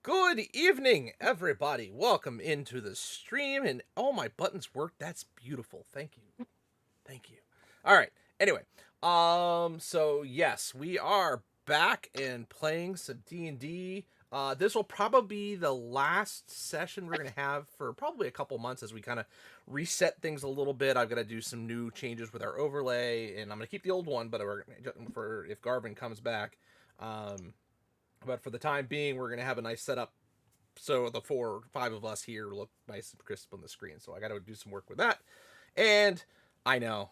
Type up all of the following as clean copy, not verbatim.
Good evening, everybody. Welcome into the stream. And oh, my buttons work. That's beautiful. Thank you. Thank you. All right. Anyway, so yes, we are back and playing some D&D. This will probably be the last session we're gonna have for probably a couple months as we kind of reset things a little bit. I've got to do some new changes with our overlay, and I'm gonna keep the old one, but for if Garvin comes back. Um, but for the time being, we're gonna have a nice setup so the 4 or 5 of us here look nice and crisp on the screen. So I got to do some work with that. And I know.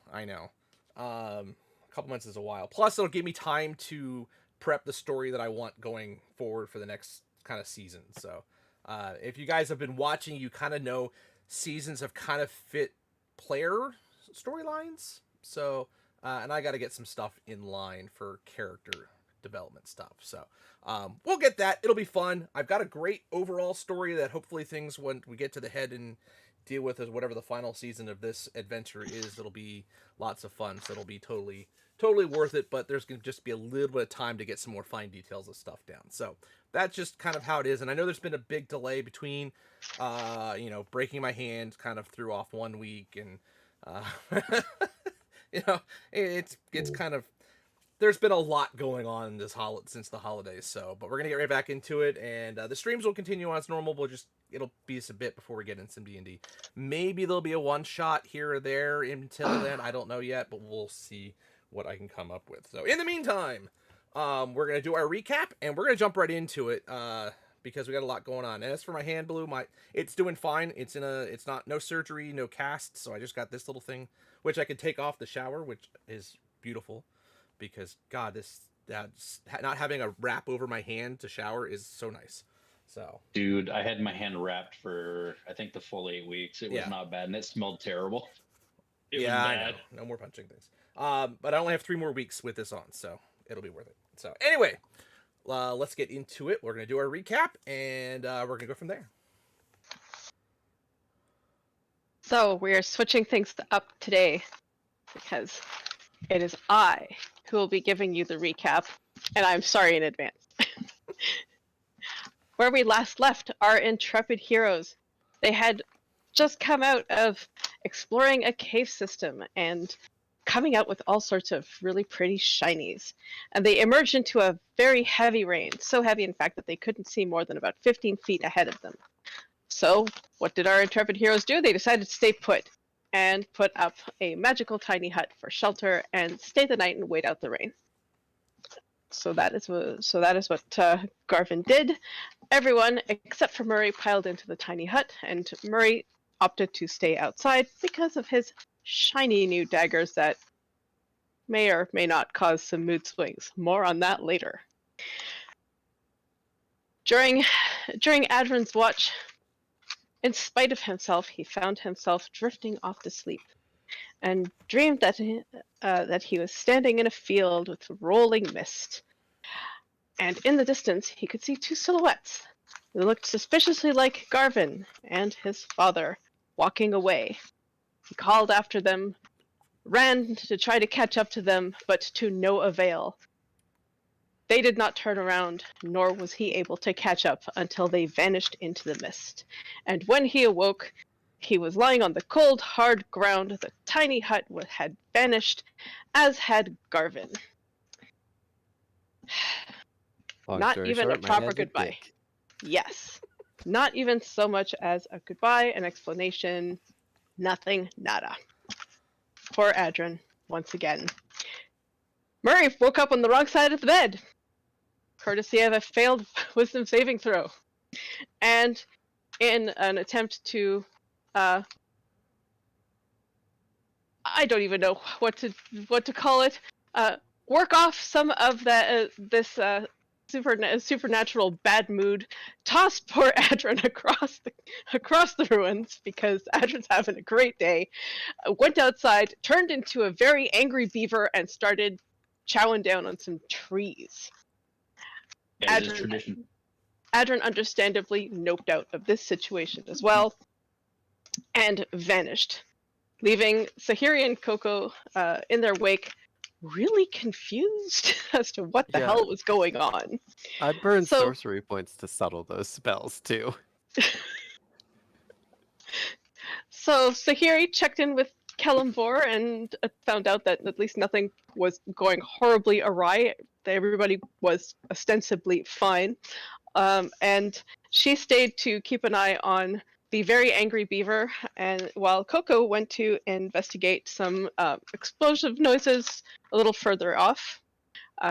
A couple months is a while. Plus, it'll give me time to prep the story that I want going forward for the next kind of season. So, if you guys have been watching, you kind of know seasons have kind of fit player storylines. So, and I got to get some stuff in line for character development stuff. So, we'll get that. It'll be fun. I've got a great overall story that hopefully things when we get to the head and deal with as whatever the final season of this adventure is. It'll be lots of fun, so it'll be totally worth it. But there's gonna just be a little bit of time to get some more fine details of stuff down. So that's just kind of how it is. And I know there's been a big delay between, breaking my hand kind of threw off 1 week, and it's kind of there's been a lot going on since the holidays. So, but we're gonna get right back into it, and the streams will continue on as normal. It'll be just a bit before we get into some D&D. Maybe there'll be a one shot here or there until then. I don't know yet, but we'll see what I can come up with. So, in the meantime, we're gonna do our recap, and we're gonna jump right into it. Because we got a lot going on. And as for my hand blue, it's doing fine. It's not no surgery, no cast, so I just got this little thing which I could take off the shower, which is beautiful because God, not having a wrap over my hand to shower is so nice. So Dude, I had my hand wrapped for I think the full 8 weeks. It was yeah, not bad, and it smelled terrible. It was yeah, I know. bad. No more punching things. But I only have 3 more weeks with this on, so it'll be worth it. So anyway, let's get into it. We're gonna do our recap, and we're gonna go from there. So we are switching things up today because it is I who will be giving you the recap, and I'm sorry in advance. Where we last left our intrepid heroes, they had just come out of exploring a cave system and coming out with all sorts of really pretty shinies. And they emerged into a very heavy rain, so heavy in fact that they couldn't see more than about 15 feet ahead of them. So, what did our intrepid heroes do? They decided to stay put and put up a magical tiny hut for shelter and stay the night and wait out the rain. So that is what Garvin did. Everyone except for Murray piled into the tiny hut, and Murray opted to stay outside because of his shiny new daggers that may or may not cause some mood swings. More on that later. During Adrin's watch, in spite of himself, he found himself drifting off to sleep, and dreamed that he was standing in a field with rolling mist. And in the distance, he could see 2 silhouettes. They looked suspiciously like Garvin and his father, walking away. He called after them, ran to try to catch up to them, but to no avail. They did not turn around, nor was he able to catch up until they vanished into the mist. And when he awoke, he was lying on the cold, hard ground. The tiny hut had vanished, as had Garvin. Not even a proper goodbye. Yes. Not even so much as a goodbye, an explanation, nothing, nada. Poor Adrin, once again. Murray woke up on the wrong side of the bed, courtesy of a failed wisdom saving throw. And in an attempt to, I don't even know what to call it, work off some of this supernatural bad mood, tossed poor Adrin across the ruins because Adrin's having a great day, went outside, turned into a very angry beaver, and started chowing down on some trees. Yeah, it is tradition. Adrin understandably noped out of this situation as well and vanished, leaving Sahiri and Coco in their wake, really confused as to what the Yeah. hell was going on. I'd burn So- sorcery points to settle those spells too. So Sahiri checked in with Kellumbor and found out that at least nothing was going horribly awry. Everybody was ostensibly fine. And she stayed to keep an eye on the very angry beaver, and while Coco went to investigate some explosive noises a little further off,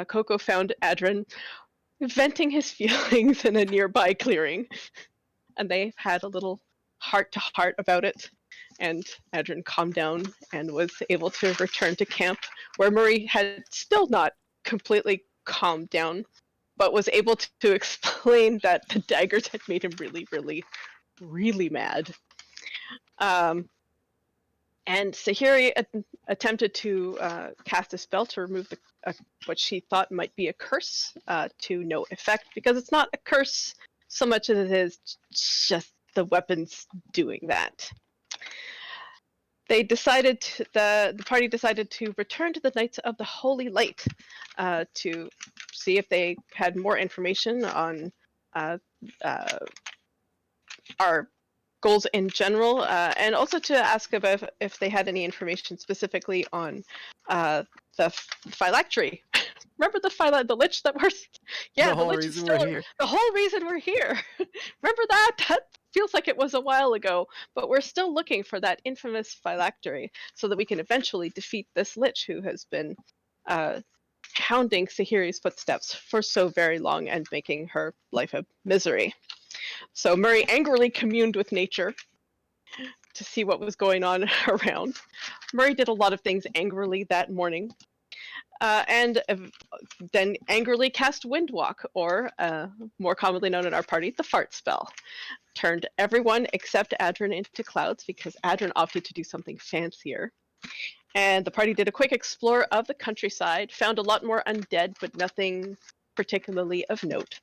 Coco found Adrin venting his feelings in a nearby clearing, and they had a little heart-to-heart about it, and Adrin calmed down and was able to return to camp, where Murray had still not completely calmed down, but was able to explain that the daggers had made him really, really, really mad. And Sahiri attempted to cast a spell to remove what she thought might be a curse to no effect, because it's not a curse so much as it is just the weapons doing that. They decided, the party decided to return to the Knights of the Holy Light to see if they had more information on our goals in general, and also to ask about if they had any information specifically on the phylactery. Remember the lich that we're... Yeah, the whole lich is reason still we're here. the whole reason we're here. Remember that? That feels like it was a while ago, but we're still looking for that infamous phylactery so that we can eventually defeat this lich who has been hounding Sahiri's footsteps for so very long and making her life a misery. So Murray angrily communed with nature to see what was going on around. Murray did a lot of things angrily that morning, and then angrily cast Windwalk, or more commonly known in our party, the fart spell. Turned everyone except Adrin into clouds because Adrin opted to do something fancier. And the party did a quick explore of the countryside, found a lot more undead, but nothing particularly of note,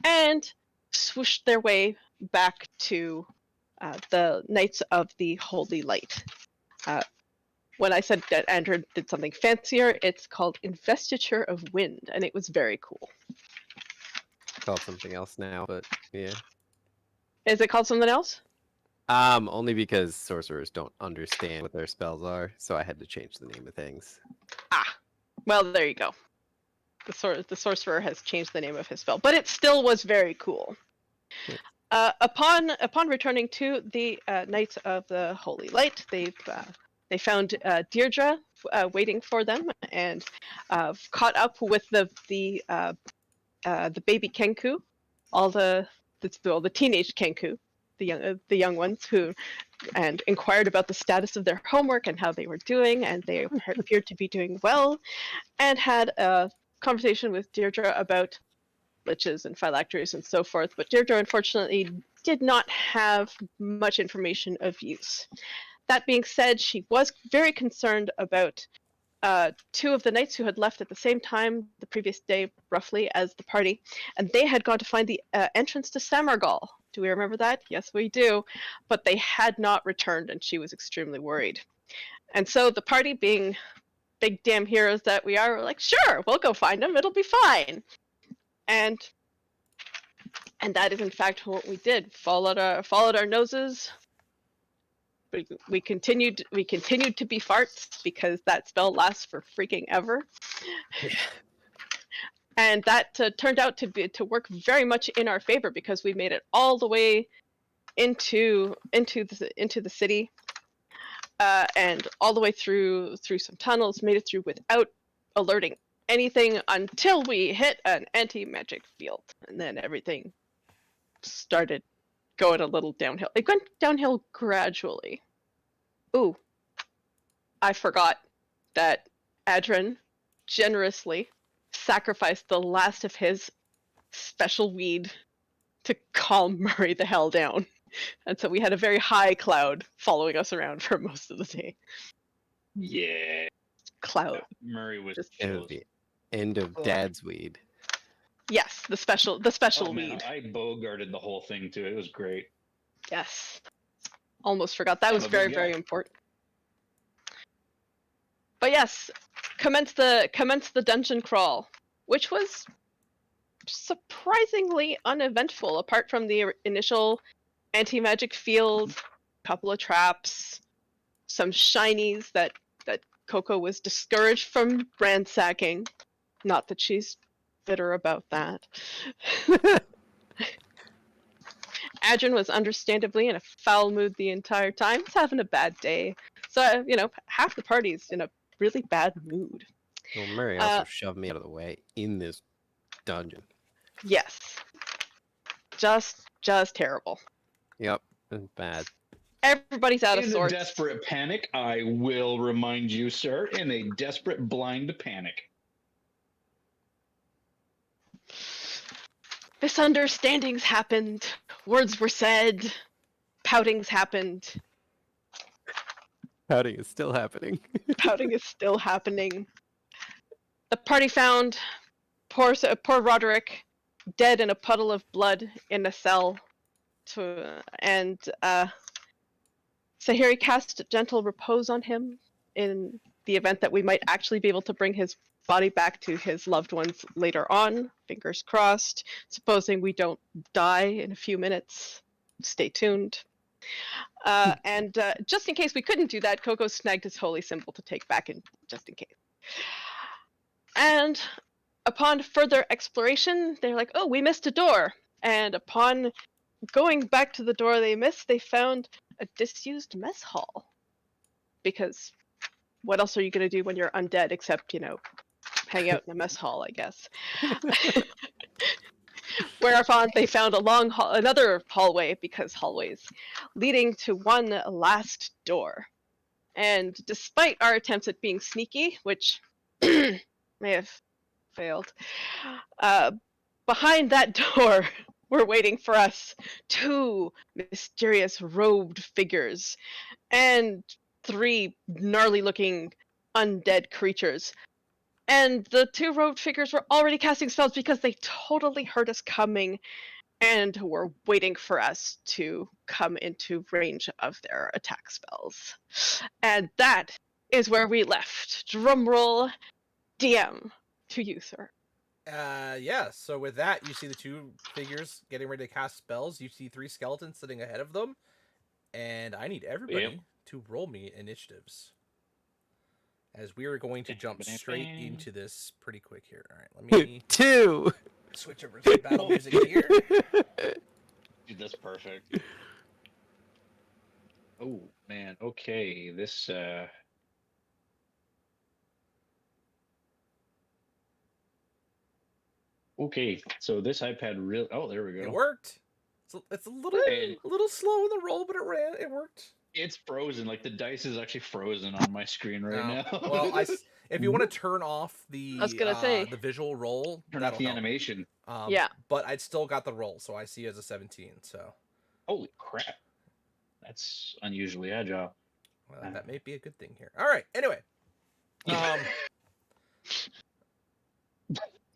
and swooshed their way back to the Knights of the Holy Light. When I said that Andrew did something fancier, it's called Investiture of Wind, and it was very cool. Called something else now, but yeah. Is it called something else? Only because sorcerers don't understand what their spells are, so I had to change the name of things. Ah, well, there you go. The sorcerer has changed the name of his spell, but it still was very cool. Yeah. Upon returning to the Knights of the Holy Light, they found Deirdre waiting for them, and caught up with the baby Kenku, all the teenage Kenku, the young ones, who and inquired about the status of their homework and how they were doing, and they appeared to be doing well, and had a conversation with Deirdre about liches and phylacteries and so forth, but Deirdre unfortunately did not have much information of use. That being said, she was very concerned about two of the knights who had left at the same time the previous day, roughly, as the party, and they had gone to find the entrance to Samargal. Do we remember that? Yes, we do. But they had not returned, and she was extremely worried. And so the party, being big damn heroes that we are, were like, sure, we'll go find them. It'll be fine. And that is in fact what we did. Followed our noses. We continued to be farts because that spell lasts for freaking ever. Yeah. And that turned out to work very much in our favor because we made it all the way into the city, and all the way through some tunnels. Made it through without alerting anything until we hit an anti-magic field, and then everything started going a little downhill. It went downhill gradually. Ooh, I forgot that Adrin generously sacrificed the last of his special weed to calm Murray the hell down. And so we had a very high cloud following us around for most of the day. Yeah. Cloud. Murray was Just- It was chills. the end of Dad's weed. Yes, the special Oh, man, weed. I bogarted the whole thing too. It was great. Yes. Almost forgot. That was I'm a very, big very guy. important. But yes, commence the dungeon crawl, which was surprisingly uneventful, apart from the initial anti-magic field, couple of traps, some shinies that Coco was discouraged from ransacking. Not that she's bitter about that. Adrian was understandably in a foul mood the entire time. He's having a bad day. So, half the party's in a really bad mood. Well, Murray also shoved me out of the way in this dungeon. Yes. Just terrible. Yep, it's bad. Everybody's out of In a sorts. desperate panic, I will remind you, sir, in a desperate blind panic. Misunderstandings happened. Words were said. Poutings happened. Pouting is still happening. Pouting is still happening. The party found poor Roderick dead in a puddle of blood in a cell. And Sahiri cast gentle repose on him in the event that we might actually be able to bring his body back to his loved ones later on. Fingers crossed. Supposing we don't die in a few minutes. Stay tuned. And just in case we couldn't do that, Coco snagged his holy symbol to take back in just in case. And upon further exploration, they're like, oh, we missed a door. And upon going back to the door they missed, they found a disused mess hall. Because what else are you going to do when you're undead except, hang out in a mess hall, I guess. Whereupon they found another hallway, because hallways, leading to one last door. And despite our attempts at being sneaky, which may have failed, behind that door were waiting for us two mysterious robed figures and three gnarly looking undead creatures. And the two robed figures were already casting spells because they totally heard us coming and were waiting for us to come into range of their attack spells. And that is where we left. Drumroll, DM, to you, sir. Yeah, so with that, you see the two figures getting ready to cast spells. You see three skeletons sitting ahead of them. And I need everybody to roll me initiatives, as we are going to jump straight into this pretty quick here. All right, let me 2. switch over to the battle music here. Dude, that's perfect. Oh, man. Okay, this... Okay, so this iPad really... Oh, there we go. It worked. It's a little slow in the roll, but it worked. It's frozen. Like, the dice is actually frozen on my screen right now. Well, if you want to turn off the I was gonna say. the visual roll, Turn off that'll the help. animation. Yeah. But I'd still got the roll, so I see it as a 17. So. Holy crap. That's unusually agile. Well, that may be a good thing here. All right. Anyway.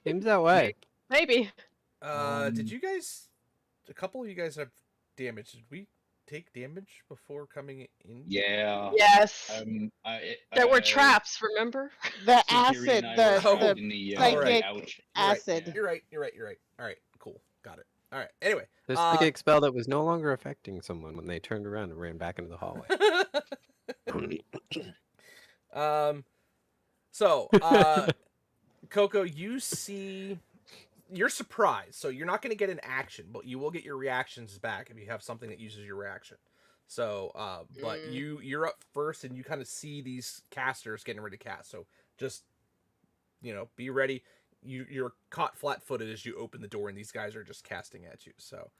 Seems that way. Maybe. Did you guys? A couple of you guys have damage. Did we take damage before coming in? Yeah. Yes. There were I- traps, remember? The Security acid, and I were the in the, psychic ouch. acid. You're right. All right. Cool. Got it. All right. Anyway. The psychic spell that was no longer affecting someone when they turned around and ran back into the hallway. So, Coco, you're surprised, so you're not going to get an action, but you will get your reactions back if you have something that uses your reaction. So, but you're up first, and you kind of see these casters getting ready to cast. So just, be ready. You're caught flat-footed as you open the door, and these guys are just casting at you. So,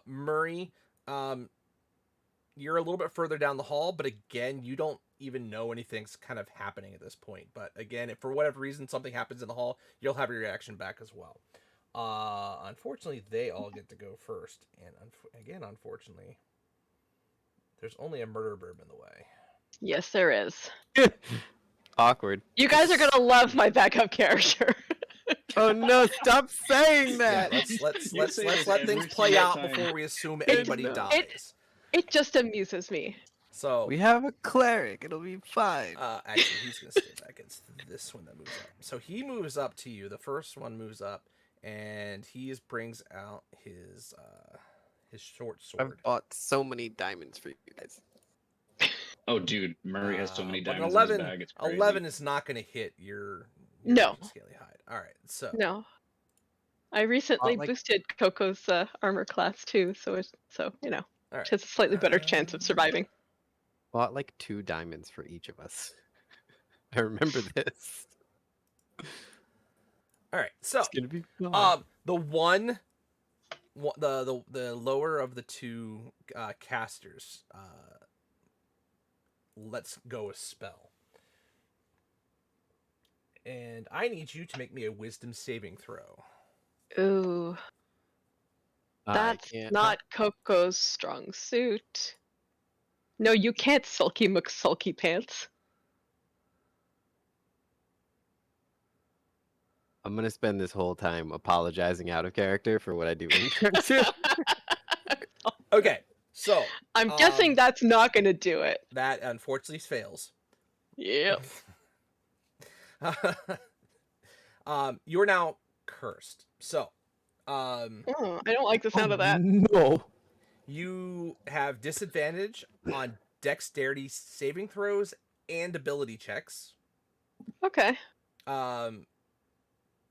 Murray, you're a little bit further down the hall, but again, you don't even know anything's kind of happening at this point. But again, if for whatever reason something happens in the hall, you'll have your reaction back as well. Unfortunately, they all get to go first. And again, unfortunately, there's only a murder burb in the way. Yes, there is. Awkward. You guys are gonna love my backup character. Oh no! Stop saying that. Yeah, let's say let it things every play single out time. before we assume anybody no. dies. It just amuses me. So We have a cleric. It'll be fine. actually, he's gonna stay back. It's this one that moves up. So he moves up to you. The first one moves up, and brings out his short I've sword. bought so many diamonds for you guys. Oh, dude, Murray has so many But diamonds 11, in his bag. It's crazy. 11 is not gonna hit your No. scaly hide. All right, so No. I recently like- boosted Coco's armor class too, so you know, all right. it has a slightly better chance of surviving. Bought like 2 diamonds for each of us. I remember this. All right, so It's gonna be fun. the lower of the two casters lets go a spell, and I need you to make me a wisdom saving throw. Ooh, I that's can't- not Coco's strong suit. No, you can't sulky McSulky pants. I'm gonna spend this whole time apologizing out of character for what I do in character. Okay, so I'm guessing that's not gonna do it. that unfortunately fails. Yep. You're now cursed. So, Oh, I don't like the sound of that. No. you have disadvantage on dexterity saving throws and ability checks. Okay.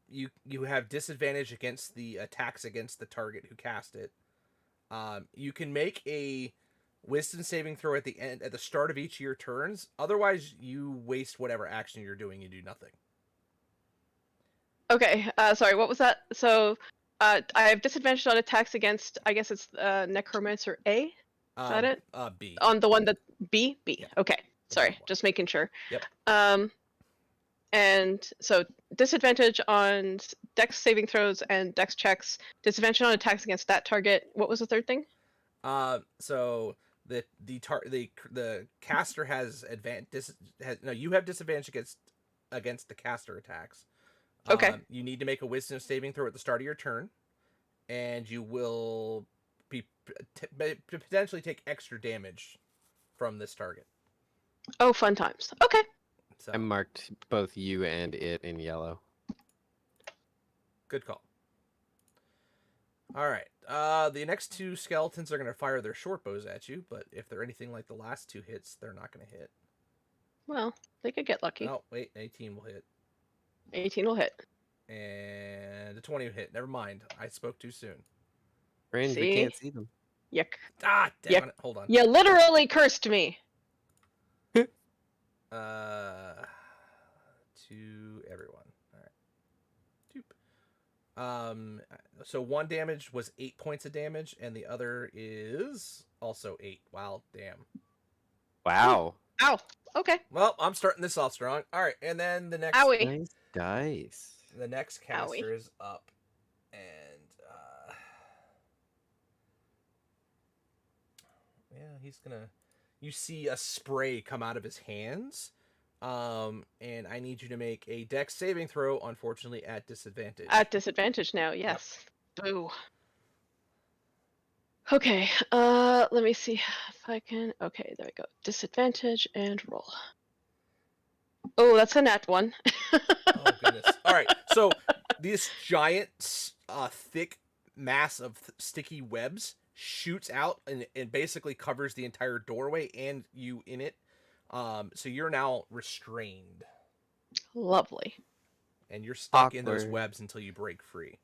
You have disadvantage against the attacks against the target who cast it. You can make a wisdom saving throw at the start of each of your turns. Otherwise, you waste whatever action you're doing. You do nothing. Okay. Sorry. What was that? So, I have disadvantage on attacks against. I guess it's Necromancer A. Is that it? B. On the one that B. Yeah. Okay. Sorry. that one. Just making sure. Yep. And so disadvantage on dex saving throws and dex checks. Disadvantage on attacks against that target. What was the third thing? So the caster has you have disadvantage against the caster attacks. Okay. You need to make a wisdom saving throw at the start of your turn, and you will potentially take extra damage from this target. Oh, fun times. Okay. So I marked both you and it in yellow. good call. All right. The next two skeletons are going to fire their short bows at you, but if they're anything like the last two hits, they're not going to hit. Well, they could get lucky. Oh, wait, 18 will hit. 18 will hit. And the 20 will hit. Never mind. I spoke too soon. Friends, we See? can't see them. Yuck. Ah, damn Yep. it. Hold on. You literally cursed me. To everyone. All right. Doop. So one damage was 8 points of damage, and the other is also 8. Wow, damn. Wow. Ow. Okay. Well, I'm starting this off strong. All right, and then the next Owie. Nice dice. caster Owie. is up, and yeah, he's gonna. You see a spray come out of his hands, and I need you to make a dex saving throw. Unfortunately, at disadvantage. At disadvantage now, yes. Boo. Okay, let me see if I can. Okay, there we go. Disadvantage and roll. Oh, that's a nat one. Oh goodness! All right, so this giant, thick mass of sticky webs shoots out and basically covers the entire doorway and you in it. So you're now restrained, Lovely. and you're stuck in those Awkward. webs until you break free.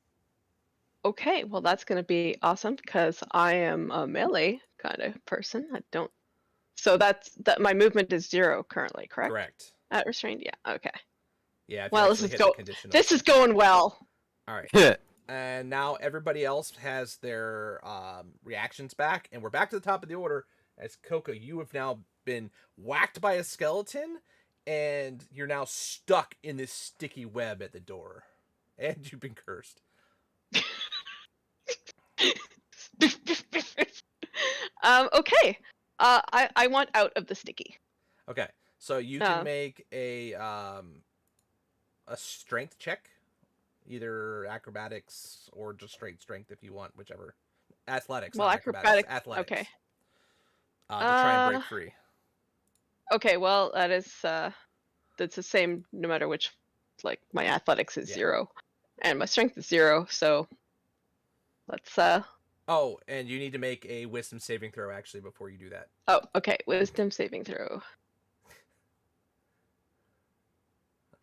Okay, well that's gonna be awesome because I am a melee kind of person. I don't. So that my movement is 0 currently, correct? Correct. At restrained, yeah. Okay. Yeah. If you Well, this actually is hit the go. condition of- This is going well. all right. Hit. And now everybody else has their reactions back, and we're back to the top of the order. As Coco, you have now been whacked by a skeleton, and you're now stuck in this sticky web at the door, and you've been cursed. Okay. I want out of the sticky. Okay, so you can make a strength check, either acrobatics or just straight strength if you want, whichever. Athletics. Well, not acrobatics. acrobatics. Athletics. Okay. To try and break free. Okay, well that is that's the same no matter which. Like my athletics is Yeah. 0, and my strength is 0. So let's Oh, and you need to make a wisdom saving throw actually before you do that. Oh, okay. Wisdom saving throw.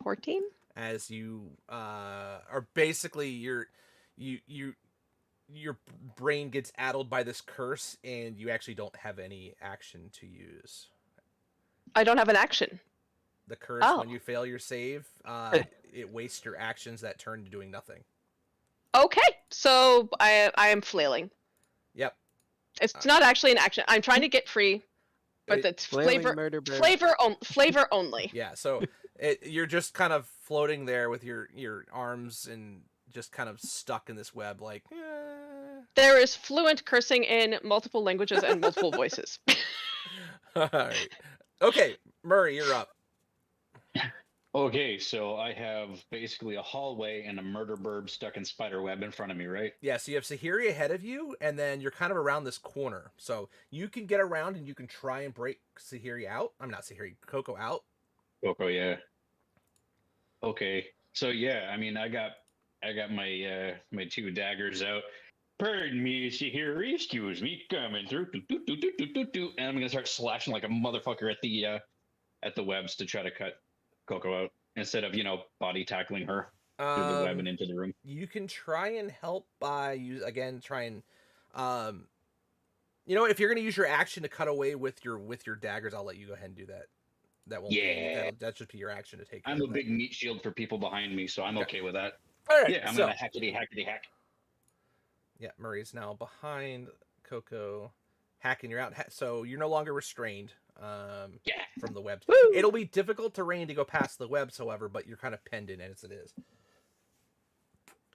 14. As you are basically your brain gets addled by this curse, and you actually don't have any action to use. I don't have an action. The curse, Oh. when you fail your save, it wastes your actions that turn to doing nothing. Okay, so I am flailing. Yep. It's not actually an action. I'm trying to get free, but It- it's Flailing flavor murder bird. flavor only. Yeah, so you're just kind of floating there with your arms and just kind of stuck in this web, like. There is fluent cursing in multiple languages and multiple voices. All right. Okay, Murray, you're up. Okay, so I have basically a hallway and a murder bird stuck in spider web in front of me, right? Yeah, so you have Sahiri ahead of you, and then you're kind of around this corner. So you can get around and you can try and break Sahiri out. I'm not Sahiri, Coco out. Coco, yeah. Okay, so yeah, I mean, I got my my 2 daggers out. Pardon me, here. Excuse me, coming through. And I'm gonna start slashing like a motherfucker at the webs to try to cut Coco out instead of body tackling her through the web and into the room. You can try and help by if you're gonna use your action to cut away with your daggers, I'll let you go ahead and do that. That won't Yeah. that should be your action to take. I'm care a of that. big meat shield for people behind me, so I'm okay with that. All right. Yeah, I'm so, gonna hackety hack. Yeah, Murray's now behind Coco, hacking you out. So you're no longer restrained Yeah. from the web. Woo! It'll be difficult terrain to go past the webs, however, but you're kind of penned in as it is.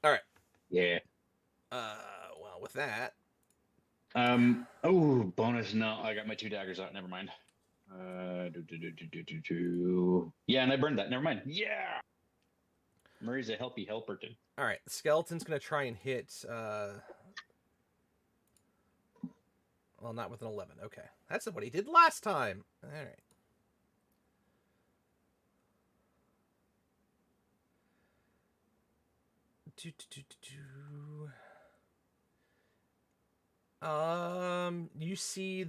All right. Yeah. Well, with that, Oh, bonus. No, I got my 2 daggers out. Never mind. Yeah, and I burned that. Never mind. Yeah. Murray's a helpy helperton. all right. The skeleton's gonna try and hit. Well, not with an 11. Okay, that's what he did last time. All right. You see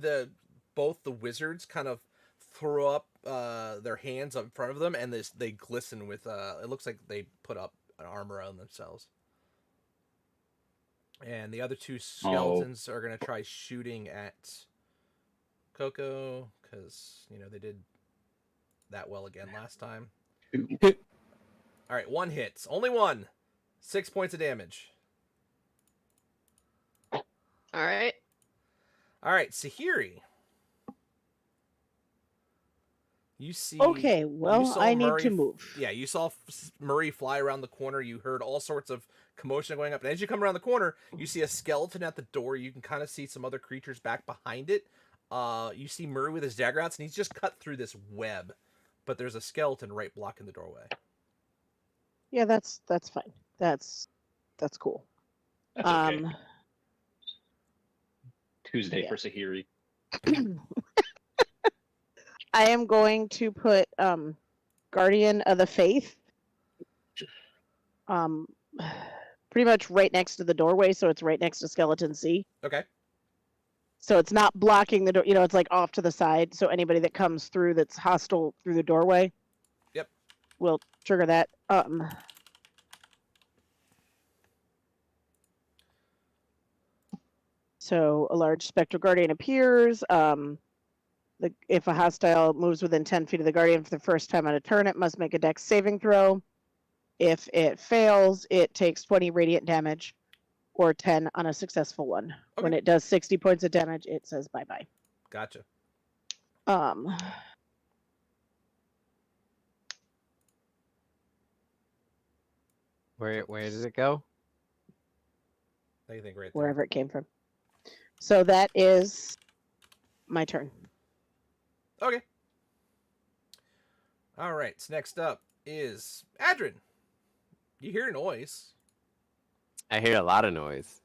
both the wizards kind of throw up their hands up in front of them, and they glisten with it looks like they put up an armor on themselves. And the other 2 skeletons are gonna try shooting at Coco because they did that well again last time. All right, 1 hits, only 1. 6 points of damage. All right. All right, Sahiri. You see. Okay, well, I need to move. Yeah, you saw Murray fly around the corner. You heard all sorts of commotion going up. And as you come around the corner, you see a skeleton at the door. You can kind of see some other creatures back behind it. You see Murray with his dagger outs, and he's just cut through this web. But there's a skeleton right blocking the doorway. Yeah, that's fine. That's cool. That's okay. Tuesday yeah. for Sahiri. I am going to put Guardian of the Faith pretty much right next to the doorway, so it's right next to Skeleton C. Okay. So it's not blocking the door, it's like off to the side, so anybody that comes through that's hostile through the doorway. Yep. Will trigger that. So a large spectral guardian appears. If a hostile moves within 10 feet of the guardian for the first time on a turn, it must make a dex saving throw. If it fails, it takes 20 radiant damage or 10 on a successful one. Okay. When it does 60 points of damage, it says bye-bye. Gotcha. Where did it go? I think right there. Wherever it came from. So that is my turn. Okay. All right. So next up is Adrin. You hear a noise. I hear a lot of noise.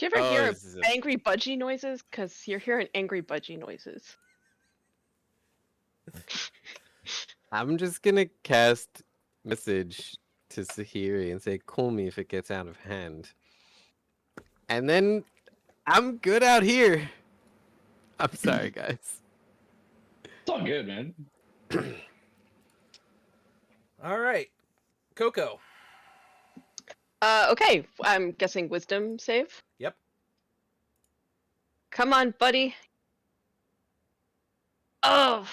Do you ever Oh, hear this is a- angry budgie noises? Because you're hearing angry budgie noises. I'm just gonna cast message to Sahiri and say, "Call me if it gets out of hand," and then I'm good out here. I'm sorry, guys. It's all good, man. All right, Coco. Okay, I'm guessing wisdom save. Yep. Come on, buddy. Oh,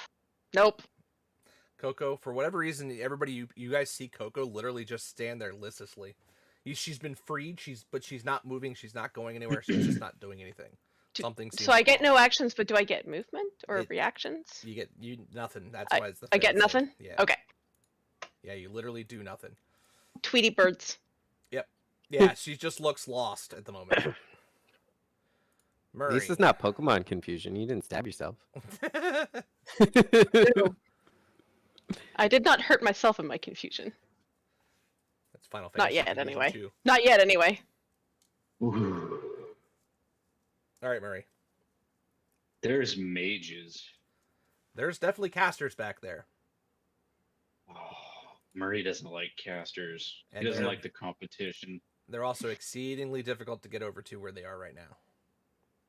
nope. Coco, for whatever reason, everybody you guys see Coco literally just stand there listlessly. She's been freed. But she's not moving. She's not going anywhere. She's just not doing anything. Something. So I get wrong. no actions, but do I get movement or It- reactions? You get nothing. That's I- why it's the. I get failed save. nothing? Yeah. Okay. Yeah, you literally do nothing. Tweety birds. Yeah, she just looks lost at the moment. At Murray. least it's not Pokemon confusion. You didn't stab yourself. Ew. I did not hurt myself in my confusion. That's Final Fantasy. Not yet, Confusion anyway. 2. Not yet, anyway. Ooh. All right, Murray. There's mages. There's definitely casters back there. Oh, Murray doesn't like casters. And He doesn't they're- like the competition. They're also exceedingly difficult to get over to where they are right now.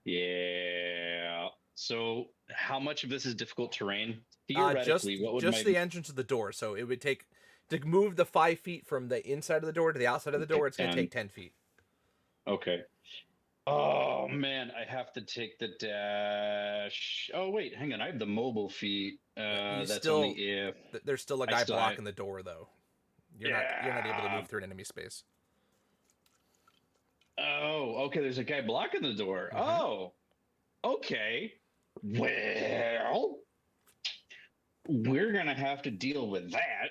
Yeah. So, how much of this is difficult terrain? Just Theoretically, what would just my the entrance of the door. So it would take to move the 5 feet from the inside of the door to the outside of the door. It's going to 10. take 10 feet. Okay. Oh man, I have to take the dash. Oh wait, hang on. I have the mobile feat. That's still- only if. There's still a I guy still- blocking the door though. You're not able to Yeah. move through an enemy space. Oh, okay. There's a guy blocking the door. Mhm. Oh, okay. Well, we're gonna have to deal with that.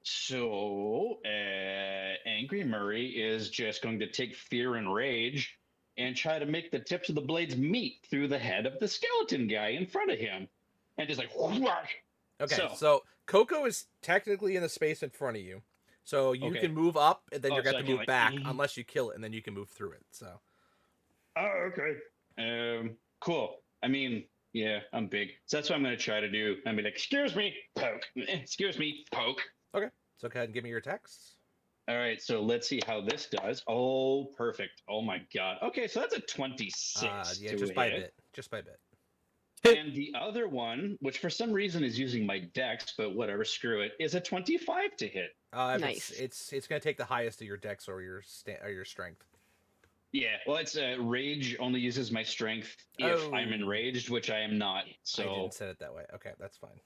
So, Angry Murray is just going to take fear and rage and try to make the tips of the blades meet through the head of the skeleton guy in front of him, and just like whack. Okay, So- so Coco is technically in the space in front of you. So you Okay. can move up and then Oh, you're going so I to can, move like, back mhm. unless you kill it and then you can move through it. So Oh, okay. Cool. I mean, yeah, I'm big, so that's what I'm gonna try to do. I mean, like, excuse me, poke. Excuse me, poke. so go ahead and give me your attacks. All right, so let's see how this does. Oh, perfect. Oh my god. Okay, so that's a 26. Yeah, to just by a hit. bit. Just by a bit. And the other one, which for some reason is using my dex, but whatever, screw it, is a 25 to hit. If Nice. It's going to take the highest of your dex or your strength. Yeah, well, it's rage only uses my strength if I'm Oh. enraged, which I am not. I So didn't set it that way. Okay, that's fine.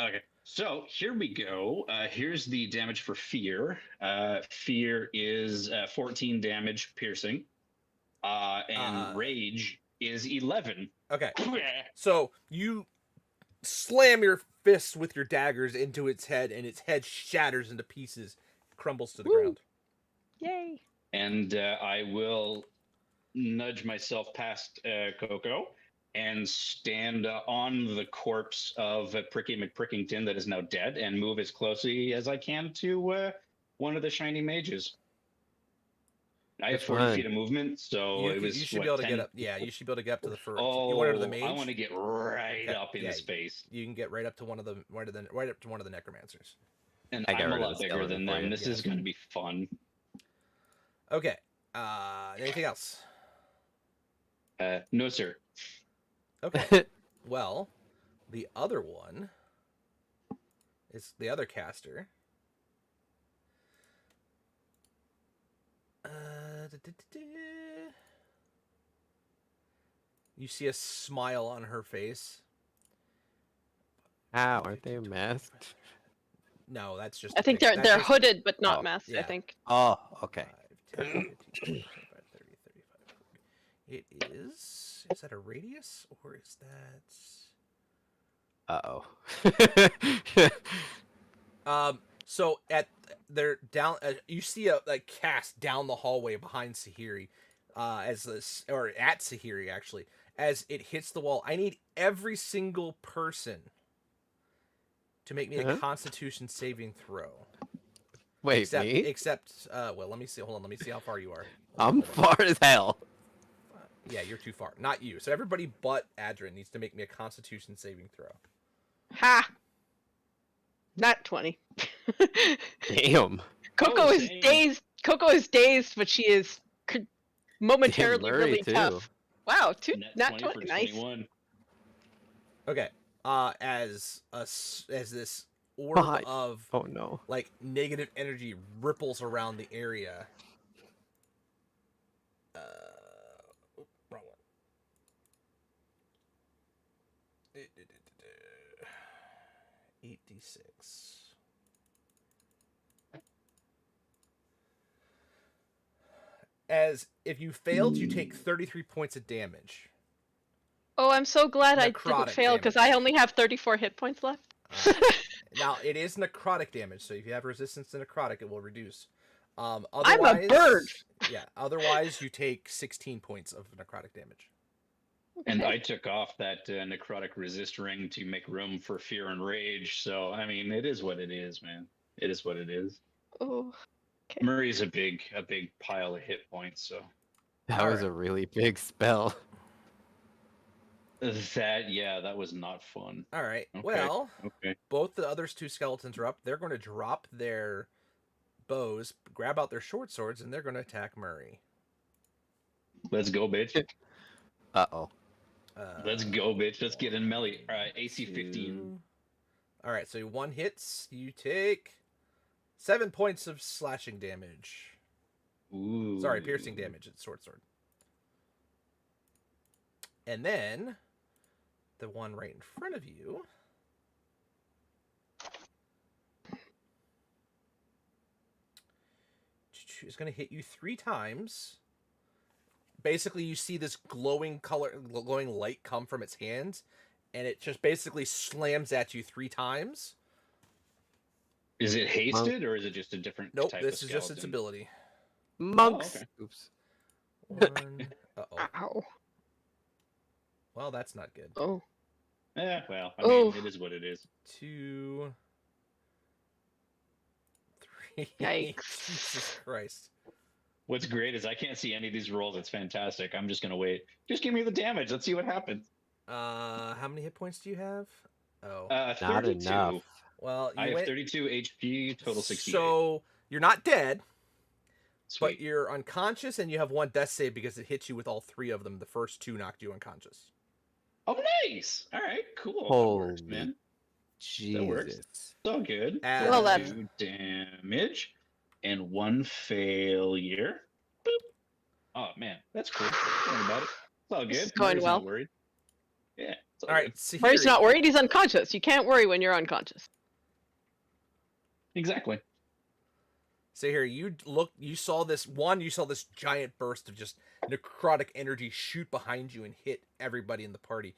okay, so here we go. Here's the damage for fear. Fear is 14 damage piercing, and Uh. rage is 11. Okay. So you slam your fists with your daggers into its head, and its head shatters into pieces, crumbles to the Woo. ground. Yay. And I will nudge myself past Coco and stand on the corpse of Pricky McPrickington that is now dead and move as closely as I can to one of the shiny mages. I have Which 40 one? feet of movement, so it was. You should what, be able to 10? get up. Yeah, you should be able to get up to the first. Oh, you want to go to the mage? I want to get right Okay, up in yeah, the space. You can get right up to one of the right up to one of the necromancers. And I got I'm a rid of lot the bigger skeleton than for them. you. This Yeah. is going to be fun. Okay. Anything else? No, sir. Okay. Well, the other one is the other caster. You see a smile on her face. How aren't they masked? No, that's just. I think that's they're just- hooded but not Oh, masked, I yeah. think. Oh, okay. 5, 10, 15, 20, 25, 30, 35, 40. It is. Is that a radius or is that? Uh-oh. So at they're down. You see a cast down the hallway behind Sahiri, as this or at Sahiri actually as it hits the wall. I need every single person to make me a Huh? Constitution saving throw. Wait, Except, me? well, let me see. Hold on. Let me see how far you are. I'm far as hell. 5, Yeah, you're too far. Not you. So everybody but Adrin needs to make me a Constitution saving throw. Ha! Not 20. Damn. Coco Oh, is same. dazed. Coco is dazed, but she is momentarily Murray, really too. tough. Wow, Net not 20 20. for Nice. 21. Okay. As this orb Why? of Oh no. like negative energy ripples around the area. Wrong one. 8d6. As if you failed, you take 33 points of damage. Oh, I'm so glad I Necrotic didn't fail because damage. I only have 34 hit points left. Now it is necrotic damage, so if you have resistance to necrotic, it will reduce. I'm Otherwise, a bird. Yeah. Otherwise, you take 16 points of necrotic damage. And I took off that necrotic resist ring to make room for fear and rage. So, I mean, it is what it is, man. It is what it is. Oh, Murray's a big pile of hit points. So That was Alright. a really big spell. that was not fun. All right. Okay. Well, Okay. both the other two skeletons are up. They're going to drop their bows, grab out their short swords, and they're going to attack Murray. Let's go, bitch. Uh-oh. Let's go, bitch. Let's get in melee. AC 15. All right. So one hits. You take 7 points of slashing damage. Ooh. Sorry, piercing damage. It's sword. And then the one right in front of you is going to hit you 3 times. Basically, you see this glowing light come from its hands, and it just basically slams at you 3 times. Is it hasted or is it just a different Nope, type this of is just its skeleton? ability. Monks. okay. Oops. 1. Uh-oh. ow. Well, that's not good. Oh. Yeah, well, I Oh. mean, it is what it is. 2, 3. Yikes. Jesus Christ. What's great is I can't see any of these rolls. It's fantastic. I'm just gonna wait. Just give me the damage. Let's see what happens. How many hit points do you have? Oh. Not 32. enough. Well, I you have went 32 HP, total 68. So you're not dead, but Sweet. you're unconscious, and you have 1 death save because it hit you with all 3 of them. The first 2 knocked you unconscious. Oh, nice. All right, cool. That works, Holy man. Jesus. works. So good. Well, that's- 2 damage and 1 failure. Boop. Oh man, that's cool. Don't worry about it. It's all good. This is going Murray's well. Not worried. Yeah. It's All right, good. so Murray's not worried. He's unconscious. You can't worry when you're unconscious. Exactly. So here, you saw this giant burst of just necrotic energy shoot behind you and hit everybody in the party.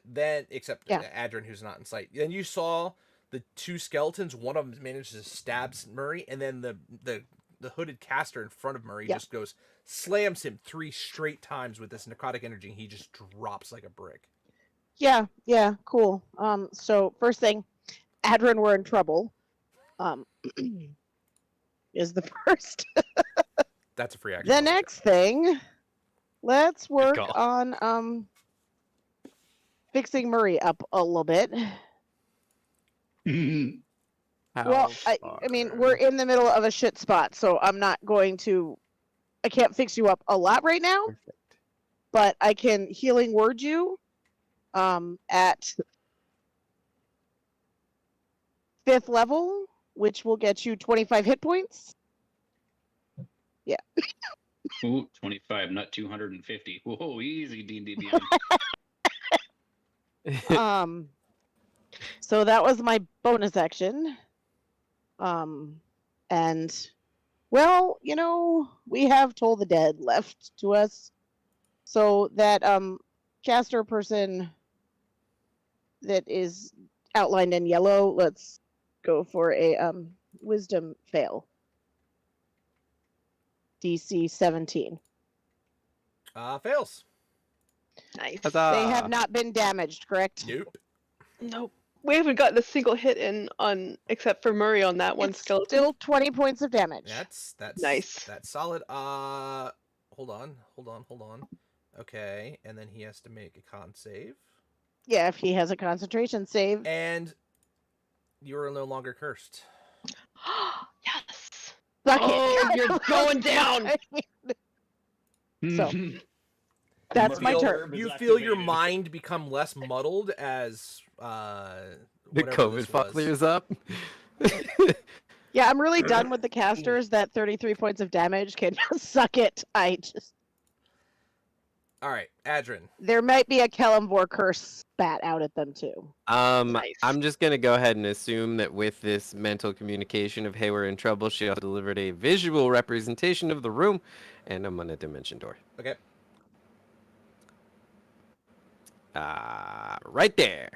Then, except Yeah. Adrin, who's not in sight. Then you saw the 2 skeletons. One of them manages to stab Murray, and then the hooded caster in front of Murray Yeah. just slams him 3 straight times with this necrotic energy, and he just drops like a brick. Yeah, cool. So first thing, Adrin, we're in trouble. Is the first. That's a free action. The next thing, let's work call. on fixing Murray up a little bit. Well, I mean, we're in the middle of a shit spot, so I'm not going to. I can't fix you up a lot right now, Perfect. but I can healing word you at 5th level, which will get you 25 hit points. Ooh, 25, not 250. Whoa, easy, D&D. So that was my bonus action. And well, we have Toll the Dead left to us. So that caster person that is outlined in yellow, let's go for a wisdom fail. DC 17. Fails. Nice. Huzzah. They have not been damaged, correct? Nope. Nope. We haven't gotten a single hit in on except for Murray on that one It's skeleton. still 20 points of damage. That's Nice. That's solid. Hold on. Okay, and then he has to make a con save. Yeah, if he has a concentration save. And you are no longer cursed. Yes. Suck Oh, it. you're going down. So, that's my feel, turn. You feel your mind become less muddled as The whatever COVID this fuck was. clears up. Yeah, I'm really done with the casters that 33 points of damage can suck it. All right, Adrin. There might be a Kellamvor curse spat out at them too. Nice. I'm just gonna go ahead and assume that with this mental communication of hey, we're in trouble, she also delivered a visual representation of the room, and I'm gonna dimension door. Okay. Right there.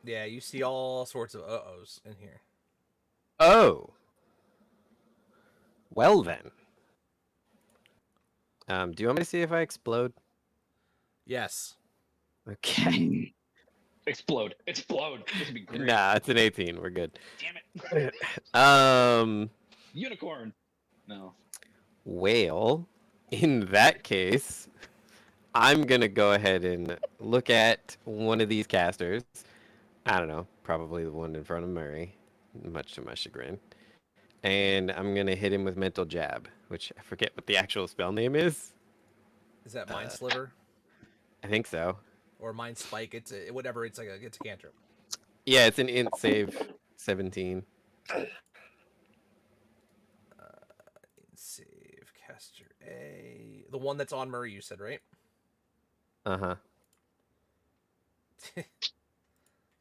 Yeah, you see all sorts of uh-ohs in here. Oh. Well then. Do you want me to see if I explode? Yes. Okay. Explode. Explode. This would be great. Nah, it's an 18. We're good. Damn it. Unicorn. No. Well, in that case, I'm gonna go ahead and look at one of these casters. I don't know, probably the one in front of Murray, much to my chagrin. And I'm gonna hit him with mental jab, which I forget what the actual spell name is. Is that Mind Sliver I think so. or Mind Spike? It's a, whatever. It's like it's a cantrip. Yeah, it's an int save, 17. Save caster A, the one that's on Murray. You said right? Uh-huh.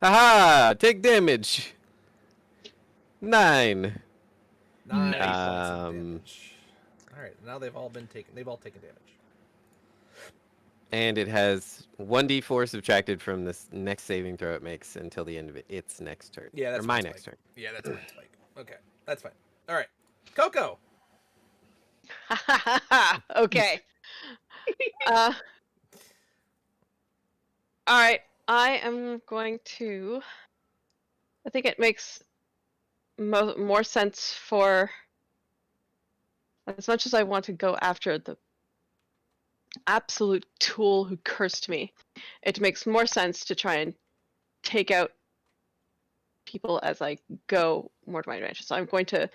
Haha! Take damage. 9. 9 Nice. points of Um, damage. All right, now they've all taken damage. And it has 1d4 subtracted from this next saving throw it makes until the end of its next turn. Yeah, that's or my Mind next turn. Spike. Yeah, that's Mind Spike. Okay, that's fine. All right, Coco. Okay. All right. I am going to. I think it makes more sense for. As much as I want to go after the absolute tool who cursed me, it makes more sense to try and take out people as I go more to my advantage. So I'm going to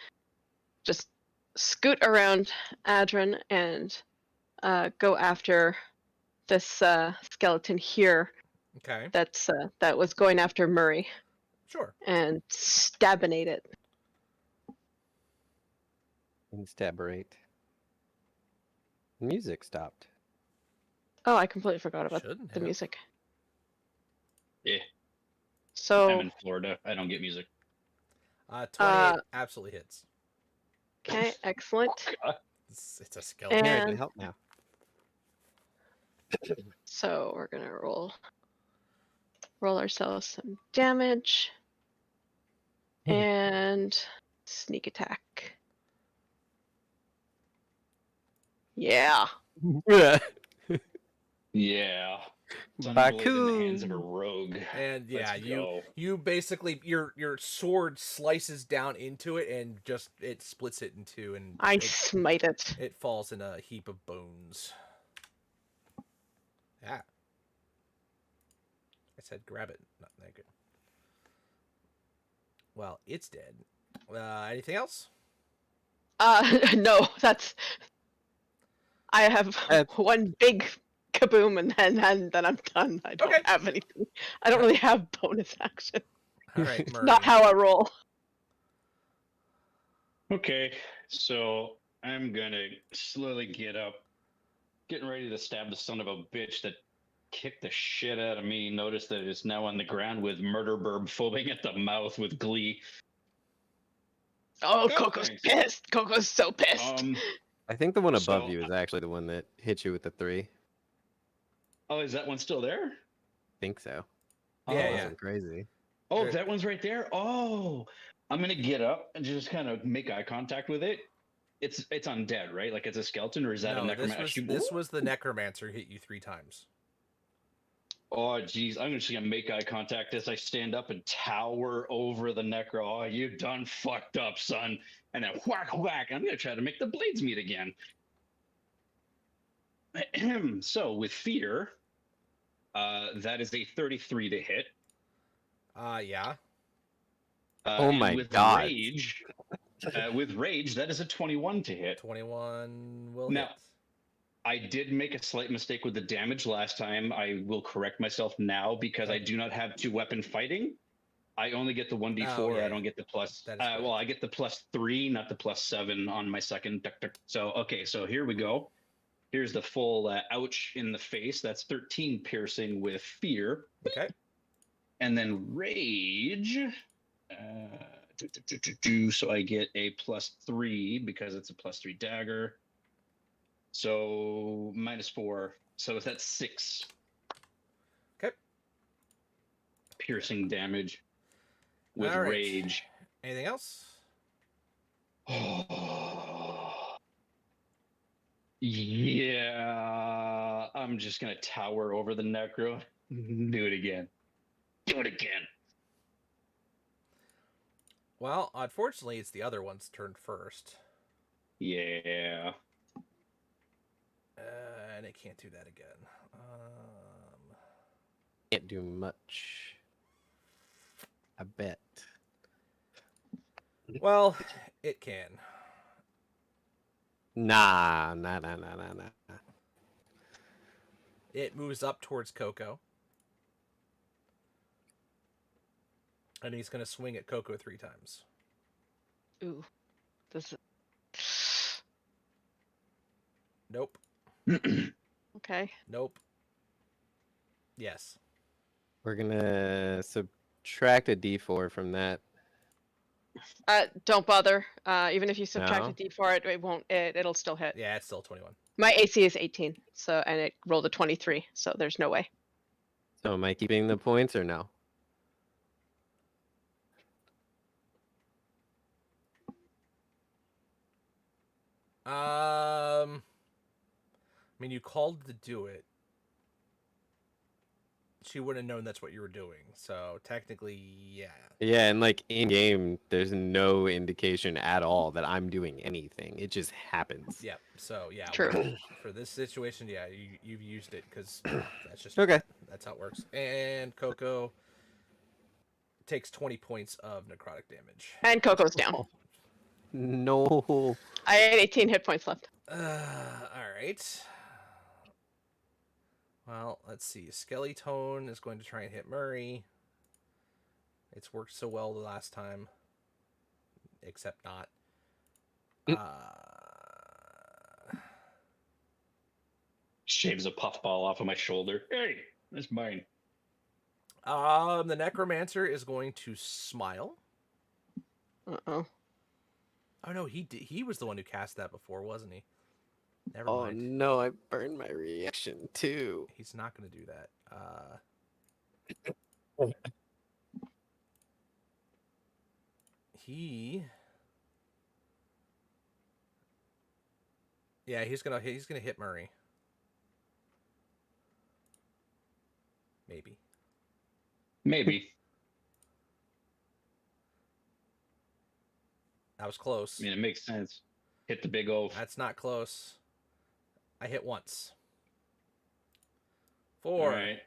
just scoot around Adrin and go after this skeleton here Okay, that was going after Murray sure. and stabinate it. Instaberate. Music stopped. Oh, I completely forgot about Shouldn't the have. music. Yeah. I'm So in Florida. I don't get music. 28 absolutely hits. okay, excellent. It's a skeleton. Here, I And can help now. so we're gonna roll ourselves some damage and sneak attack. Yeah. Yeah. Yeah. Sunblade in the hands of a Baku. rogue. And yeah, Let's go. you basically your sword slices down into it and just it splits it in two and I it, smite it. it falls in a heap of bones. Yeah. I said grab it. Not that good. Well, it's dead. Anything else? No, that's. I have That's- one big kaboom and then I'm done. I don't Okay. have anything. I don't really have bonus action. All right, Murray. Not how I roll. Okay, so I'm gonna slowly get up, getting ready to stab the son of a bitch that kicked the shit out of me. Notice that it's now on the ground with Murderburb foaming at the mouth with glee. Oh, Oh, Coco's thanks. pissed. Coco's so pissed. I think the one above So- you is actually the one that hit you with the 3. Oh, is that one still there? Think so. Yeah, oh, yeah. Wasn't crazy. Oh, There- that one's right there. Oh, I'm gonna get up and just kind of make eye contact with it. It's undead, right? Like it's a skeleton, or is that a No, necromancer? this was the necromancer hit you 3 times. Oh, geez, I'm just gonna make eye contact as I stand up and tower over the necro. Oh, you done fucked up, son. And then whack, whack. I'm gonna try to make the blades meet again. So with fear, that is a 33 to hit. Yeah. Oh And my with God. rage, that is a 21 to hit. 21 will Now, hit. I did make a slight mistake with the damage last time. I will correct myself now because I Okay. do not have 2-weapon fighting. I only get the 1d4. Oh, yeah, I don't get the plus. that is correct. Well, I get the +3, not the +7 on my second. So, okay, so here we go. Here's the full ouch in the face. That's 13 piercing with fear. Okay. And then rage. So I get a +3 because it's a +3 dagger. So -4. So that's 6. Okay. Piercing damage with All right. rage. Anything else? Yeah, I'm just gonna tower over the necro. Do it again. Do it again. Well, unfortunately, it's the other one's turn first. Yeah. And it can't do that again. Can't do much. I bet. Well, it can. Nah. It moves up towards Coco. And he's going to swing at Coco 3 times. Ooh. This. Nope. Okay. Nope. Yes. We're gonna subtract a d4 from that. Don't bother. Even if you subtract No? a d4, it won't. It'll still hit. Yeah, it's still 21. My AC is 18, so and it rolled a 23, so there's no way. So am I keeping the points or no? I mean, you called to do it. She wouldn't have known that's what you were doing. So technically, yeah. Yeah, and like in game, there's no indication at all that I'm doing anything. It just happens. Yep. So yeah. True. For this situation, yeah, you've used it because that's just Okay. That's how it works. And Coco takes 20 points of necrotic damage. And Coco's down. No. I had 18 hit points left. All right. Well, let's see. Skeletone is going to try and hit Murray. It's worked so well the last time, except not. Shaves a puffball off of my shoulder. Hey, that's mine. The Necromancer is going to smile. Uh-oh. Oh no, he was the one who cast that before, wasn't he? Never Oh mind. no, I burned my reaction too. He's not going to do that. Yeah, he's gonna hit Murray. Maybe. That was close. I mean, it makes sense. Hit the big O. That's not close. I hit once. All 4. right.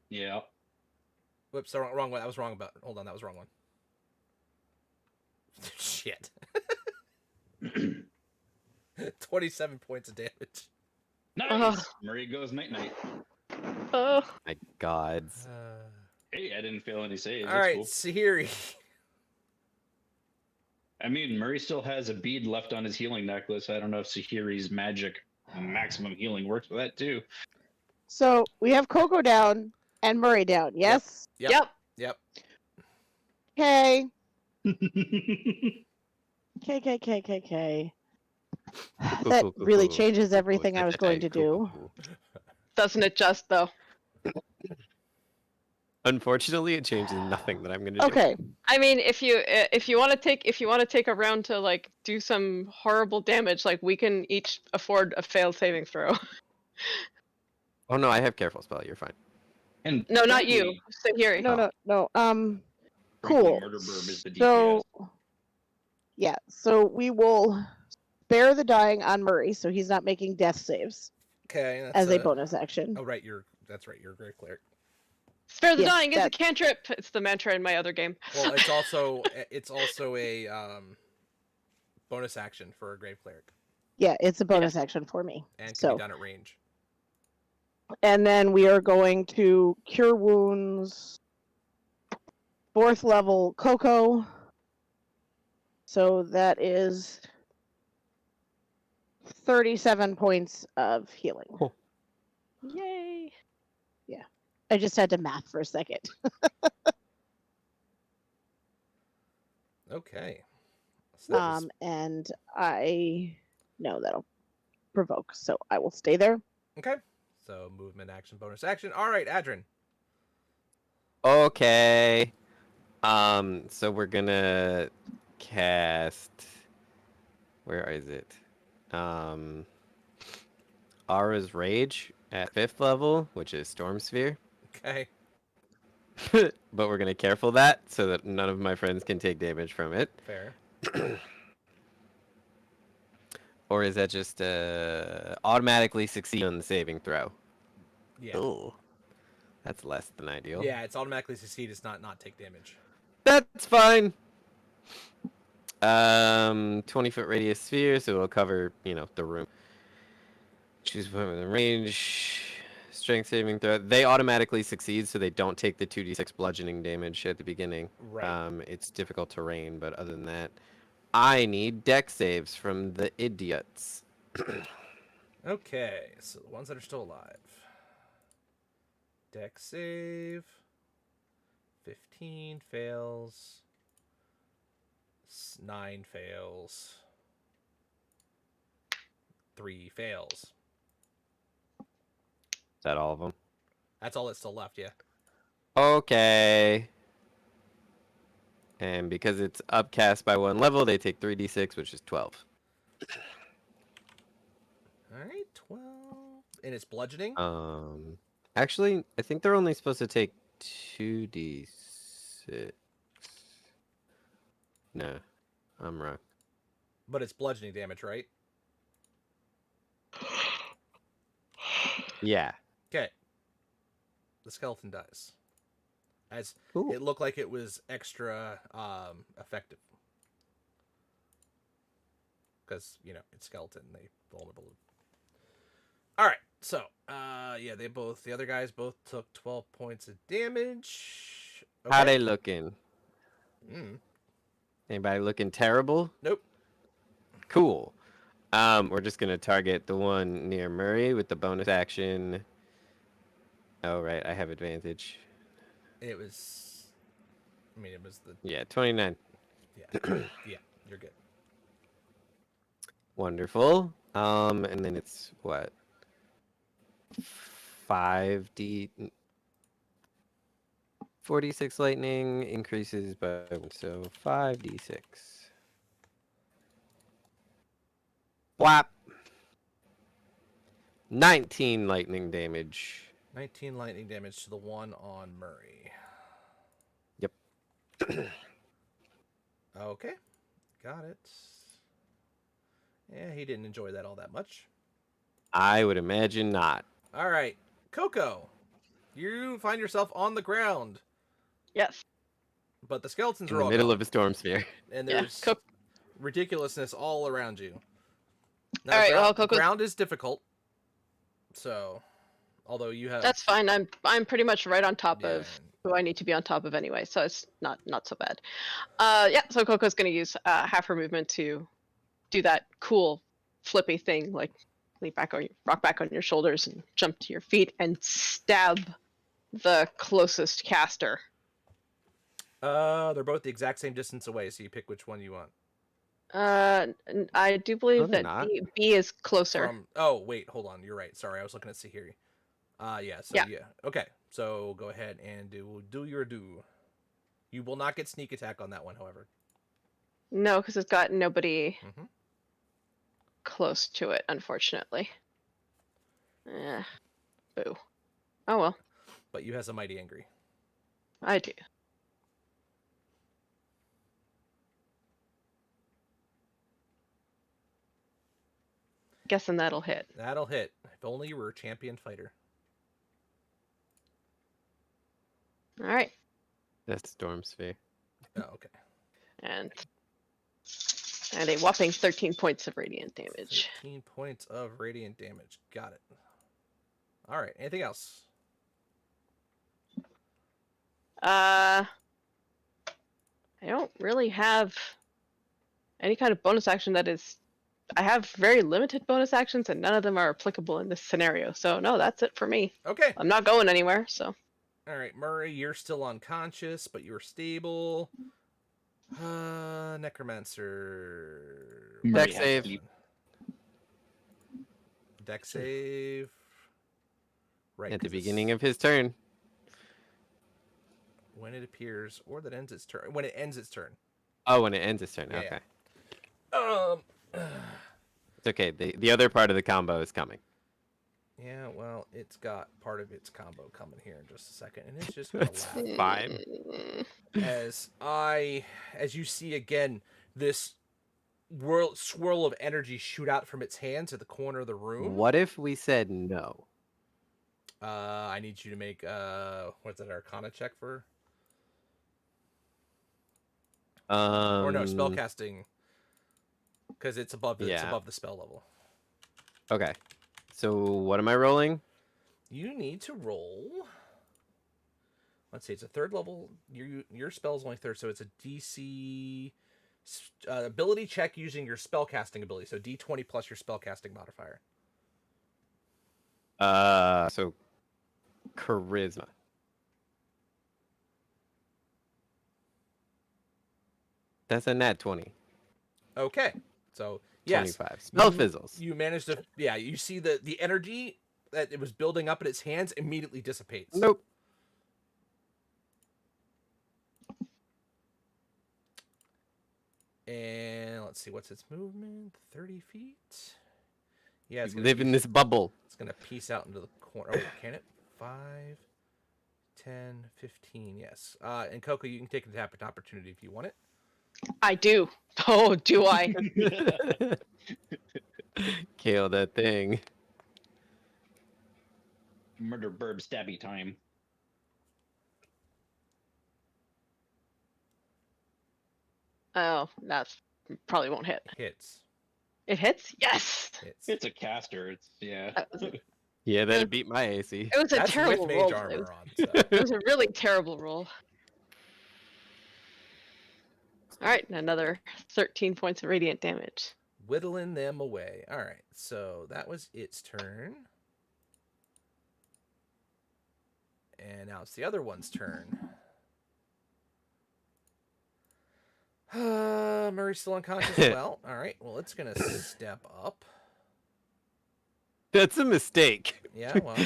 Yeah. Whoops, the wrong one. That was wrong about. Hold on, that was the wrong one. Shit. 27 points of damage. Nice. Ugh. Murray goes night night. Oh. My gods. Hey, I didn't fail any saves. All That's right, cool. Sahiri. I mean, Murray still has a bead left on his healing necklace. I don't know if Sahiri's magic maximum healing works with that too. So we have Coco down and Murray down. Yes. Yep. Yep. Okay. K. That really changes everything I was going to do. Doesn't it just though? Unfortunately, it changes nothing that I'm gonna do. Okay. I mean, if you want to take a round to like do some horrible damage, like we can each afford a failed saving throw. Oh no, I have careful spell. You're fine. And No, not you, frankly, Sahiri. No. frankly, Cool. Murder Burb is the DPS. So, yeah. So we will spare the dying on Murray, so he's not making death saves. Okay, that's as a bonus action. Oh right, that's right. You're a great cleric. Spare the Yes, dying is a that- cantrip. It's the mantra in my other game. Well, it's also a bonus action for a grave cleric, Yeah, it's a bonus Yes. action for me. and can So, be done at range. and then we are going to cure wounds. 4th level Coco. So that is 37 points of healing. Cool. Yay! I just had to math for a second. Okay. So that was- And I know that'll provoke, so I will stay there. okay. So movement, action, bonus action. All right, Adrin. Okay. So we're gonna cast. Where is it? Aura's Rage at 5th level, which is Storm Sphere. Okay. But we're gonna careful that so that none of my friends can take damage from it. Fair. Or is that just automatically succeed on the saving throw? Yeah. Ooh, that's less than ideal. Yeah, it's automatically succeed. It's not take damage. That's fine. 20-foot radius sphere, so it'll cover, the room. Choose one within range. Strength saving throw. They automatically succeed, so they don't take the 2d6 bludgeoning damage at the beginning. Right. It's difficult terrain, but other than that, I need deck saves from the idiots. Okay, so the ones that are still alive. Deck save. 15 fails. 9 fails. 3 fails. Is that all of them? That's all that's still left, yeah. Okay. And because it's upcast by 1 level, they take 3d6, which is 12. Alright, 12. And it's bludgeoning? Actually, I think they're only supposed to take 2d6. No, I'm wrong. But it's bludgeoning damage, right? Yeah. Okay. The skeleton dies. As Cool. it looked like it was extra effective. Because, it's skeleton, they vulnerable. Alright, so yeah, the other guys both took 12 points of damage. How Okay. they looking? Anybody looking terrible? Nope. Cool. We're just gonna target the one near Murray with the bonus action. Oh right, I have advantage. It was the Yeah, 29. yeah. Yeah, you're good. Wonderful. And then it's what? 5d 46 lightning increases by so 5d6. Whap. 19 lightning damage. 19 lightning damage to the one on Murray. Yep. Okay. Got it. Yeah, he didn't enjoy that all that much. I would imagine not. All right. Coco, you find yourself on the ground, Yes. but the skeletons In are the all middle gone, of a storm sphere. and Yeah. there's ridiculousness all around you. Now, All right, well, the Coco's- ground is difficult. So, although you have That's fine. I'm pretty much right on top yeah, of who I need to be on top of anyway, so it's not so bad. Yeah. So Coco's gonna use half her movement to do that cool flippy thing, like rock back on your shoulders and jump to your feet and stab the closest caster. they're both the exact same distance away, so you pick which one you want. I do believe they're that not. B is closer. Oh wait, hold on. You're right. Sorry, I was looking at Sahiri. Yeah. So Yeah. yeah. Okay. So go ahead and do your do. You will not get sneak attack on that one, however. No, because it's got nobody Mm-hmm. close to it, unfortunately. Boo. Oh well, But you has a mighty angry. I do. guessing that'll hit. That'll hit. If only you were a champion fighter. All right, That's Storm Sphere. Oh, okay. and a whopping 13 points of radiant damage. 13 points of radiant damage. Got it. All right. Anything else? I don't really have any kind of bonus action that is. I have very limited bonus actions, and none of them are applicable in this scenario. So no, that's it for me. Okay. I'm not going anywhere. So All right, Murray, you're still unconscious, but you're stable. Necromancer. Murray Dex has save. sleep. Deck save. Right. At the 'cause it's beginning of his turn. when it appears or that ends its turn. When it ends its turn. Oh, when it ends his turn. Yeah, Okay. It's It's okay. The other part of the combo is coming. yeah, well, it's got part of its combo coming here in just a second, and it's just gonna That's laugh. fine. As you see again, this swirl of energy shoot out from its hands at the corner of the room. What if we said no? I need you to make what's that Arcana check for? Or no, spellcasting, because it's above it's yeah. above the spell level. Okay. So what am I rolling? You need to roll. Let's see, it's a third level. Your spell is only third, so it's a DC ability check using your spellcasting ability. So D20 plus your spellcasting modifier. So charisma. That's a nat 20. Okay, so yes, 25. Spell you- fizzles. You managed to, yeah. You see the energy that it was building up in its hands immediately dissipates. Nope. And let's see, what's its movement? 30 feet. Yeah, it's You gonna live in piece- this bubble. It's gonna piece out into the corner. Oh, can it? 5, 10, 15. Yes. And Coco, you can take an attack opportunity if you want it. I do. Oh, do I? Kill that thing. Murder burb stabby time. Oh, that's probably won't hit. Hits. It hits. Yes. Hits. It's a caster. It's yeah. That was a- Yeah, that'd beat my AC. It was a That's terrible with roll. mage armor It was, on. So. it was a really terrible roll. All right, another 13 points of radiant damage. Whittling them away. All right, so that was its turn. And now it's the other one's turn. Murray's still unconscious. Well, all right. Well, it's gonna step up. That's a mistake. Yeah. Well,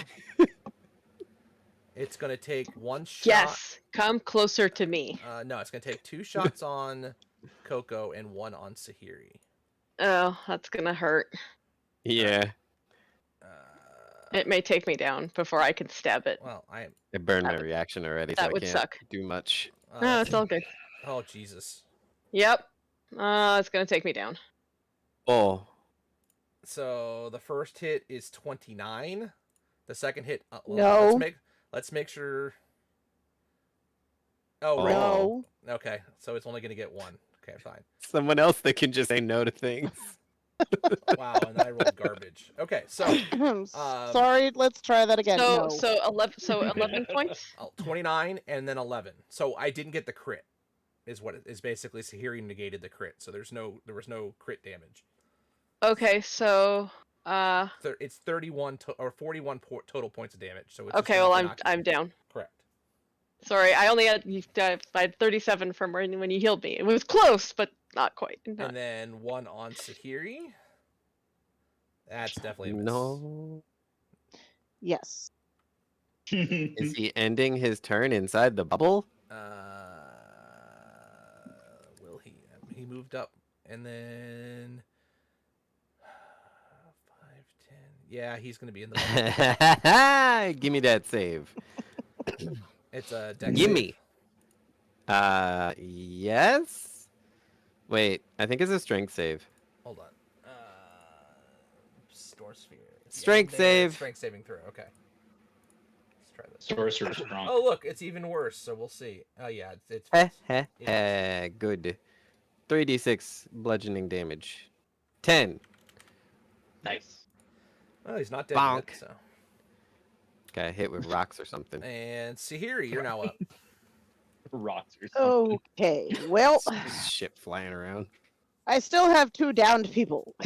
it's gonna take one shot. Yes, come closer to me. No, it's gonna take 2 shots on Coco and 1 on Sahiri. Oh, that's gonna hurt. Yeah. It may take me down before I can stab it. Well, I am. I burned That my would- reaction already, that so I would can't suck. do much. No, it's all good. Oh Jesus. Yep. It's gonna take me down. Oh. So the first hit is 29. The second hit. No. Let's make sure. Oh, right. No. Okay, so it's only gonna get 1. Okay, fine. Someone else that can just say no to things. Wow, and then I rolled garbage. Okay, so Sorry, let's try that again. So no. so 11 points. 29 and then 11. So I didn't get the crit. Is what it is basically. Sahiri negated the crit, so there was no crit damage. Okay, so It's 31 or 41 total points of damage. So it's okay, well I'm down. correct. Sorry, I only had I had 37 from when you healed me. It was close, but not quite. Not- And then 1 on Sahiri. That's definitely a miss. No. Yes. Is he ending his turn inside the bubble? Will he? He moved up, and then 5, 10. Yeah, he's gonna be in the. bubble. Give me that save. It's a dex Gimme. save. Yes? Wait, I think it's a strength save. Hold on. Store Sphere. Strength save. Strength saving throw. Okay. Let's try this. Sorcerer strong. Oh, look, it's even worse. So we'll see. Oh yeah, it's Heh fails. heh heh. Good. 3d6 bludgeoning damage. 10. Nice. Well, he's not dead Bonk. yet. So. Got hit with rocks or something. And Sahiri, you're now up. Rocks or something. Okay. Well, Shit flying around. I still have 2 downed people.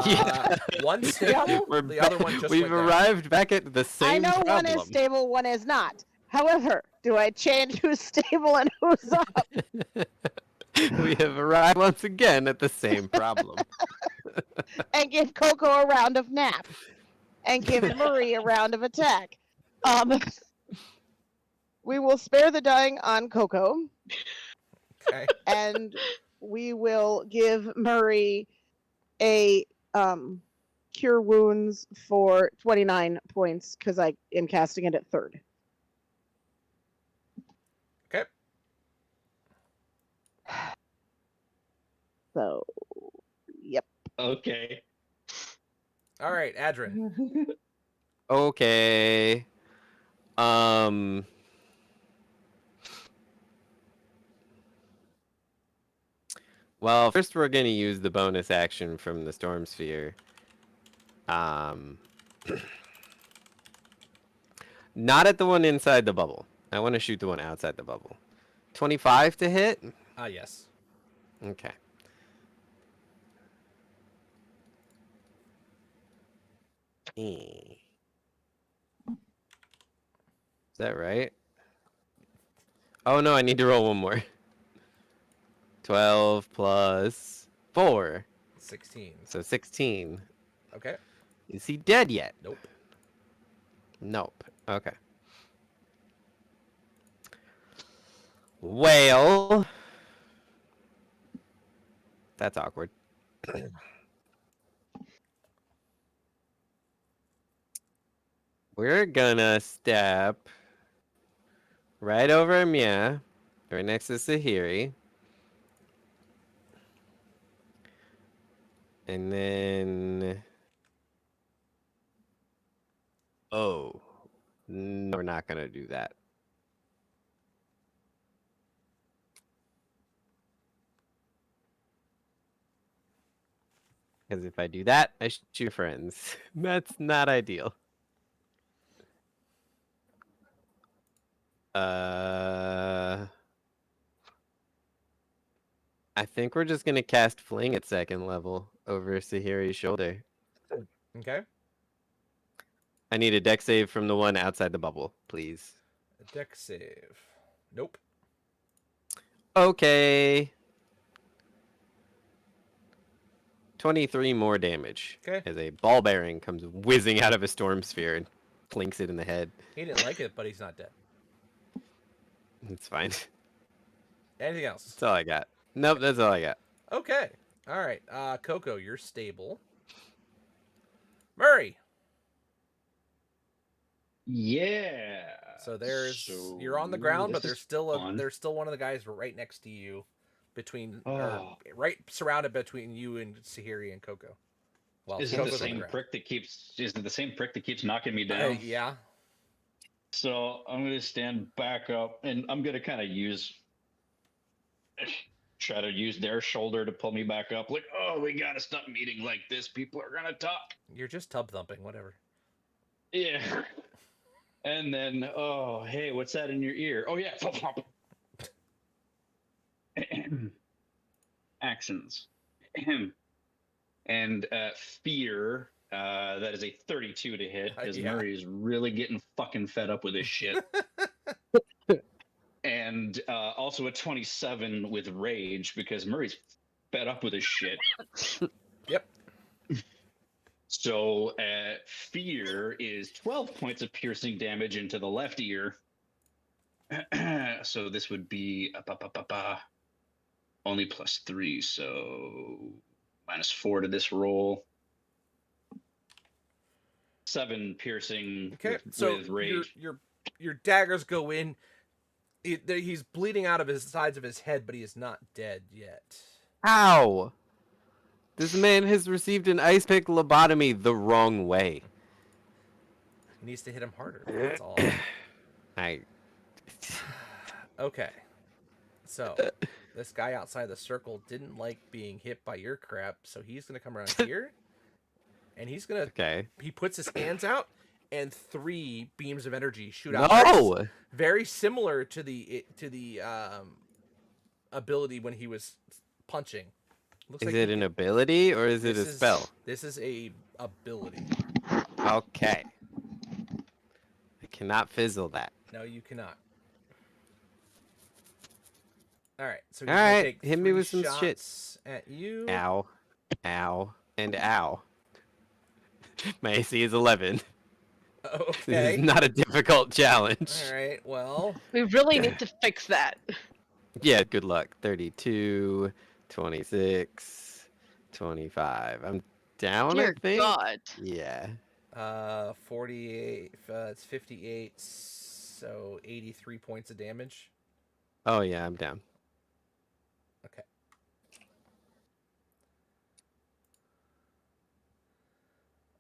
Yeah. One stable, the other one just We've went down. arrived back at the same I know problem. one is stable, one is not. However, do I change who's stable and who's up? We have arrived once again at the same problem. And give Coco a round of nap? And give Murray a round of attack? We will spare the dying on Coco, Okay. and we will give Murray a cure wounds for 29 points because I am casting it at 3rd. Okay. So, yep. Okay. All right, Adrin. Okay. Well, first we're going to use the bonus action from the Storm Sphere. Not at the one inside the bubble. I want to shoot the one outside the bubble. 25 to hit? Yes. Okay. Is that right? Oh no, I need to roll one more. 12 plus 4. 16. So 16. Okay. Is he dead yet? Nope. Nope. Okay. Well, that's awkward. We're gonna step right over Mia, right next to Sahiri. And then... Oh. No, we're not gonna do that. Because if I do that, I shoot your friends. That's not ideal. I think we're just gonna cast Fling at 2nd level over Sahiri's shoulder. Okay. I need a deck save from the one outside the bubble, please. A deck save. Nope. Okay. 23 more damage. Okay. As a ball bearing comes whizzing out of a storm sphere and plinks it in the head. He didn't like it, but he's not dead. It's fine. Anything else? That's all I got. Nope, that's all I got. Okay. All right. Coco, you're stable. Murray. Yeah. So there's So you're on the ground, but this there's is still fun. there's still one of the guys right next to you, between Oh. right surrounded between you and Sahiri and Coco. Well, Is it the Coco's on same ground. prick that keeps? Is it the same prick that keeps knocking me down? Yeah. So I'm gonna stand back up, and I'm gonna kind of try to use their shoulder to pull me back up. Like, oh, we gotta stop meeting like this. People are gonna talk. You're just tub thumping, whatever. Yeah. And then, oh, hey, what's that in your ear? Oh yeah. Actions. And fear. That is a 32 to hit because Yeah. Murray is really getting fucking fed up with this shit. And also a 27 with rage because Murray's fed up with his shit. Yep. So fear is 12 points of piercing damage into the left ear. So this would be only +3, so -4 to this roll. 7 piercing Okay. with, So with rage. your daggers go in. He's bleeding out of his sides of his head, but he is not dead yet. Ow! This man has received an ice pick lobotomy the wrong way. He needs to hit him harder. That's all. I Okay. So, this guy outside the circle didn't like being hit by your crap, so he's going to come around here. And he's going to... okay. He puts his hands out, and 3 beams of energy shoot out. Very, No. very similar to the ability when he was punching. Looks Is like it an ability or is it a spell? This is a ability. Okay. I cannot fizzle that. No, you cannot. All right. So he's All gonna right, take hit me 3 with some shit. shots at you. Ow. Ow. And ow. My AC is 11. This Okay. is not a difficult challenge. All right. Well, We really need to fix that. Yeah, good luck. 32, 26, 25. I'm down, Dear I think. God. Yeah. 48. It's 58. So 83 points of damage. Oh, yeah, I'm down. Okay.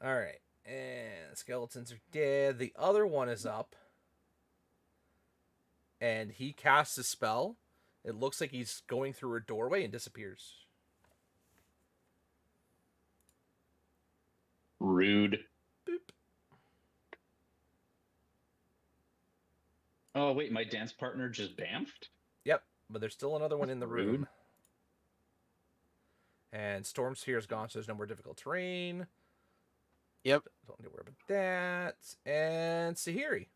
All right. And the skeletons are dead. The other one is up. And he casts a spell. It looks like he's going through a doorway and disappears. Rude. Boop. Oh wait, my dance partner just bamfed. Yep. But there's still another one in the room. Rude. And Storm Sphere is gone, so there's no more difficult terrain. Yep. Don't need to worry about that. And Sahiri.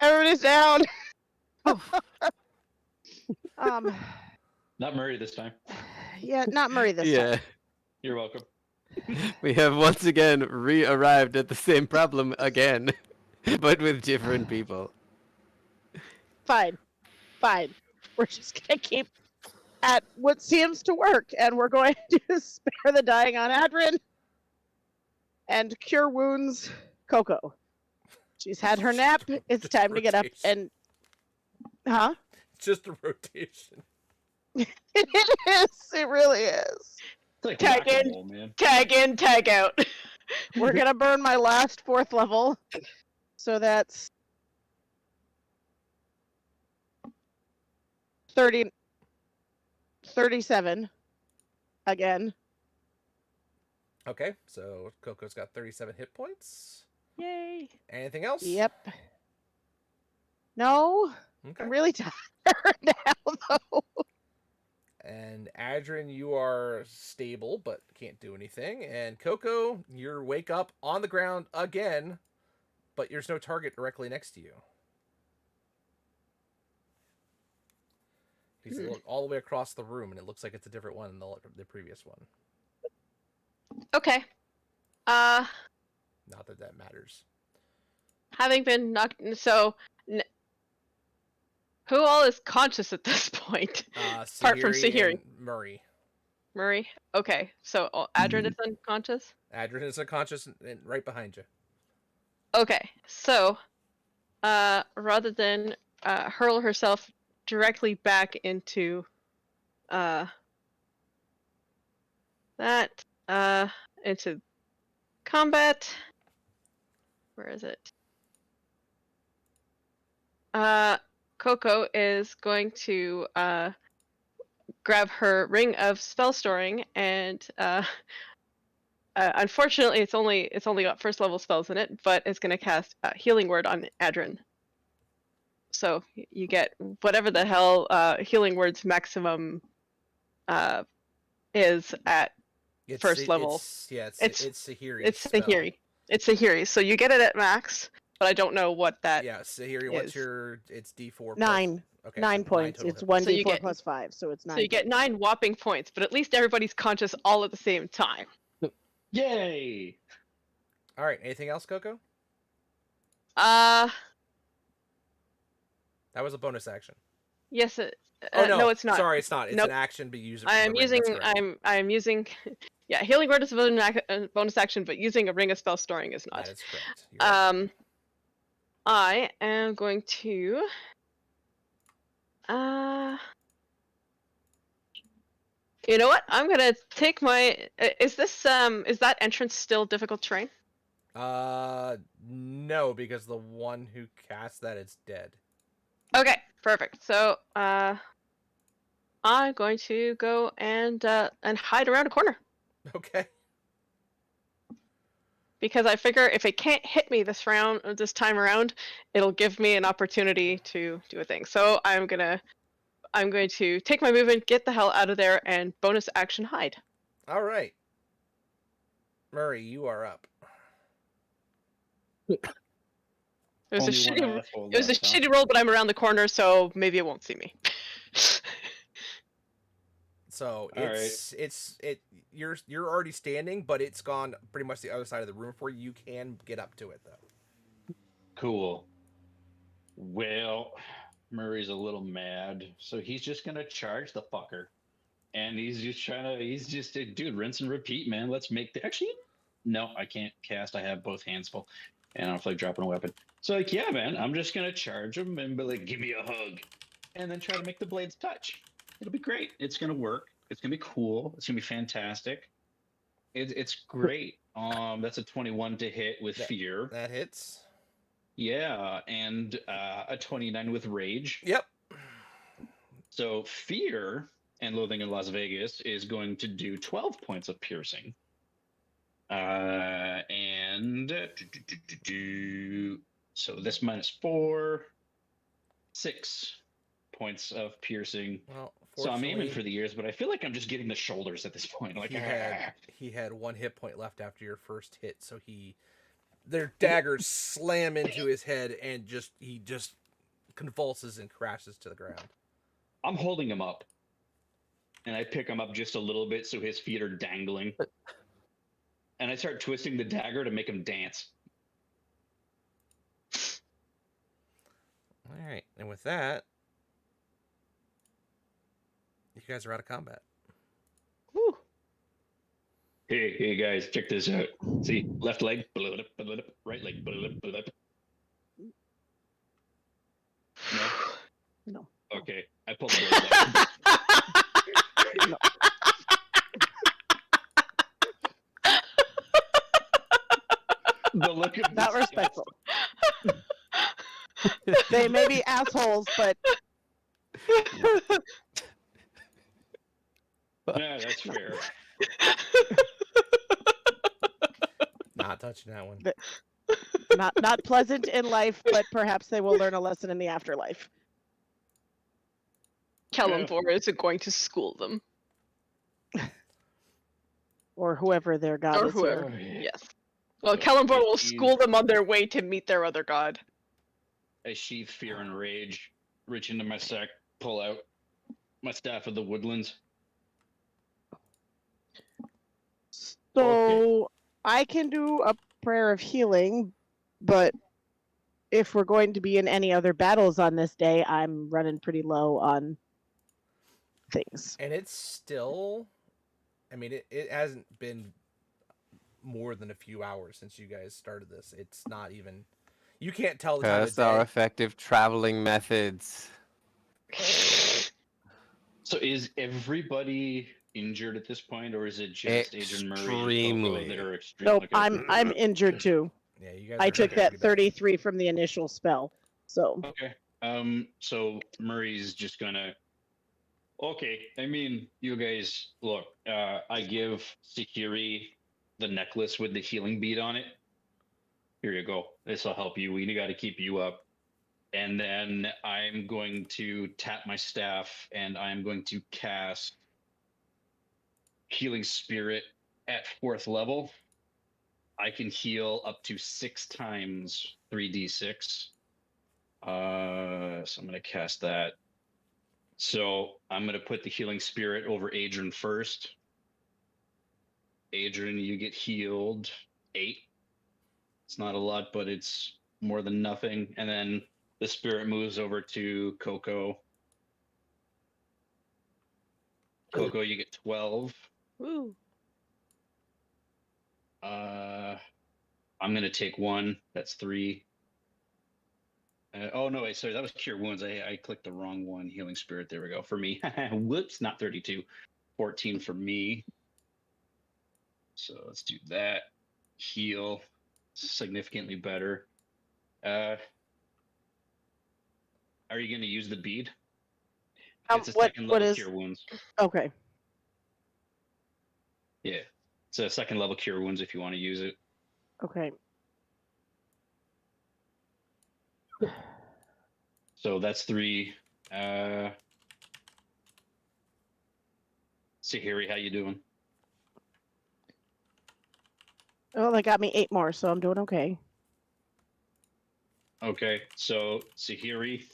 Everybody's down. um, Not Murray this time. yeah, not Murray this time. Yeah. You're welcome. We have once again re-arrived at the same problem again, but with different people. Fine. We're just gonna keep at what seems to work, and we're going to spare the dying on Adrin and cure wounds Coco. She's had her nap. It's Just time to get up rotation. and huh? It's just a rotation. It is. It really is. It's like Tag in. whack-a-mole, man. Tag in, tag out. We're gonna burn my last 4th level. So that's 37 again. Okay, so Coco's got 37 hit points. Yay. Anything else? Yep. No, Okay. I'm really tired now though. And Adrin, you are stable but can't do anything. And Coco, you wake up on the ground again, but there's no target directly next to you. He's all the way across the room, and it looks like it's a different one than the previous one. Okay. Not that that matters. Having been knocked, so who all is conscious at this point? Apart from Sahiri. and Murray. Murray. Okay, so Adrin is unconscious. Adrin is unconscious and right behind you. Okay, so rather than hurl herself directly back into into combat. Where is it? Coco is going to grab her ring of spell storing, and unfortunately, it's only got 1st level spells in it, but it's going to cast Healing Word on Adrin. So you get whatever the hell Healing Word's maximum is at first level. It's Sahiri. It's Sahiri. It's Sahiri. So you get it at max, but I don't know what that. Yeah, Sahiri. What's is. your? It's D4. 9. Okay, 9 points. total It's hit 1d4 So you get- plus 5, so it's 9. So you get 9 whopping points, but at least everybody's conscious all at the same time. Yay! All right. Anything else, Coco? Uh, That was a bonus action. yes. Oh no, it's not. Sorry, it's not. It's Nope. an action, but you use it. I for am the ring, using. that's correct. I'm using. Yeah, Healing Word is a bonus action, but using a Ring of Spell Storing is not. That is correct. You're right. I am going to You know what? I'm gonna take my. Is that entrance still difficult terrain? No, because the one who cast that is dead. Okay, perfect. So I'm going to go and hide around a corner Okay. because I figure if it can't hit me this time around, it'll give me an opportunity to do a thing. So I'm going to take my movement, get the hell out of there, and bonus action hide. All right. Murray, you are up. It was Only a one shitty. asshole It was a left, huh? shitty roll, but I'm around the corner, so maybe it won't see me. So All right. you're already standing, but it's gone pretty much the other side of the room for you. You can get up to it though. Cool. Well, Murray's a little mad, so he's just gonna charge the fucker, and he's just dude, rinse and repeat, man. Let's make the actually. No, I can't cast. I have both hands full, and I don't feel like dropping a weapon. So like, yeah, man, I'm just gonna charge him and be like, give me a hug, and then try to make the blades touch. It'll be great. It's gonna work. It's gonna be cool. It's gonna be fantastic. It's great. That's a 21 to hit with fear. That hits. Yeah, and a 29 with rage. Yep. So fear and loathing in Las Vegas is going to do 12 points of piercing. And so this -4, 6 points of piercing. Well, So I'm aiming fortunately, for the ears, but I feel like I'm just getting the shoulders at this point. Like, he had 1 hit point left after your first hit, so their daggers slam into his head, and he just convulses and crashes to the ground. I'm holding him up, and I pick him up just a little bit so his feet are dangling, and I start twisting the dagger to make him dance. All right, and with that, you guys are out of combat. Woo. Hey guys, check this out. See, left leg, right leg, no. No. Okay, I pulled the blade out. No. The look of Not disgust. respectful. They may be assholes, but Yeah, that's fair. Not touching that one. not pleasant in life, but perhaps they will learn a lesson in the afterlife. Kalimvor isn't going to school them. Or whoever their god Or is. whoever. Oh, yeah. Yes. Well, So, Kalimvor will 15. school them on their way to meet their other god. I sheath fear and rage, reach into my sack, pull out my staff of the woodlands. So I can do a prayer of healing, but if we're going to be in any other battles on this day, I'm running pretty low on things. And it's still, I mean, it hasn't been more than a few hours since you guys started this. It's not even, you can't tell the time of Curse our day. effective traveling methods. So is everybody injured at this point, or is it just Adrian Murray and Coco Extremely. that are extreme? Nope, Okay. I'm injured too. Yeah, you guys. I are took pretty that bad. 33 from the initial spell. So Okay. So Murray's just gonna. Okay. I mean, you guys look. I give Sekiri the necklace with the healing bead on it. Here you go. This will help you. We got to keep you up. And then I'm going to tap my staff, and I'm going to cast Healing Spirit at 4th level. I can heal up to 6 times 3d6. So I'm going to cast that. So I'm going to put the Healing Spirit over Adrian first. Adrian, you get healed 8. It's not a lot, but it's more than nothing. And then the spirit moves over to Coco. Coco, you get 12. Woo. I'm gonna take 1. That's 3. Oh no, wait, sorry, that was Cure Wounds. I clicked the wrong one. Healing Spirit. There we go. For me. Whoops, not 32. 14 for me. So let's do that. Heal, significantly better. Are you going to use the bead? It's a second what level is? cure wounds. Okay. Yeah, it's a second level cure wounds if you want to use it. Okay. So that's 3. Sahiri, how you doing? Oh, they got me 8 more, so I'm doing okay. Okay, so Sahiri,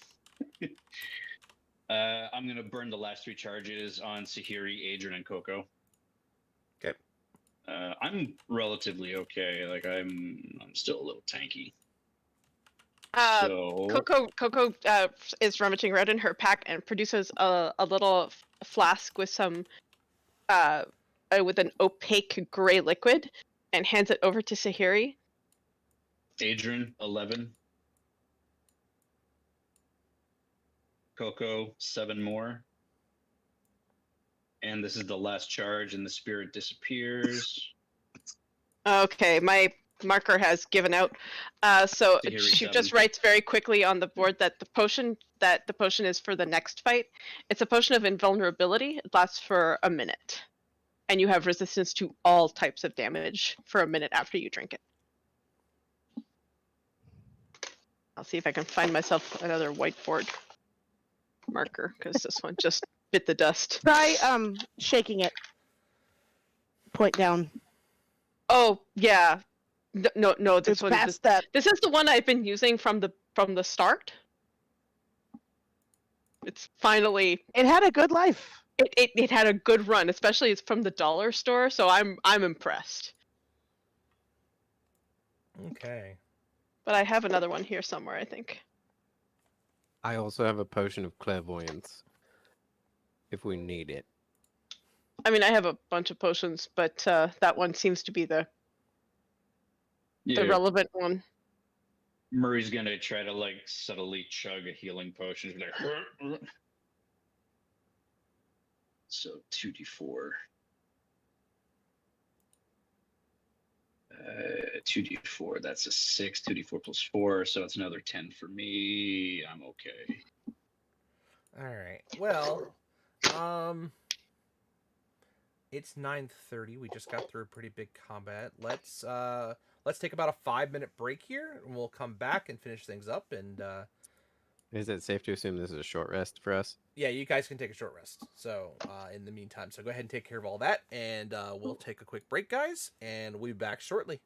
I'm gonna burn the last 3 charges on Sahiri, Adrian, and Coco. Okay. I'm relatively okay. Like I'm still a little tanky. Uh, So Coco is rummaging around in her pack and produces a little flask with some with an opaque gray liquid and hands it over to Sahiri. Adrian, 11. Coco, 7 more. And this is the last charge, and the spirit disappears. Okay, my marker has given out. So Sahiri, she 7. just writes very quickly on the board that the potion is for the next fight. It's a potion of invulnerability. It lasts for a minute, and you have resistance to all types of damage for a minute after you drink it. I'll see if I can find myself another whiteboard marker because this one just bit the dust. Try shaking it. Point down. Oh yeah, no. This It's one. past that. This is the one I've been using from the start. It's finally It had a good life. it had a good run, especially it's from the dollar store. So I'm impressed. Okay. But I have another one here somewhere, I think. I also have a potion of clairvoyance. If we need it. I mean, I have a bunch of potions, but that one seems to be the Yeah, relevant one. Murray's gonna try to like subtly chug a healing potion. He's like, so 2d4. 2d4. That's a 6. 2d4 plus 4, so it's another 10 for me. I'm okay. All right. Well, it's 9:30. We just got through a pretty big combat. Let's take about a 5-minute break here, and we'll come back and finish things up. And Is it safe to assume this is a short rest for us? yeah, you guys can take a short rest. So in the meantime, so go ahead and take care of all that, and we'll take a quick break, guys, and we'll be back shortly.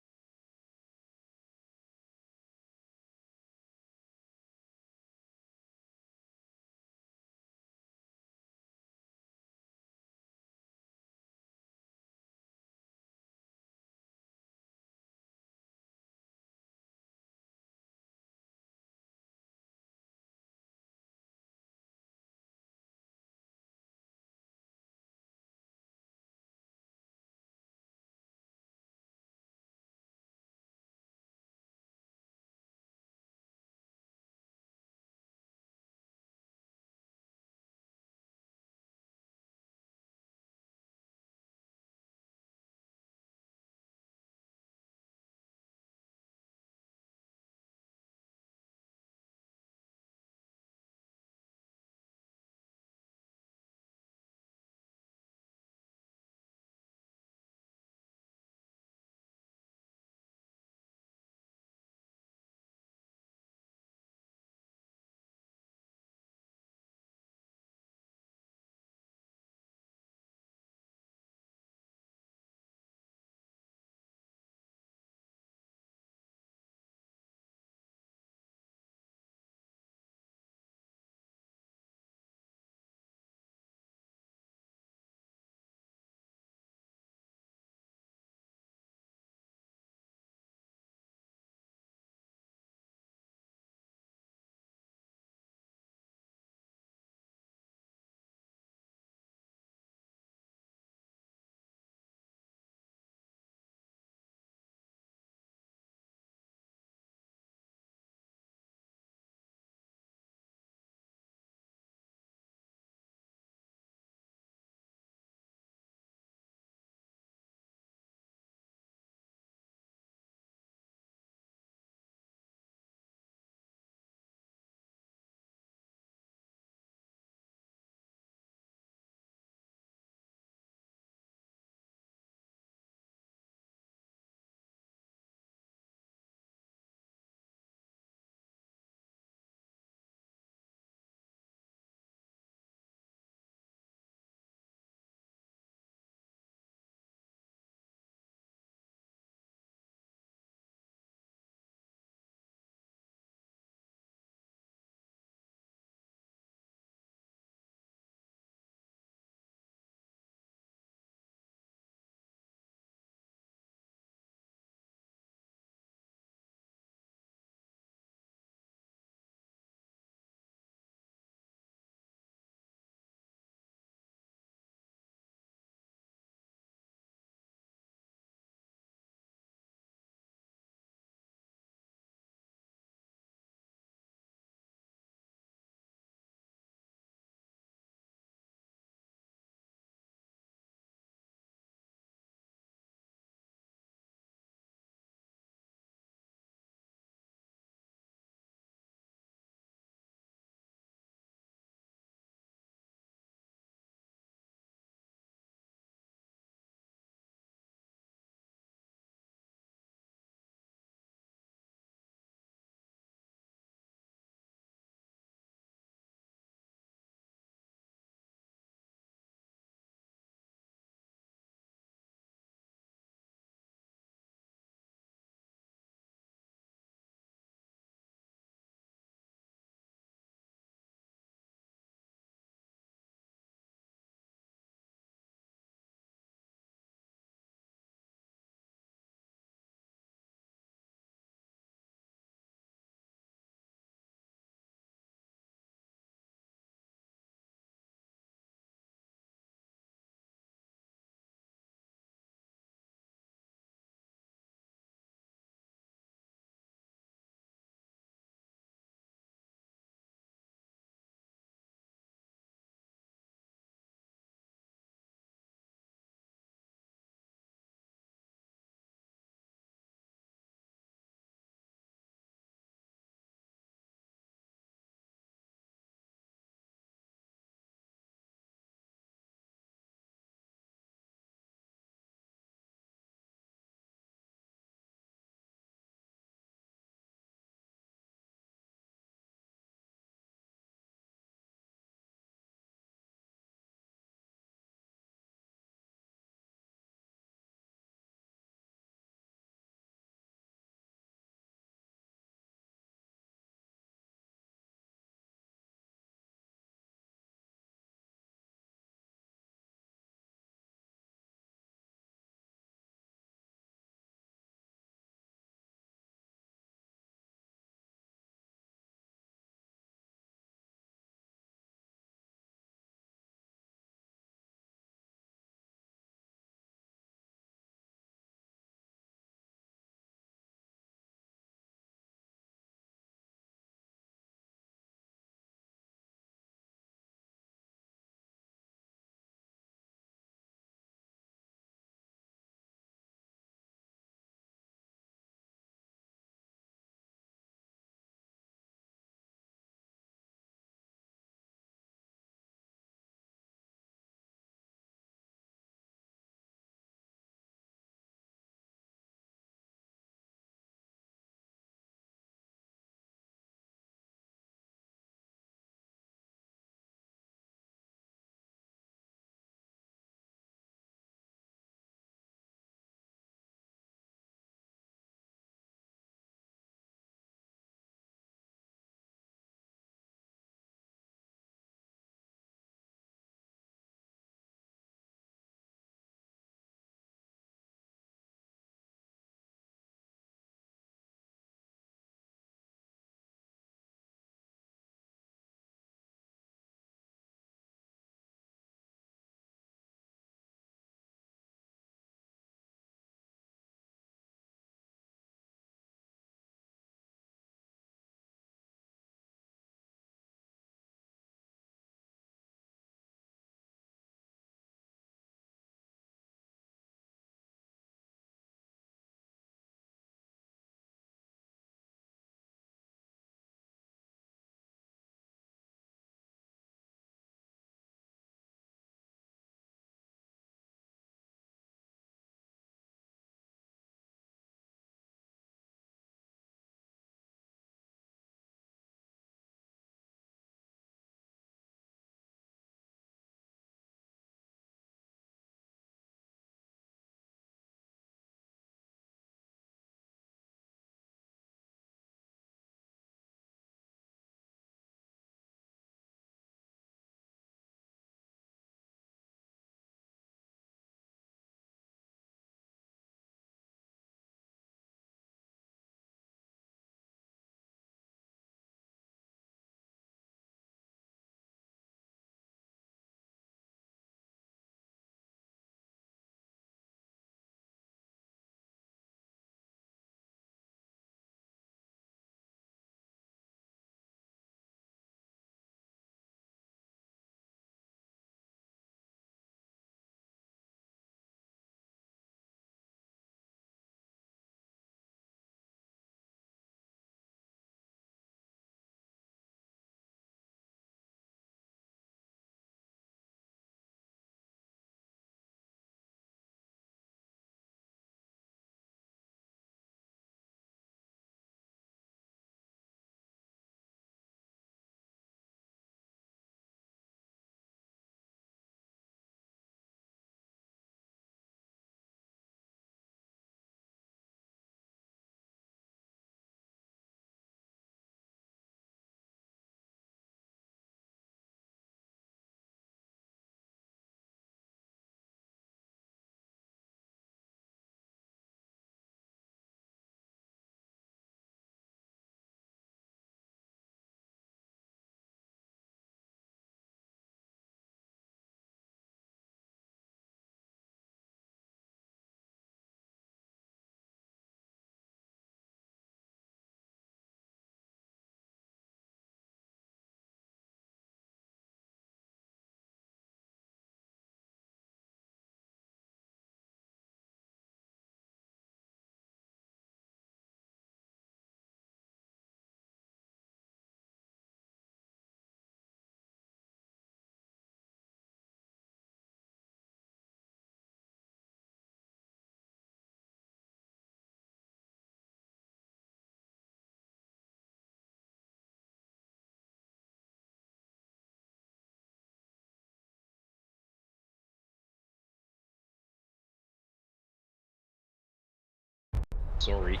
Sorry.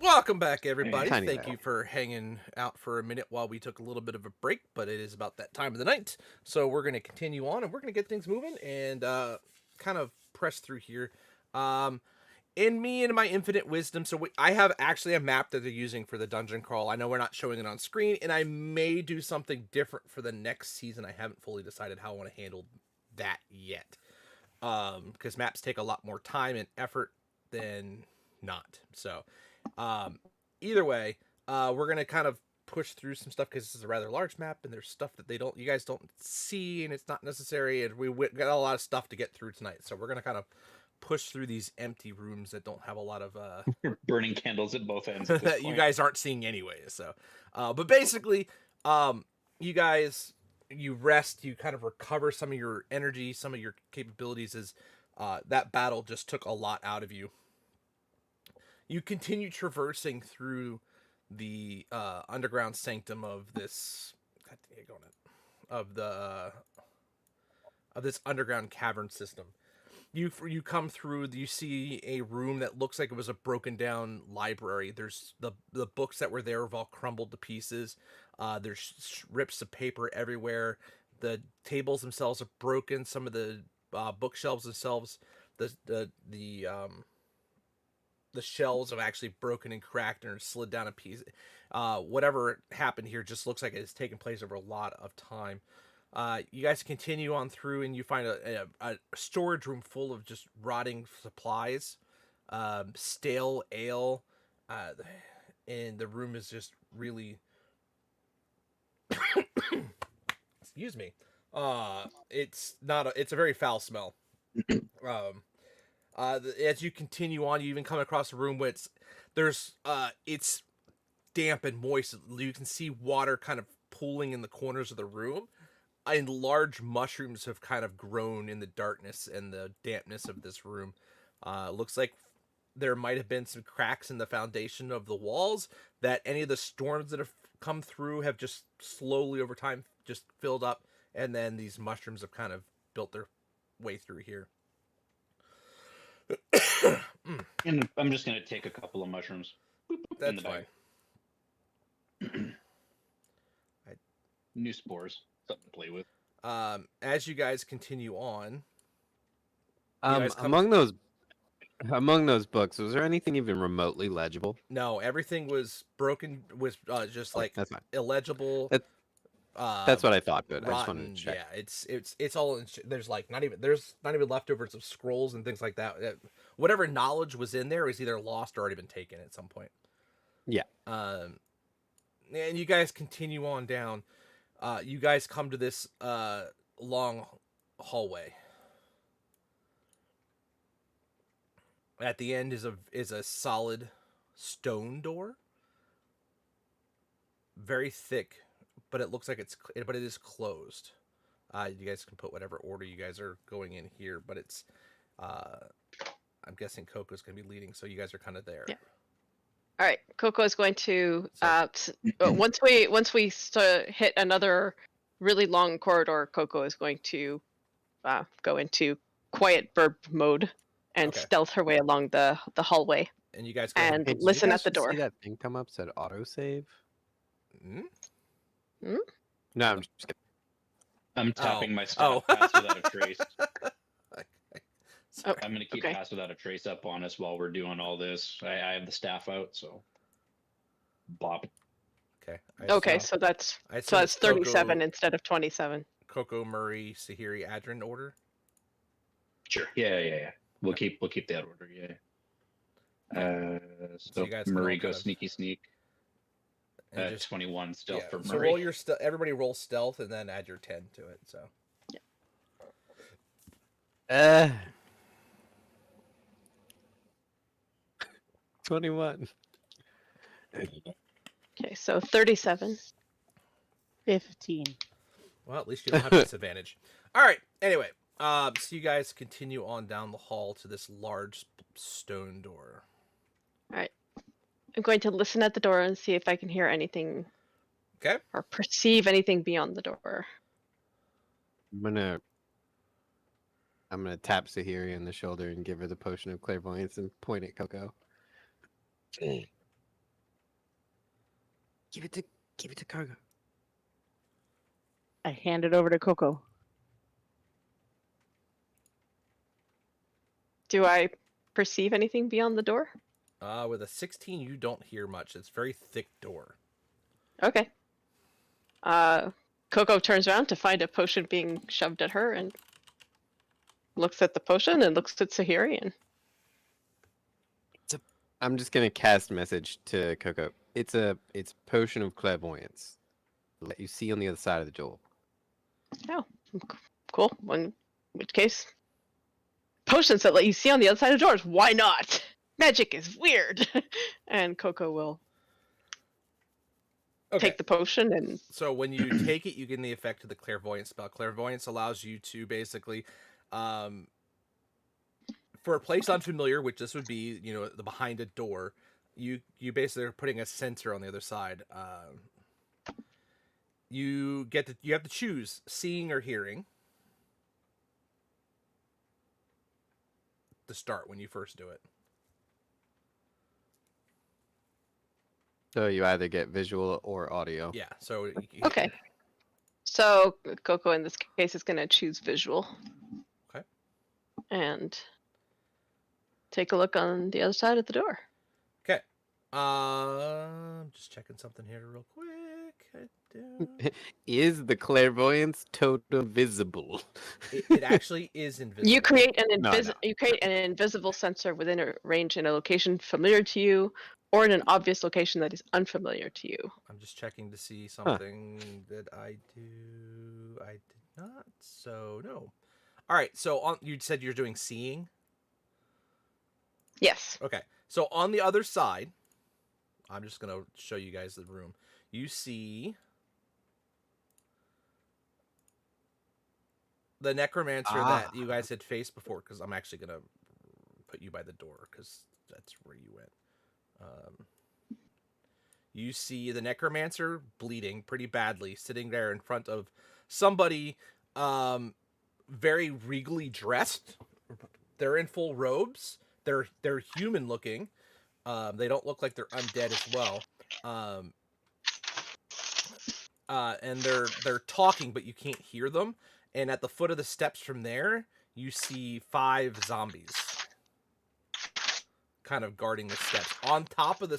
Welcome back, everybody. Tiny Thank bit. you for hanging out for a minute while we took a little bit of a break, but it is about that time of the night. So we're going to continue on and we're going to get things moving and kind of press through here. In me and my infinite wisdom, I have actually a map that they're using for the dungeon crawl. I know we're not showing it on screen, and I may do something different for the next season. I haven't fully decided how I want to handle that yet. Because maps take a lot more time and effort than not. So, either way, we're gonna kind of push through some stuff because this is a rather large map, and there's stuff that you guys don't see, and it's not necessary. And we got a lot of stuff to get through tonight, so we're gonna kind of push through these empty rooms that don't have a lot of Burning candles at both ends. At this that you point. guys aren't seeing anyway. So, but basically, you guys, you rest, you kind of recover some of your energy, some of your capabilities as that battle just took a lot out of you. You continue traversing through the underground sanctum of this of this underground cavern system. You come through, you see a room that looks like it was a broken down library. There's the books that were there have all crumbled to pieces. There's rips of paper everywhere. The tables themselves are broken. Some of the bookshelves themselves, the shelves have actually broken and cracked and slid down a piece. Whatever happened here just looks like it's taken place over a lot of time. You guys continue on through and you find a storage room full of just rotting supplies, stale ale, and the room is just really excuse me. It's a very foul smell. As you continue on, you even come across a room where it's damp and moist. You can see water kind of pooling in the corners of the room, and large mushrooms have kind of grown in the darkness and the dampness of this room. Looks like there might have been some cracks in the foundation of the walls that any of the storms that have come through have just slowly over time just filled up, and then these mushrooms have kind of built their way through here. And I'm just gonna take a couple of mushrooms. Boop, boop, in That's the fine. bag. New spores, something to play with. As you guys continue on, guys come- among those books, was there anything even remotely legible? no, everything was broken, was just like That's fine. illegible. That's what I thought, but I just Rotten. wanted to check. Yeah, it's all in, there's not even leftovers of scrolls and things like that. Whatever knowledge was in there is either lost or already been taken at some point. Yeah. And you guys continue on down. You guys come to this long hallway. At the end is a solid stone door, very thick, but it looks like it is closed. You guys can put whatever order you guys are going in here, but it's I'm guessing Coco's gonna be leading, so you guys are kind of there. Yeah. All right, Coco is going to So- once we hit another really long corridor, Coco is going to go into quiet burp mode and Okay. stealth her way along the hallway. And you guys go ahead And Hey, did you listen guys at the just door. See that thing come up said autosave? Hmm? No, I'm just kidding. I'm tapping my Oh. staff pass without a trace. Okay. Okay. I'm gonna keep Okay. pass without a trace up on us while we're doing all this. I have the staff out, so bop. Okay. Okay, so that's I so assume that's it's Coco- 37 instead of 27. Coco, Murray, Sahiri, Adrin order. Sure. Yeah. We'll keep that order. Yeah. So you guys can Murray all go kind of- sneaky sneak. And just 21 stealth yeah. for So Murray. roll your everybody roll stealth and then add your 10 to it. So 21. Okay, so 37. 15. well, at least you don't have disadvantage. All right. Anyway, so you guys continue on down the hall to this large stone door. I'm going to listen at the door and see if I can hear anything Okay. or perceive anything beyond the door. I'm gonna tap Sahiri on the shoulder and give her the potion of clairvoyance and point at Coco. Give it to Cargo. I hand it over to Coco. Do I perceive anything beyond the door? With a 16, you don't hear much. It's a very thick door. Okay. Coco turns around to find a potion being shoved at her and looks at the potion and looks at Sahiri and I'm just gonna cast message to Coco. It's potion of clairvoyance. Let you see on the other side of the door. cool. In which case, potions that let you see on the other side of doors. Why not? Magic is weird. And Coco will Okay. take the potion and So when you take it, you get the effect of the clairvoyance spell. Clairvoyance allows you to basically, for a place unfamiliar, which this would be, the behind a door, you basically are putting a sensor on the other side. You have to choose seeing or hearing to start when you first do it. So you either get visual or audio. Yeah. So okay. So Coco in this case is going to choose visual. Okay. And take a look on the other side of the door. Okay. I'm just checking something here real quick. Is the clairvoyance totem visible? It actually is invisible. You create an No, You create an invisible sensor within a range in a location familiar to you, or in an obvious location that is unfamiliar to you. I'm just checking to see something that I do. I did not. So no. All right. So you said you're doing seeing. Yes. Okay. So on the other side, I'm just gonna show you guys the room. You see the necromancer that you guys had faced before, because I'm actually gonna put you by the door because that's where you went. You see the necromancer bleeding pretty badly, sitting there in front of somebody very regally dressed. They're in full robes. They're human looking. They don't look like they're undead as well. And they're talking, but you can't hear them. And at the foot of the steps from there, you see 5 zombies kind of guarding the steps. On top of the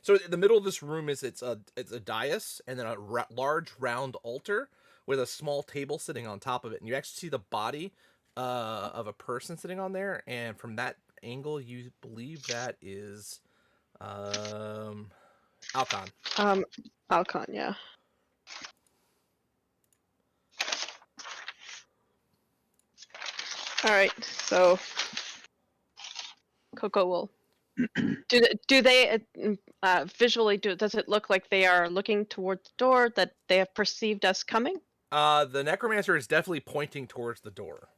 so in the middle of this room it's a dais and then a large round altar with a small table sitting on top of it, and you actually see the body of a person sitting on there, and from that angle you believe that is Alcon. Alcon, yeah. All right, so Coco will. Do they visually does it look like they are looking toward the door, that they have perceived us coming? The necromancer is definitely pointing towards the door.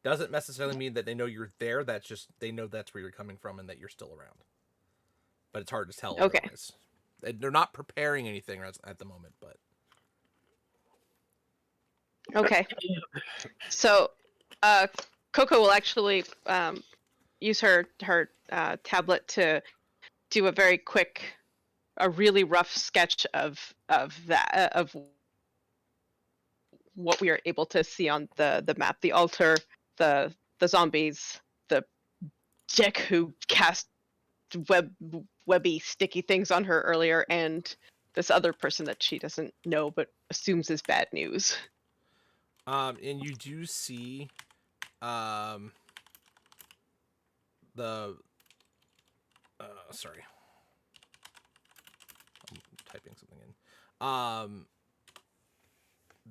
Doesn't necessarily mean that they know you're there. That's just they know that's where you're coming from and that you're still around. But it's hard to tell. Okay. Otherwise. They're not preparing anything at the moment, but. Okay. So, Coco will actually use her tablet to do a very quick, a really rough sketch of what we are able to see on the map: the altar, the zombies, the Dick who cast webby sticky things on her earlier, and this other person that she doesn't know but assumes is bad news. And you do see sorry, I'm typing something in.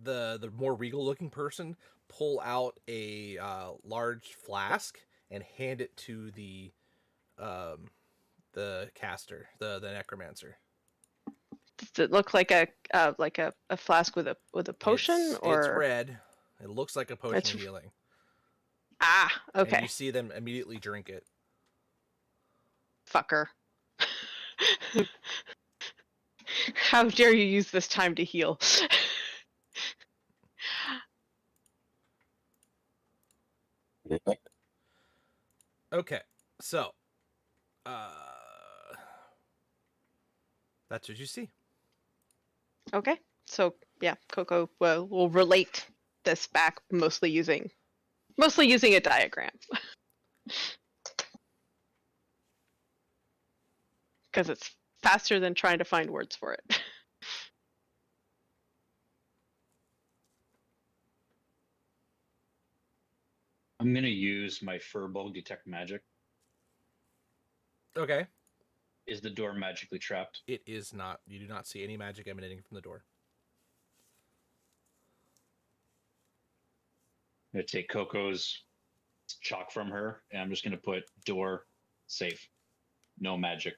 The more regal looking person pull out a large flask and hand it to the caster, the necromancer. Does it look like a flask with a potion, or it's red? It looks like a potion of healing. Ah, okay. And you see them immediately drink it. Fucker. How dare you use this time to heal? Okay. So, that's what you see. Okay. So yeah, Coco will relate this back mostly using a diagram. Because it's faster than trying to find words for it. I'm gonna use my furball detect magic. Okay. Is the door magically trapped? It is not. You do not see any magic emanating from the door. I'm gonna take Coco's chalk from her, and I'm just gonna put door safe, no magic.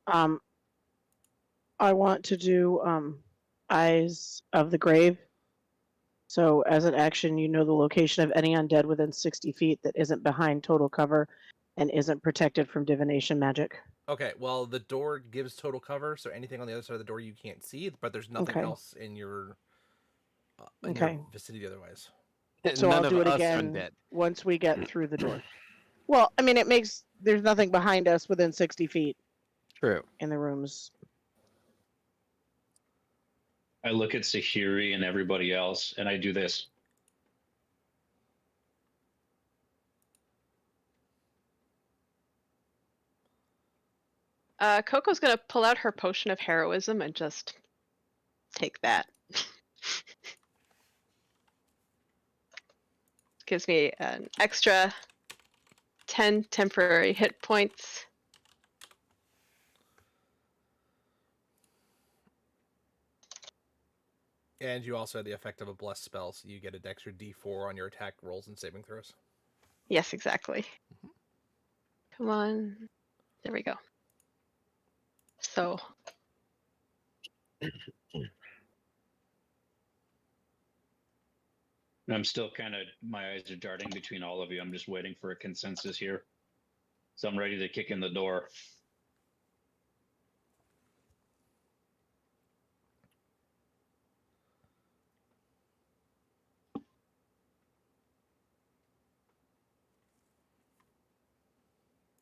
I want to do Eyes of the Grave. So as an action, you know the location of any undead within 60 feet that isn't behind total cover and isn't protected from divination magic. Okay, well, the door gives total cover, so anything on the other side of the door you can't see, but there's nothing Okay. else in your Okay. vicinity otherwise. So None I'll of do it us again undead. once we get through the door. Well, I mean, there's nothing behind us within 60 feet True. in the rooms. I look at Sahiri and everybody else, and I do this. Coco's gonna pull out her potion of heroism and just take that. Gives me an extra 10 temporary hit points. And you also have the effect of a blessed spell, so you get an extra D4 on your attack rolls and saving throws. Yes, exactly. Come on. There we go. So I'm still kind of, my eyes are darting between all of you. I'm just waiting for a consensus here. So I'm ready to kick in the door.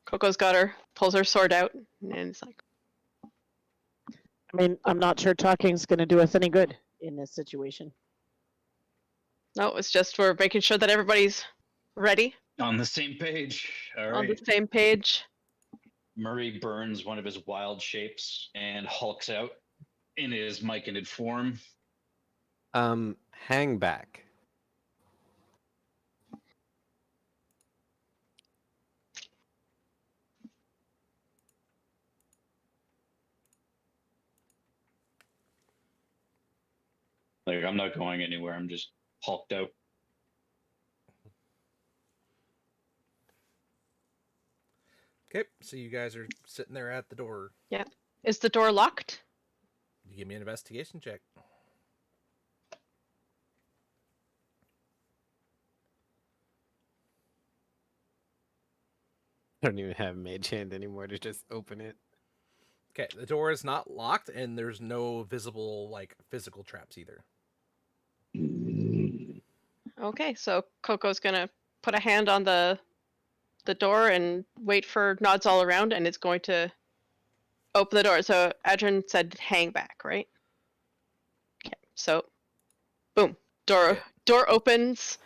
Coco's got her, pulls her sword out, and it's like, I mean, I'm not sure talking's going to do us any good in this situation. no, it's just we're making sure that everybody's ready, On the same page. All on right. the same page. Murray burns one of his wild shapes and hulks out in his myconid form. Hang back. Like, I'm not going anywhere. I'm just hulked out. Okay, so you guys are sitting there at the door. Is the door locked? You give me an investigation check. I don't even have mage hand anymore to just open it. Okay, the door is not locked, and there's no visible, like, physical traps either. Okay, so Coco's gonna put a hand on the door and wait for nods all around, and it's going to open the door. So Adrian said hang back, right? Okay, so boom, door opens,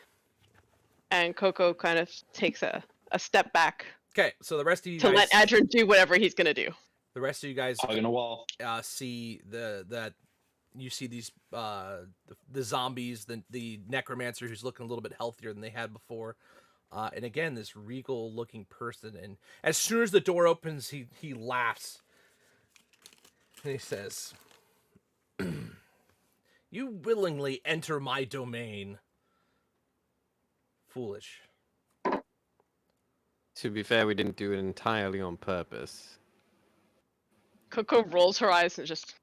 and Coco kind of takes a step back Okay, so the rest of you to guys, let Adrian do whatever he's gonna do. the rest of you guys Hugging a wall. see you see these the zombies, the necromancer who's looking a little bit healthier than they had before, and again this regal looking person. And as soon as the door opens, he laughs and he says, "You willingly enter my domain. Foolish." To be fair, we didn't do it entirely on purpose. Coco rolls her eyes and just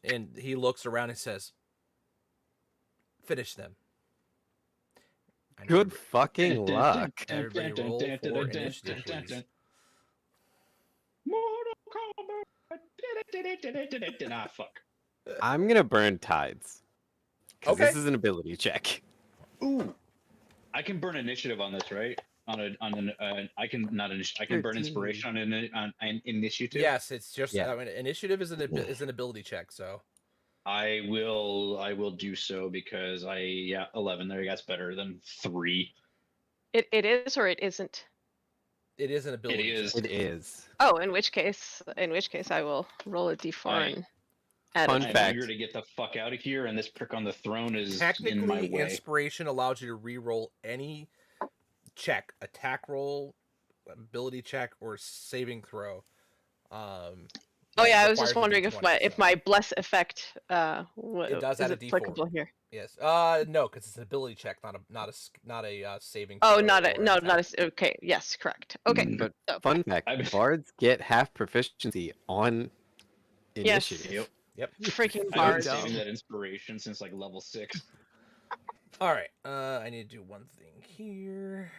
And he looks around and says, "Finish them." And Good fucking luck. Everybody roll for initiative, please. Mortal Kombat. Ah, fuck. I'm gonna burn tides. Because Okay. this is an ability check. Ooh, I can burn initiative on this, right? I can not I can burn 13. inspiration on an initiative. Yes, it's just. Yeah. I mean, initiative is an ability check. So I will do so because 11 there. That's better than 3. It is or it isn't. it is an ability. is. check. It is. Oh, in which case I will roll a d4 I- and add Fun it. I'm fact. eager to get the fuck out of here, and this prick on the throne is in my Technically, way. inspiration allows you to re-roll any check, attack roll, ability check, or saving throw. Oh that yeah, I was just requires a wondering D20, if so- my bless effect It does is add a D4. applicable here. Yes. No, because it's an ability check, not a saving. Oh, throw not or a no, attack. not a okay. Yes, correct. Okay. But So, fun fact, I- bards get half proficiency on Yes. initiative. Yep. freaking I've been bard. dumb. saving that inspiration since like level 6. All right. I need to do one thing here.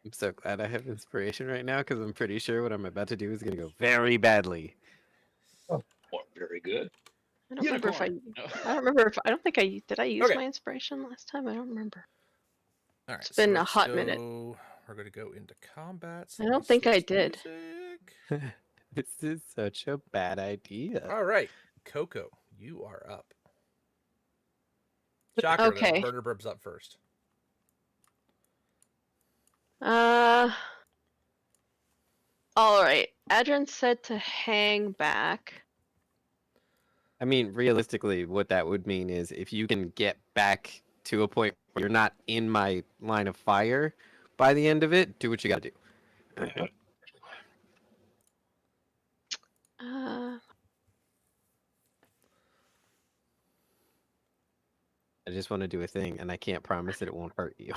I'm so glad I have inspiration right now because I'm pretty sure what I'm about to do is going to go very badly. Oh, very good. I don't remember if I. Unicorn. No. I don't remember if I don't think I did. I use Okay. my inspiration last time. I don't remember. All right. It's been a let's hot minute. We're gonna go into combat. so I let don't me think I switch did. music. This is such a bad idea. All right, Coco, you are up. Shocker. Okay. Burner Burb's up first. All right. Adrian said to hang back. I mean, realistically, what that would mean is if you can get back to a point where you're not in my line of fire by the end of it, do what you got to do. I just want to do a thing, and I can't promise that it won't hurt you.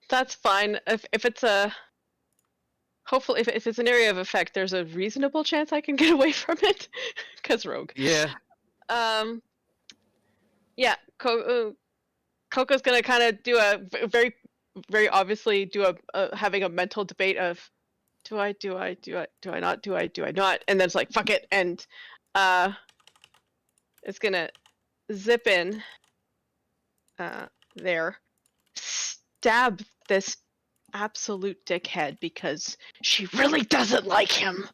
That's fine. If it's a hopefully if it's an area of effect, there's a reasonable chance I can get away from it. Cause rogue. Yeah. Yeah. Coco's gonna kind of do a very obviously do a having a mental debate of do I not, and then it's like fuck it, and it's gonna zip in there, stab this absolute dickhead because she really doesn't like him.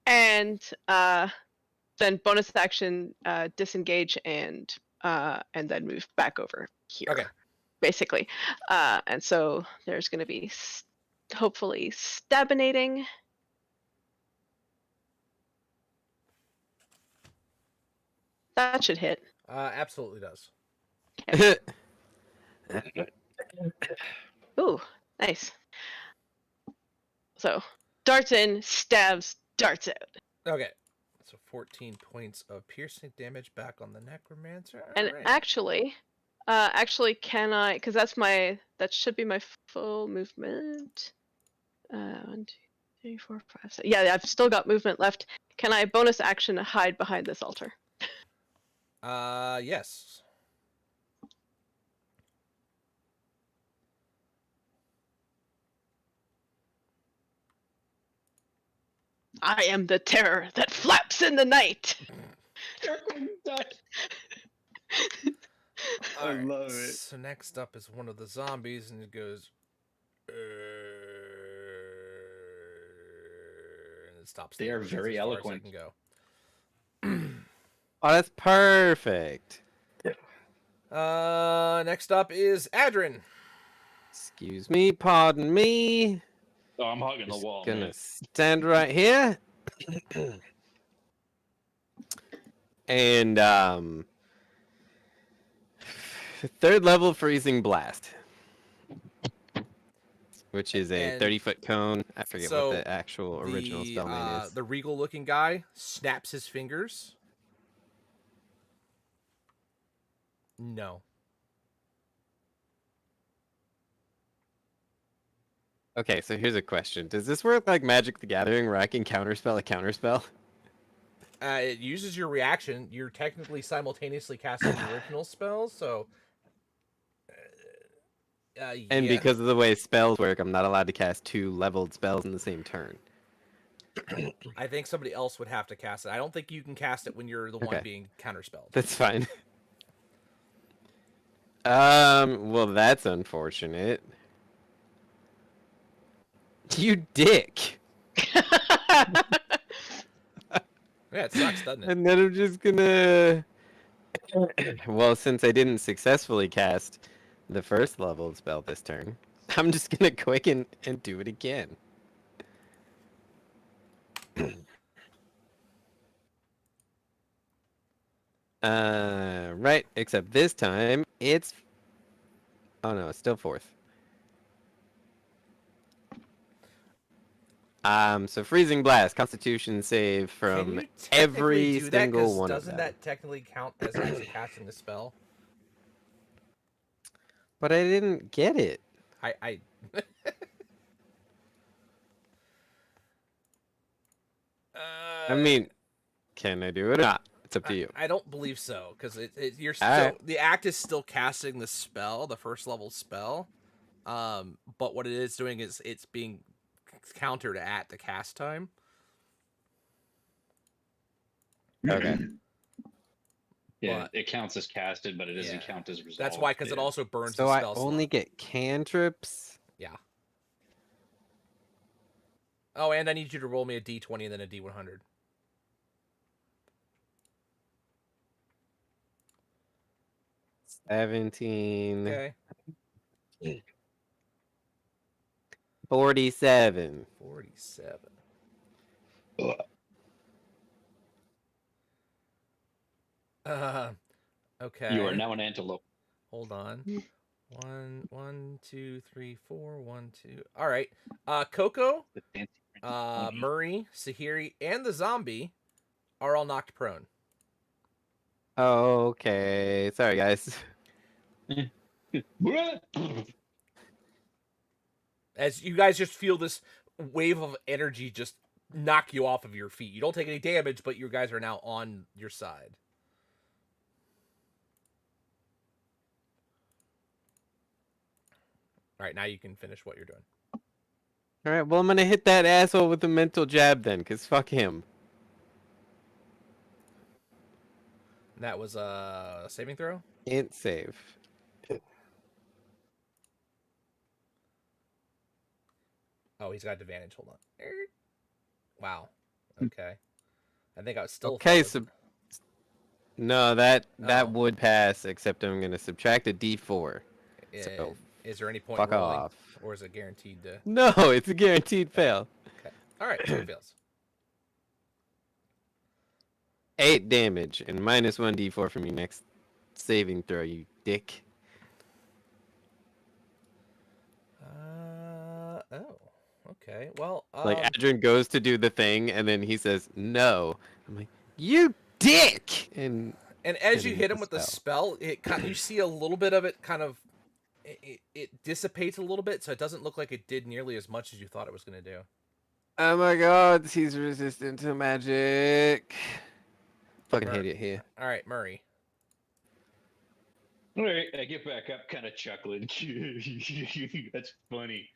And then bonus action disengage and then move back over here. Okay. Basically. And so there's going to be hopefully stabinating. That should hit. Absolutely does. Ooh, nice. So darts in, stabs, darts out. Okay. So 14 points of piercing damage back on the necromancer. And Alright. actually, can I? Because that should be my full movement. 1, 2, 3, 4, 5, 6. Yeah, I've still got movement left. Can I bonus action hide behind this altar? Yes. I am the terror that flaps in the night. I Alright, love it. So next up is one of the zombies, and it goes. And it stops. They there, are because that's very as far as I eloquent. can go. Oh, that's perfect. Next up is Adrin. Excuse me, pardon me. Oh, I'm hugging the Just wall, gonna man. stand right here. And third level freezing blast, which is a And 30-foot cone. I forget so what the actual original spell name is. The regal-looking guy snaps his fingers. No. Okay, so here's a question: does this work like Magic the Gathering, where I can counterspell a counterspell? It uses your reaction. You're technically simultaneously casting the original spells, so. And yeah. because of the way spells work, I'm not allowed to cast 2 leveled spells in the same turn. I think somebody else would have to cast it. I don't think you can cast it when you're the one Okay. being counterspelled. That's fine. Well, that's unfortunate. You dick. Yeah, it sucks, doesn't it? And then I'm just gonna. Well, since I didn't successfully cast the first level spell this turn, I'm just gonna quicken and do it again. Right, except this time it's. Oh no, it's still fourth. So freezing blast, Constitution save Can from you technically every do that? single 'Cause one of doesn't them. that technically count as actually casting the spell? But I didn't get it. I I mean, can I do it or not? It's up to you. I don't believe so, because you're All still right. the act is still casting the spell, the first level spell. But what it is doing is it's being countered at the cast time. Okay. Yeah, But- it counts as casted, but it doesn't Yeah. count as resolved. That's why, because it Yeah. also burns So the I spell only slot. get cantrips. Yeah. Oh, and I need you to roll me a D20 and then a D100. Okay. 47. 47. Okay. You are now an antelope. Hold on. 1, 2, 3, 4, 1, 2. All right. Coco, The fancy Murray, Sahiri, and the zombie are all knocked prone. Okay. Sorry, guys. As you guys just feel this wave of energy just knock you off of your feet. You don't take any damage, but you guys are now on your side. All right, now you can finish what you're doing. All right. Well, I'm gonna hit that asshole with a mental jab then, cause fuck him. And that was a saving throw. Int save. Oh, he's got advantage. Hold on. Wow. Okay. I think I was still Okay, frozen. No, that Oh. would pass, except I'm gonna subtract a D4. So, Is there any point fuck rolling, off. or is it guaranteed to? No, it's a guaranteed fail. All right, so it fails. 8 damage and minus 1 D4 from your next saving throw, you dick. Oh. Okay. Well. Like Adrian goes to do the thing, and then he says no. I'm like, you dick! And as you hitting hit with him the with the spell, it kind you see a little bit of it kind of it dissipates a little bit, so it doesn't look like it did nearly as much as you thought it was going to do. oh my god, he's resistant to magic. Fucking hate it here. All right, Murray. All right, I get back up, kind of chuckling. That's funny.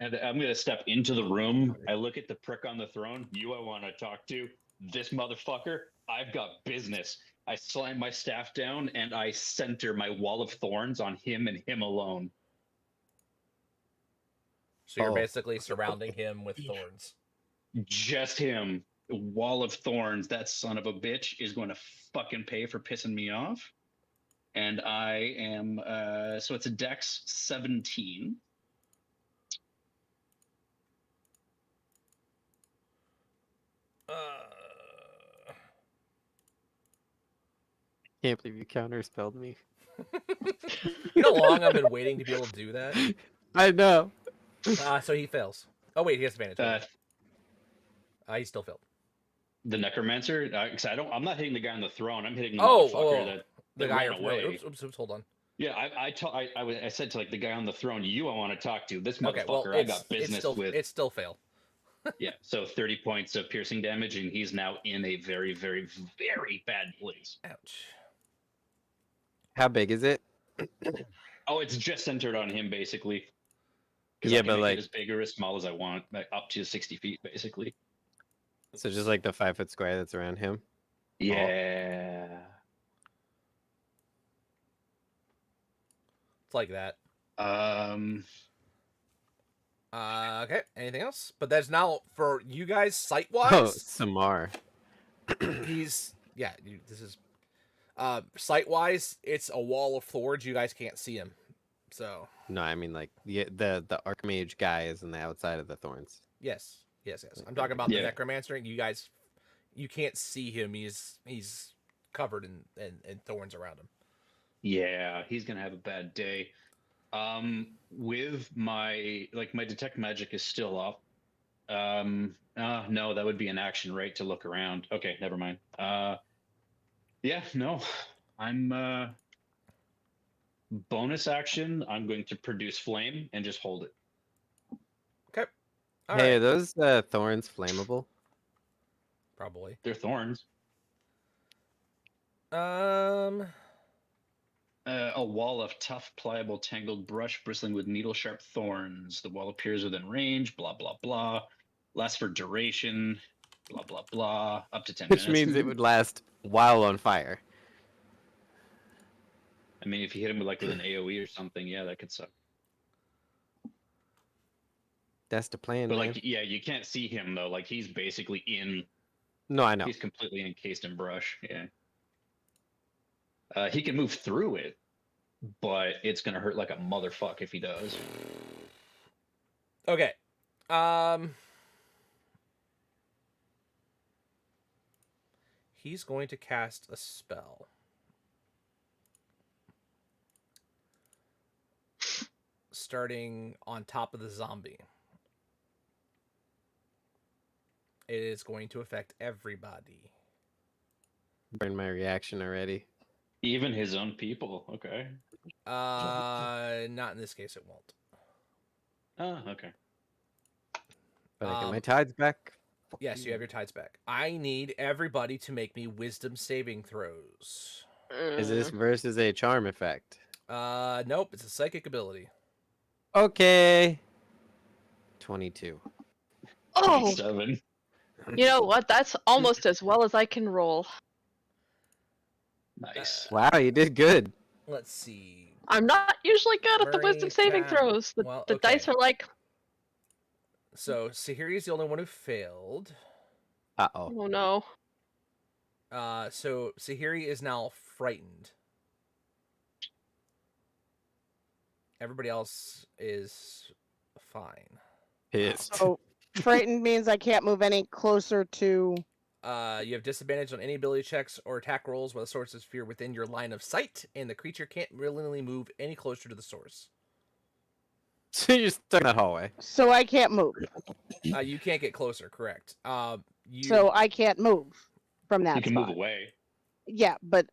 And I'm gonna step into the room. I look at the prick on the throne. You, I want to talk to. This motherfucker. I've got business. I slam my staff down and I center my wall of thorns on him and him alone. So you're Oh. basically surrounding him with thorns. Just him. Wall of thorns. That son of a bitch is going to fucking pay for pissing me off. And I am. So it's a Dex 17. Can't believe you counterspelled me. You know how long I've been waiting to be able to do that? I know. So he fails. Oh wait, he has advantage. He still failed. The necromancer. Because I'm not hitting the guy on the throne. I'm hitting the Oh, motherfucker oh, that The that guy. ran away. Oops. Hold on. Yeah, I said to like the guy on the throne. You, I want to talk to. This Okay. motherfucker. Well, I got business still, with. It's still fail. Yeah. So 30 points of piercing damage, and he's now in a very, very, very bad place. Ouch. How big is it? Oh, it's just centered on him basically. 'Cause Yeah, I can but, make like- it as big or as small as I want, like up to 60 feet, basically. So just like the 5-foot square that's around him. Yeah. It's like that. Okay. Anything else? But that's now for you guys sight Oh, wise. Samar. He's this is sight wise. It's a wall of thorns. You guys can't see him. So No, I mean like the Archmage guy is on the outside of the thorns. yes. I'm talking about the Yeah. necromancer. You guys, you can't see him. He's covered in thorns around him. Yeah, he's gonna have a bad day. With my my detect magic is still up. No, that would be an action, right? To look around. Okay, never mind. Yeah, no, I'm bonus action. I'm going to produce flame and just hold it. All Hey, are right. those thorns flammable? Probably. They're thorns. A wall of tough, pliable, tangled brush bristling with needle-sharp thorns. The wall appears within range, blah, blah, blah. Lasts for duration, blah, blah, blah. Up to 10 Which minutes. means it would last while on fire. I mean, if you hit him with an AoE or something, yeah, that could suck. That's the plan, But man. yeah, you can't see him though. Like he's basically No, I know. he's completely encased in brush. Yeah. He can move through it, but it's gonna hurt like a motherfucker if he does. Okay. He's going to cast a spell. Starting on top of the zombie. It is going to affect everybody. Burn my reaction already. Even his own people. Okay. Not in this case, it won't. Oh, okay. But I get my Um, tides back. Yes, you have your tides back. I need everybody to make me wisdom saving throws. Is this versus a charm effect? Nope, it's a psychic ability. Okay. 22. Oh, 7. you know what? That's almost as well as I can roll. Nice. Wow, you did good. Let's see. I'm not usually good at the Murray, wisdom saving Cat- throws. The, well, the dice okay. are like, So Sahiri is the only one who failed. Uh-oh. oh no. So Sahiri is now frightened. Everybody else is fine. Pissed. So frightened means I can't move any closer to. You have disadvantage on any ability checks or attack rolls while the source is fear within your line of sight, and the creature can't willingly move any closer to the source. So you're stuck in that hallway. So I can't move. You can't get closer, correct? So I can't move from that You can spot. move away. Yeah, but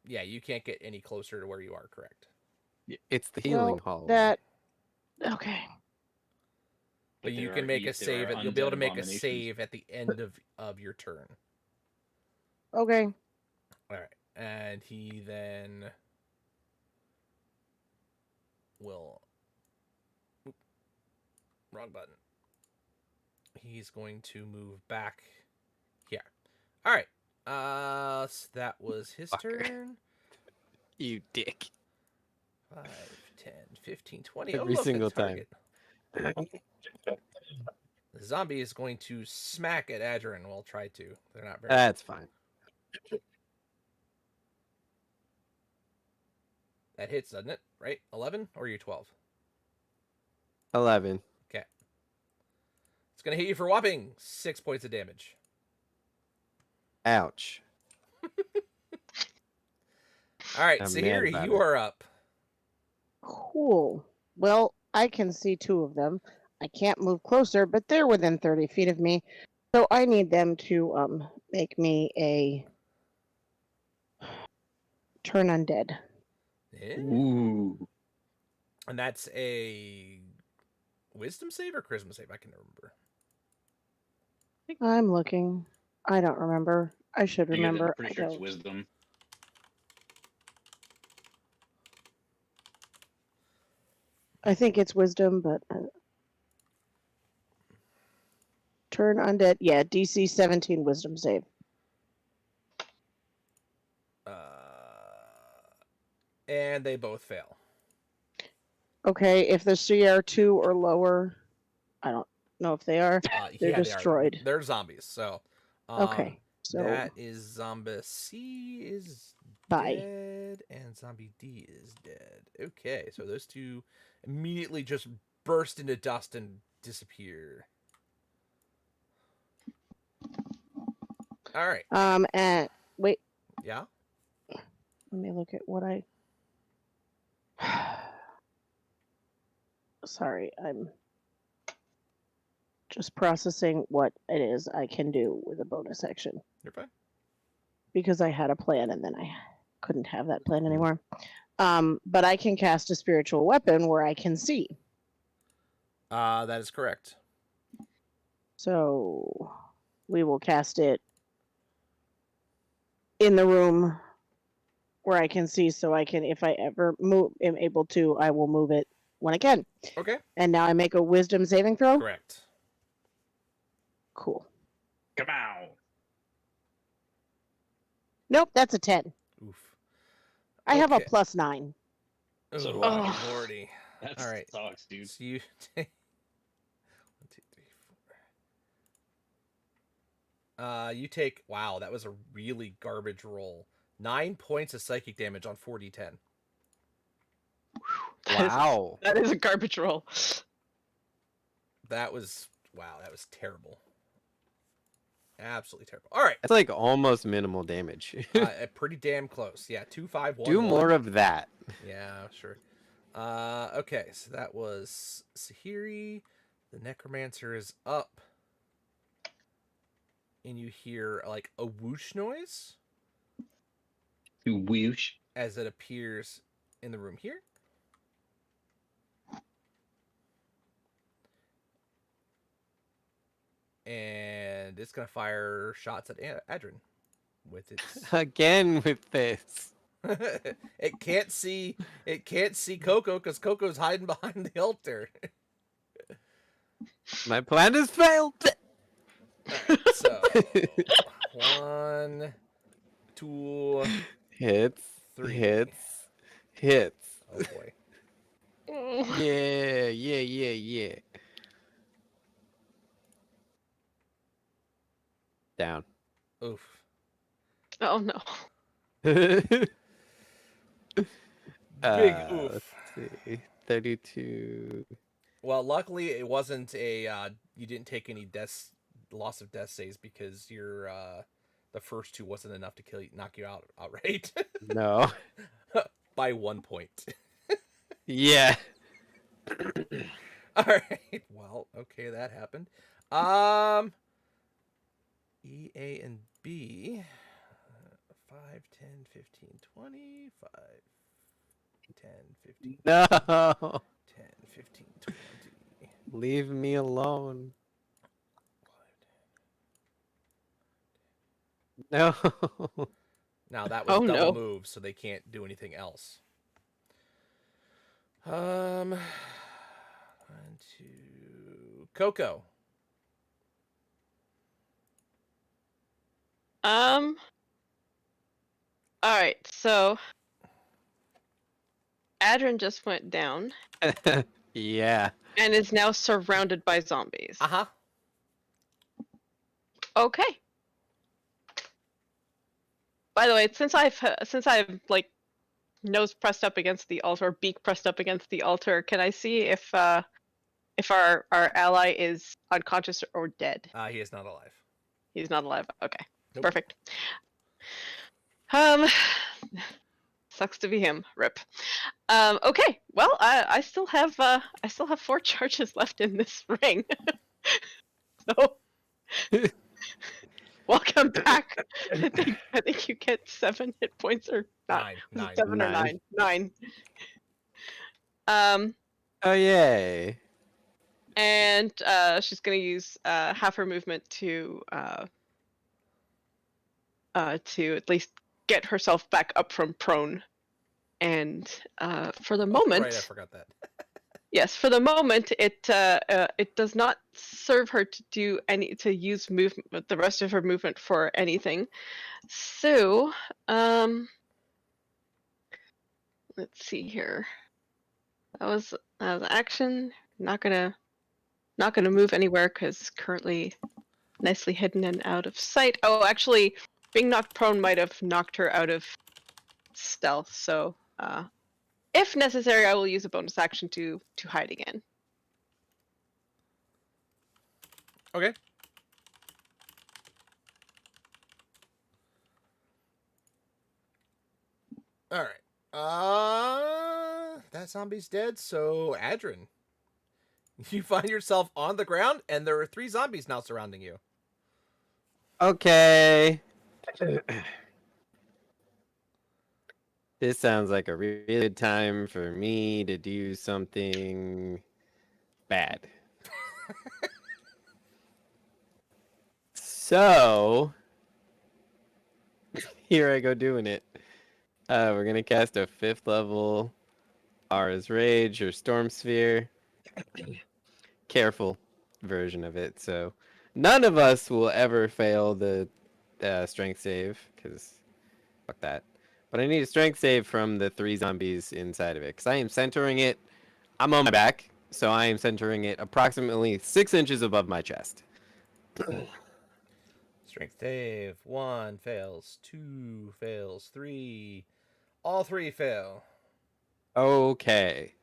yeah, you can't get any closer to where you are, correct? It's the healing well, hallway. that. Okay. But you there can are make e- a there save. are You'll be able undead to make a abominations. save at the end of your turn. Okay. All right, and he then will. Oop, wrong button. He's going to move back here. All right. So that was his Fucker. turn. You dick. 5, 10, 15, 20. Every look, a single time. target. The zombie is going to smack at Adrian. We'll try to. They're not very. That's fine. That hits, doesn't it? Right? 11 or are you 12? 11. It's going to hit you for a whopping 6 points of damage. Ouch. All right, I'm mad Sahiri, about you it. are up. Cool. Well, I can see two of them. I can't move closer, but they're within 30 feet of me. So I need them to make me a turn undead. Yeah. Ooh. And that's a wisdom save or charisma save? I can remember. I'm looking. I don't remember. I should Bigger than- remember. pretty I sure it's don't. wisdom. I think it's wisdom, but turn undead. Yeah, DC 17 wisdom save. And they both fail. Okay, if the CR 2 or lower, I don't know if they are. They're Yeah, destroyed. They're zombies. So, Okay, so that is zombie C is bye. dead and zombie D is dead. Okay, so those two immediately just burst into dust and disappear. All right. And wait, Yeah. let me look at what I. Sorry, I'm just processing what it is I can do with a bonus action You're fine. because I had a plan and then I couldn't have that plan anymore. But I can cast a spiritual weapon where I can see. That is correct. So we will cast it in the room where I can see, so I can, if I ever am able to, I will move it when I can. Okay. And now I make a wisdom saving throw. Correct. Cool. Come on. Nope, that's a 10. Oof. I have a Okay. +9. So do Oh, I. lordy. That All right. sucks, dude. So you take 1, 2, 3, 4. You take, wow, that was a really garbage roll. 9 points of psychic damage on 4d10. Wow. That is a garbage roll. That was, wow, that was terrible. Absolutely terrible. All right. That's like almost minimal damage. Pretty damn close. Yeah, 2, 5, 1. Do 1. more of that. Yeah, sure. Okay, so that was Sahiri. The Necromancer is up. And you hear like a whoosh noise You whoosh. as it appears in the room here. And it's gonna fire shots at Adrin with its. Again with this. It can't see Coco because Coco's hiding behind the altar. My plan has failed. Alright, so 1, 2, Hits. 3. Hits. Oh boy. Yeah. Down. Oof. Oh no. Big Let's oof. see. 32. Well, luckily it wasn't a you didn't take any loss of death saves because your the first 2 wasn't enough to knock you out outright No. by 1 point. Yeah. All right. Well, okay, that happened. E, A, and B. 5, 10, 15, 20. 5, 10, 15, No. 10, 15, 20. Leave me alone. No. Now that was Oh, double no. move, so they can't do anything else. 1, 2. Coco. Alright, so Adrin just went down Yeah. and is now surrounded by zombies. Uh-huh. Okay. By the way, since I've like nose pressed up against the altar, beak pressed up against the altar, can I see if our ally is unconscious or dead? He is not alive. He's not alive. Okay. Nope. Perfect. Sucks to be him. Rip. Okay. Well, I still have 4 charges left in this ring. So welcome back. I think you get 7 hit points or not. 9. 7 or 9. 9. Oh, yay. And she's gonna use half her movement to at least get herself back up from prone. And for the moment, Right, I forgot that. Yes, for the moment, it does not serve her to use the rest of her movement for anything. So, let's see here. That was action. Not gonna move anywhere because currently nicely hidden and out of sight. Oh, actually, being knocked prone might have knocked her out of stealth. So, if necessary, I will use a bonus action to hide again. Okay. All right. That zombie's dead. So, Adrin, you find yourself on the ground, and there are 3 zombies now surrounding you. Okay. This sounds like a really good time for me to do something bad. So, here I go doing it. We're gonna cast a 5th level Aura's Rage or Storm Sphere. Careful version of it, so none of us will ever fail the strength save, because fuck that. But I need a strength save from the 3 zombies inside of it, because I am centering it. I'm on my back, so I am centering it approximately 6 inches above my chest. Strength save. 1 fails. 2 fails. 3. All 3 fail. Okay.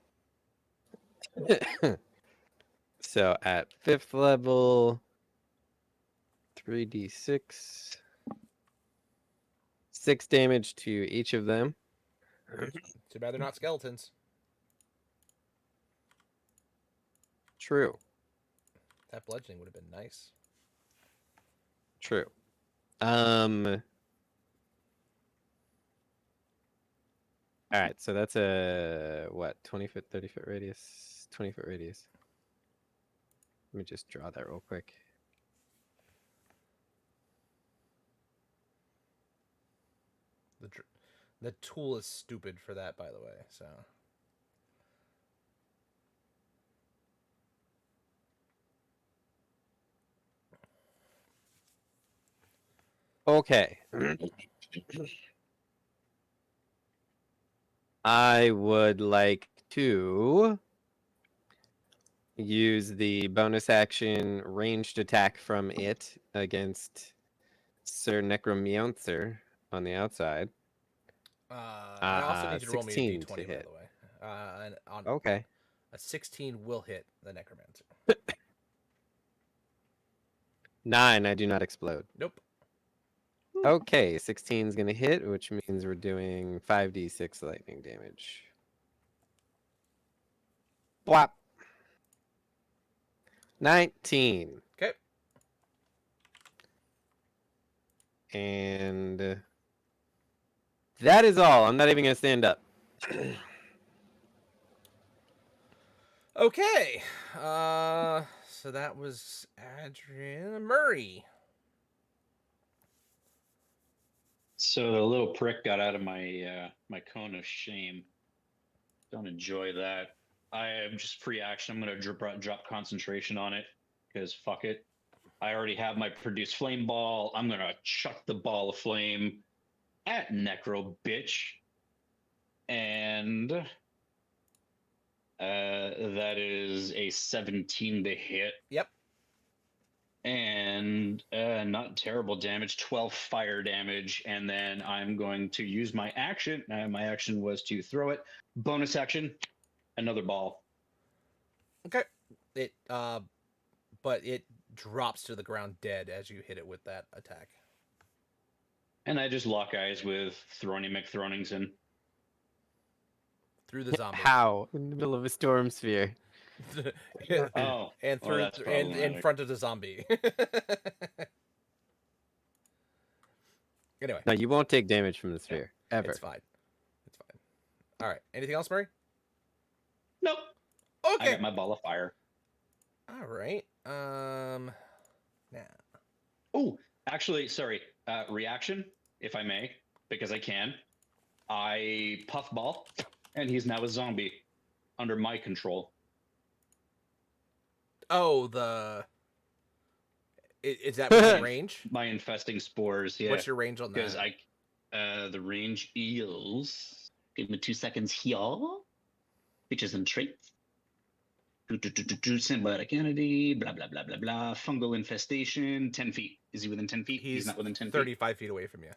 So at 5th level, 3d6, 6 damage to each of them. Too bad they're not skeletons. True. That bludgeoning would have been nice. True. All right, so that's a what, 20-foot, 30-foot radius, 20-foot radius. Let me just draw that real quick. The tool is stupid for that, by the way. So. Okay. I would like to use the bonus action ranged attack from it against Sir Necromioncer on the outside. I also need you to roll me a 16 d20, to by hit. the way. And on Okay. a 16 will hit the necromancer. 9, I do not explode. Nope. Okay, 16 is going to hit, which means we're doing 5d6 lightning damage. Bwop. 19. Okay. And that is all. I'm not even going to stand up. Okay. So that was Adrian Murray. So the little prick got out of my my cone of shame. Don't enjoy that. I am just free action. I'm gonna drop concentration on it because fuck it. I already have my produce flame ball. I'm gonna chuck the ball of flame at Necro bitch, and that is a 17 to hit. Yep. And not terrible damage, 12 fire damage, and then I'm going to use my action. My action was to throw it. Bonus action, another ball. Okay. But it drops to the ground dead as you hit it with that attack. And I just lock eyes with Throny McThroningson. Through the zombie. How? In the middle of a storm sphere. Oh, and through that's and in problematic. front of the zombie. Anyway, No, you won't take damage from the sphere. Ever. it's fine. It's fine. All right. Anything else, Murray? Nope. I Okay. got my ball of fire. All right. Now. Oh, actually, sorry. Reaction, if I may, because I can. I puffball, and he's now a zombie under my control. Oh, is that within range? My infesting spores. Yeah. What's your range on Because that? the range is. Give me 2 seconds here. Features and traits. Symbiotic entity. Blah blah blah blah blah. Fungal infestation. 10 feet. Is he within 10 feet? He's not within 10 feet. 35 feet away from you.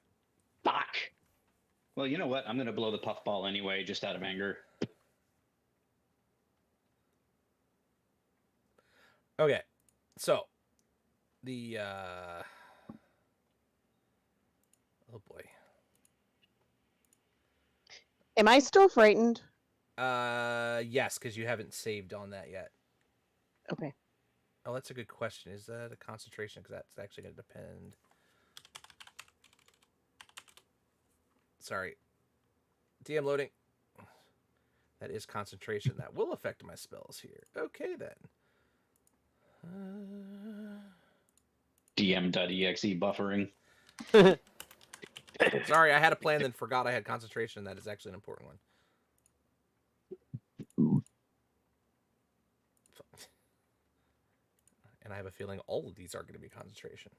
Fuck. Well, you know what? I'm gonna blow the puffball anyway, just out of anger. Okay, so the oh boy, Am I still frightened? yes, because you haven't saved on that yet. Okay. Oh, that's a good question. Is that a concentration? Because that's actually going to depend. Sorry, DM loading. That is concentration. That will affect my spells here. Okay then. DM.exe buffering. Sorry, I had a plan, then forgot I had concentration. That is actually an important one. And I have a feeling all of these are going to be concentration.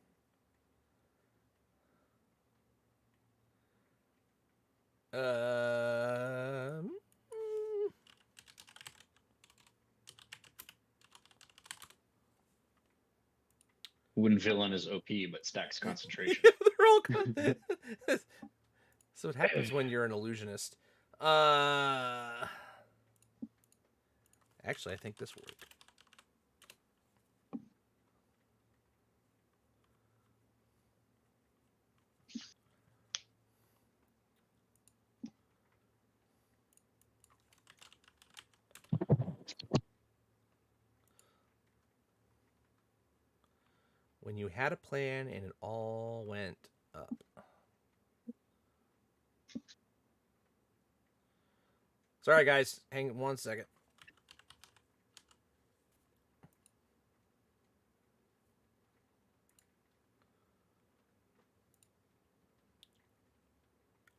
Wind Villain is OP, but stacks concentration. They're all so it happens when you're an illusionist. Actually, I think this worked. When you had a plan and it all went up. Sorry, guys. Hang on 1 second.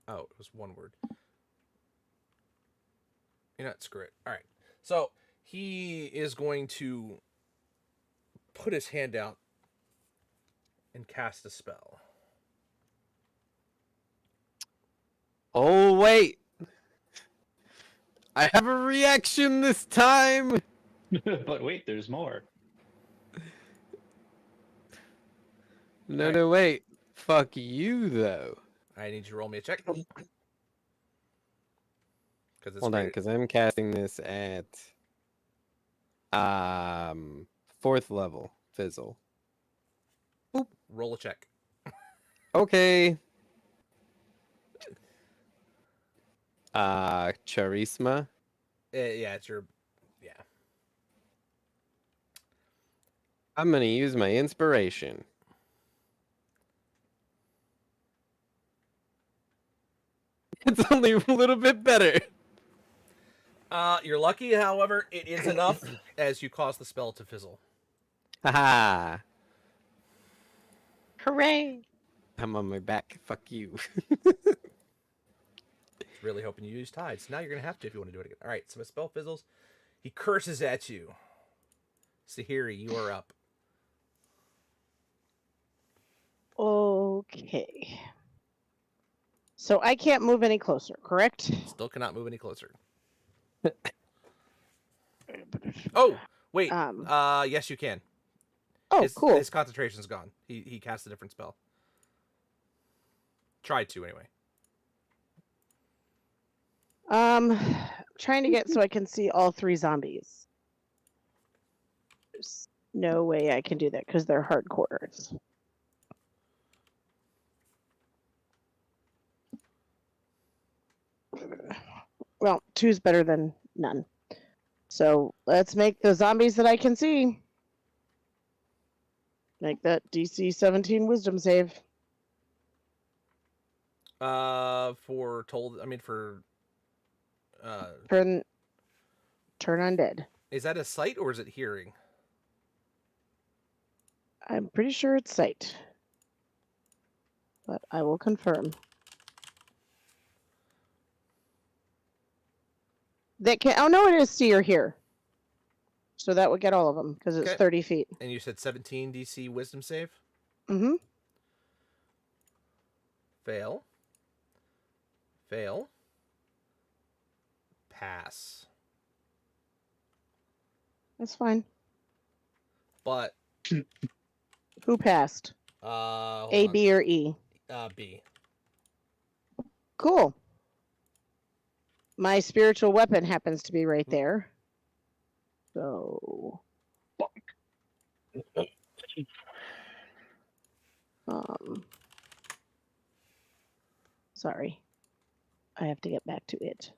Oh, it was one word. You know what? Screw it. All right. So he is going to put his hand out and cast a spell. Oh, wait. I have a reaction this time. But wait, there's more. No, no, wait. Fuck you, though. I need you to roll me a check. Because it's Hold on, great. because I'm casting this at 4th level fizzle. Roll a check. Okay. Charisma. Yeah, it's your. Yeah. I'm gonna use my inspiration. It's only a little bit better. You're lucky, however, it is enough as you cause the spell to fizzle. Haha. Hooray! I'm on my back. Fuck you. Really hoping you use tides. Now you're gonna have to if you want to do it again. All right, so my spell fizzles. He curses at you. Sahiri, you are up. Okay. So I can't move any closer, correct? Still cannot move any closer. Oh, wait. Yes, you can. Oh, cool. His concentration's gone. He cast a different spell. Tried to anyway. Trying to get so I can see all 3 zombies. There's no way I can do that because they're hardcores. Well, 2's better than none. So let's make the zombies that I can see. Make that DC 17 wisdom save. For Turn undead. is that a sight or is it hearing? I'm pretty sure it's sight. But I will confirm. That can Oh no, it is see or hear. So that would get all of them because it's Okay. 30 feet. And you said 17 DC Wisdom save. Mm-hmm. Fail. Fail. Pass. That's fine. But Who passed? hold A, on. B, or E? B. Cool. My spiritual weapon happens to be right there. So. Sorry. I have to get back to it.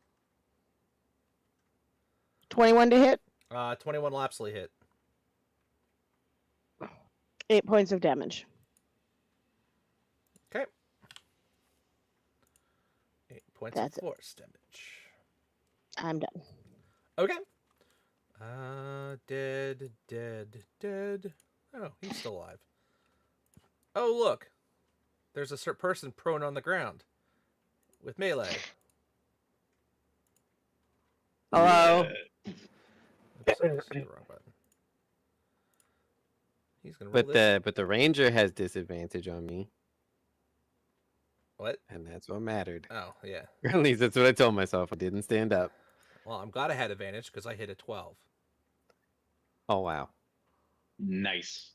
21 to hit, 21 will absolutely hit. 8 points of damage. Okay. 8 points That's of it. force damage. I'm done. Okay. Dead. Oh, he's still alive. Oh, look. There's a person prone on the ground with melee. Hello. Oops, I just hit the wrong button. He's gonna roll But this. the ranger has disadvantage on me, What? and that's what mattered. Oh, yeah. At least that's what I told myself. I didn't stand up. Well, I'm glad I had advantage because I hit a 12. Oh wow! Nice.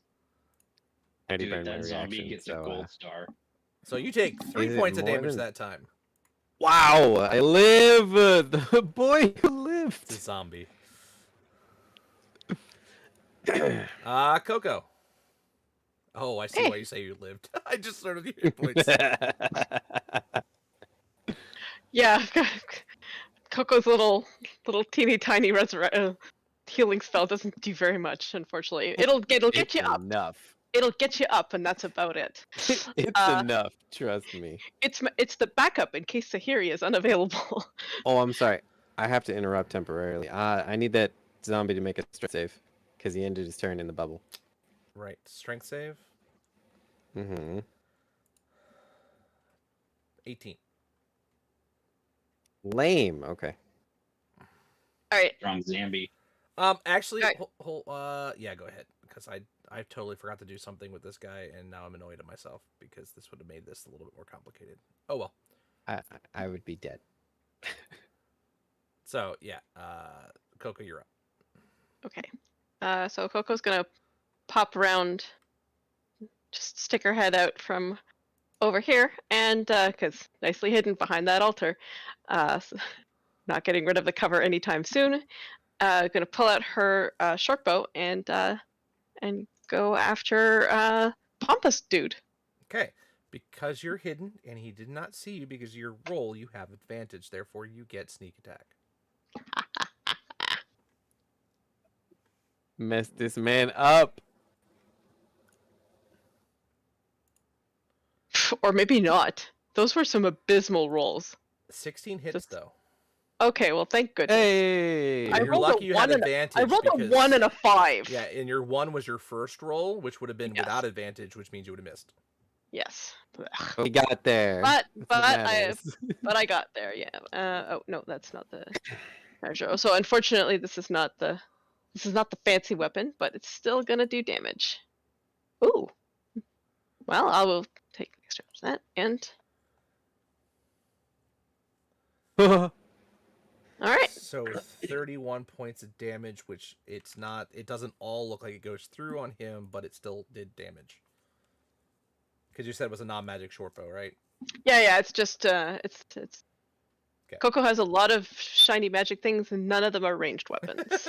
I already Dude, burned my that zombie reaction. gets So, a gold star. So you take 3 Is it points of more damage than- that time. wow! I live. The boy who It's a lived. zombie. Coco. Oh, I see Hey. why you say you lived. I just sort of hit points. Yeah, Coco's little teeny tiny healing spell doesn't do very much, unfortunately. It'll get It's you up. enough. It'll get you up, and that's about it. It's enough. Trust me. It's the backup in case Sahiri is unavailable. Oh, I'm sorry. I have to interrupt temporarily. I need that zombie to make a strength save because he ended his turn in the bubble. Right. Strength save. Mm-hmm. 18. Lame. Okay. All right. Strong zombie. Actually, Alright. yeah, go ahead because I totally forgot to do something with this guy, and now I'm annoyed at myself because this would have made this a little bit more complicated. Oh well. I would be dead. So yeah, Coco, you're up. Okay. So Coco's gonna pop around, just stick her head out from over here, and because nicely hidden behind that altar, not getting rid of the cover anytime soon. Gonna pull out her short bow and go after Pompous dude. Okay, because you're hidden and he did not see you because of your roll, you have advantage. Therefore, you get sneak attack. Mess this man up. Or maybe not. Those were some abysmal rolls. 16 hits Just- though. Okay, well, thank goodness. Hey. I You're rolled a lucky you had 1 and advantage. I rolled because, a 1 and a 5. Yeah, and your 1 was your first roll, which would have been Yes. without advantage, which means you would have missed. Yes. Ugh. We got there. But That's what matters. I got there. Yeah. Oh no, that's not the measure. So unfortunately, this is not the fancy weapon, but it's still gonna do damage. Ooh. Well, I will take the extra of that and all right. So 31 points of damage, which it doesn't all look like it goes through on him, but it still did damage. Because you said it was a non-magic short bow, right? Yeah. It's just it's. Okay. Coco has a lot of shiny magic things, and none of them are ranged weapons.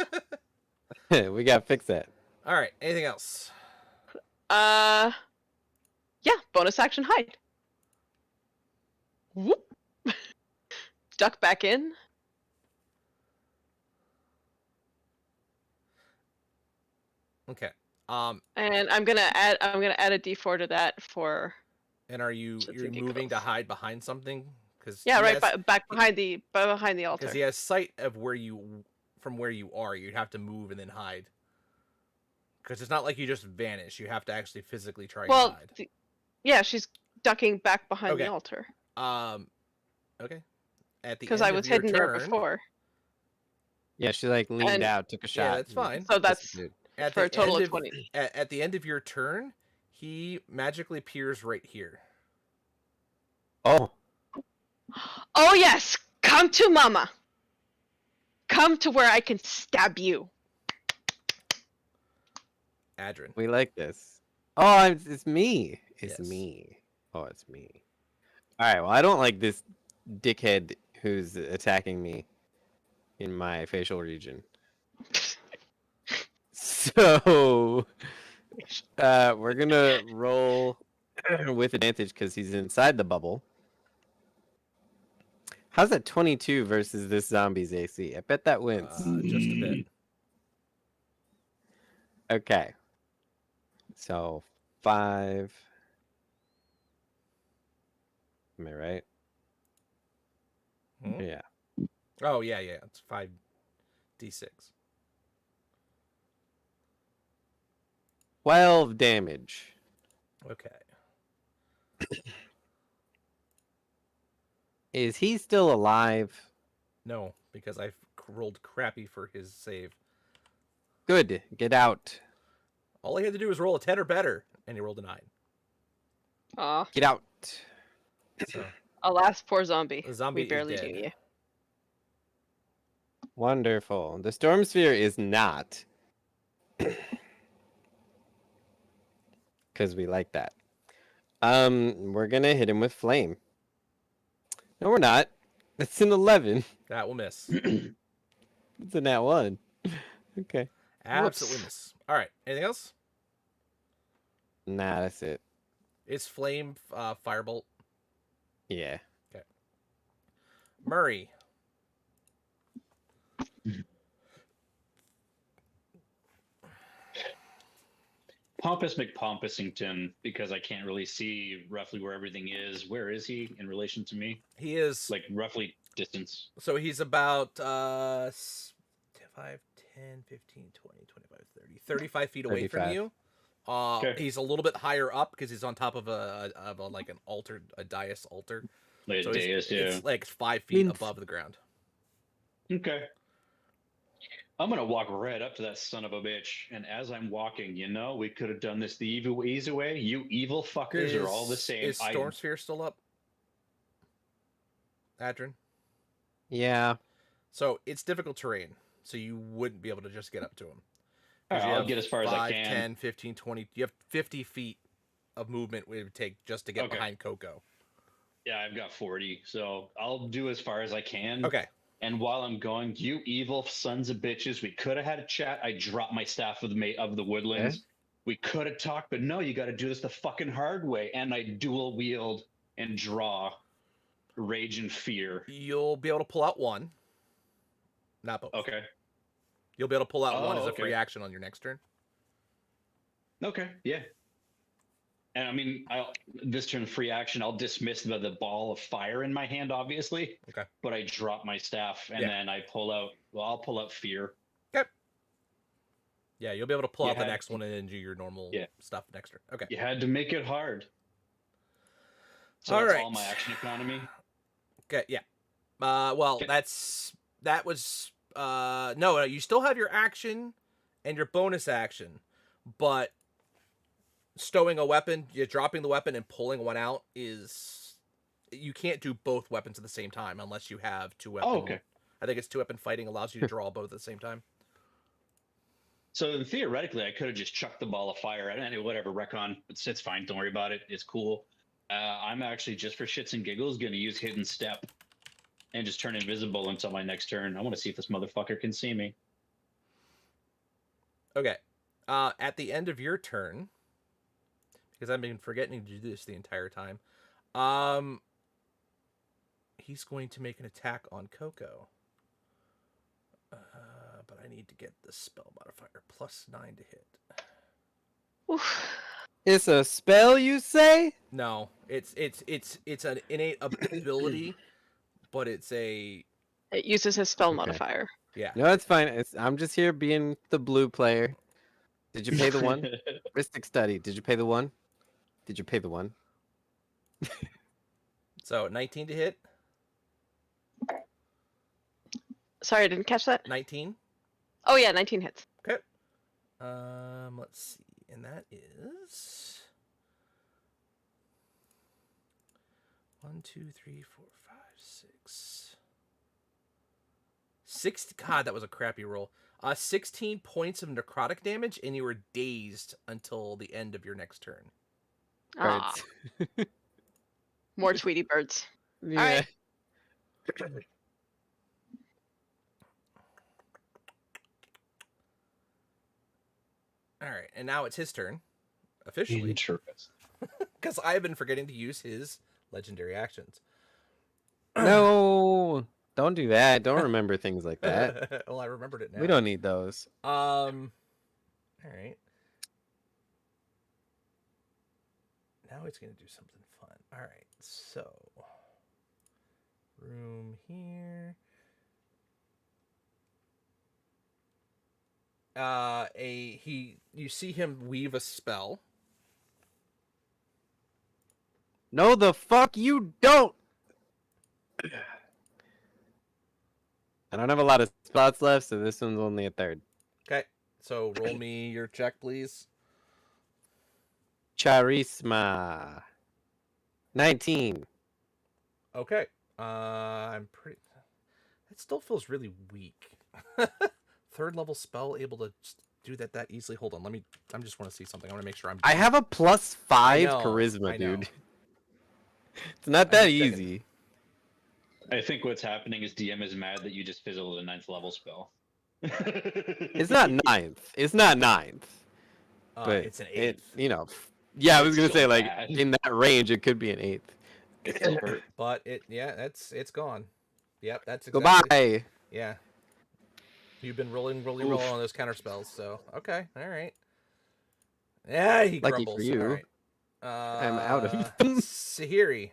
We gotta fix that. All right. Anything else? Yeah. Bonus action hide. Whoop. Duck back in. Okay. And I'm gonna add a D4 to that for And are you So you're take it moving to goes. hide behind something? Because back behind the altar. Because he has sight of where you are. You'd have to move and then hide. Because it's not like you just vanish. You have to actually physically try and Well, hide. yeah, she's ducking back behind Okay. the altar Okay. At the because end I of was your hidden there turn, before. Yeah, she like leaned And- out, took a shot. Yeah, that's and fine. So that's disappeared. At for the a total end of 20. At the end of your turn, he magically appears right here. Oh, Oh yes, come to mama. Come to where I can stab you. Adrin. we like this. Oh, it's me. It's Yes. me. Oh, it's me. All right. Well, I don't like this dickhead who's attacking me in my facial region. So, we're gonna roll with advantage because he's inside the bubble. How's that 22 versus this zombie's AC? I bet that wins. Just a bit. Okay. So 5. Am I right? Hmm? Yeah. Oh yeah, yeah. It's 5d6. 12 damage. Okay. Is he still alive? No, because I rolled crappy for his save. Good. Get out. All he had to do was roll a 10 or better, and he rolled a 9. Aw, Get out. So alas, poor zombie. the zombie We barely is knew dead. you. Wonderful. The storm sphere is not. Because we like that. We're gonna hit him with flame. No, we're not. It's an 11. That will miss. It's a nat 1. Okay. Absolutely miss. All right. Anything else? Nah, that's it. Is flame firebolt? Yeah. Murray. Pompous McPompusington, because I can't really see roughly where everything is. Where is he in relation to me? He is Like roughly distance. so he's about 5, 10, 15, 20, 25, 30, 35 feet away from 35. you. Okay. He's a little bit higher up because he's on top of a like an altar, a dais altar. Like So a dais, yeah. it's like 5 feet Means- above the ground. Okay. I'm gonna walk right up to that son of a bitch, and as I'm walking, we could have done this the easy way. You evil fuckers are all the same. Is Storm Sphere still up? Adrin? Yeah. So it's difficult terrain, so you wouldn't be able to just get up to him. All 'Cause right, you I'll have get as far as I 5, can. 10, 15, 20. You have 50 feet of movement it would take just to get Okay. behind Coco. Yeah, I've got 40, so I'll do as far as I can. Okay. And while I'm going, you evil sons of bitches, we could have had a chat. I dropped my staff of the woodlands. We could have talked, but no, you got to do this the fucking hard way. And I dual wield and draw rage and fear. You'll be able to pull out one. Not both. Okay. You'll be able to pull out one Oh, as a okay. free action on your next turn. Okay. Yeah. And I mean, this turn free action, I'll dismiss the ball of fire in my hand, obviously. Okay. But I drop my staff and Yeah. then I pull out. Well, I'll pull out fear. Yeah, you'll be able to pull You out the had- next one and then do your normal Yeah. stuff next turn. Okay. You had to make it hard. So All that's right. all my action economy. Okay. Yeah. Well, Okay. that was no. You still have your action and your bonus action, but stowing a weapon, you're dropping the weapon and pulling one out is you can't do both weapons at the same time unless you have two weapon. Oh, okay. I think it's 2-weapon fighting allows you to draw both at the same time. So then theoretically, I could have just chucked the ball of fire and whatever, Recon. It's fine. Don't worry about it. It's cool. I'm actually, just for shits and giggles, going to use Hidden Step and just turn invisible until my next turn. I want to see if this motherfucker can see me. Okay. At the end of your turn, because I've been forgetting to do this the entire time, he's going to make an attack on Coco. But I need to get the spell modifier +9 to hit. Oof. It's a spell, you say? No, it's an innate ability, but it's a It uses his spell Okay. modifier. yeah. No, it's fine. I'm just here being the blue player. Did you pay the one? Ristic study. Did you pay the one? Did you pay the one? So 19 to hit. Sorry, I didn't catch that. 19. Oh yeah, 19 hits. Okay. Let's see, and that is 1, 2, 3, 4, 5, 6. 6. God, that was a crappy roll. 16 points of necrotic damage, and you were dazed until the end of your next turn. Ah, Birds. more Tweety birds. Yeah. right. All right, and now it's his turn, officially, Interesting. because I've been forgetting to use his legendary actions. No, don't do that. Don't remember things like that. Well, I remembered it now. We don't need those. All right. Now it's gonna do something fun. All right, so room here. You see him weave a spell. No, the fuck you don't. I don't have a lot of spots left, so this one's only a third. Okay, so roll me your check, please. Charisma. 19. Okay. I'm pretty. It still feels really weak. Third level spell able to just do that easily. Hold on, I just want to see something. I want to make sure I'm. I have a +5 I know, charisma, I know. dude. It's not I'm that just checking. easy. I think what's happening is DM is mad that you just fizzled a 9th level spell. It's not 9th. It's not 9th. But It's an 8th. Yeah, I was It's gonna still say like bad. in that range, it could be an 8th. But it's gone. Yep, that's exactly. Goodbye. Yeah. You've been rolling on those counter spells, so okay, all right. Yeah, he Lucky grumbles. for you, All right. I'm out of them. Sahiri.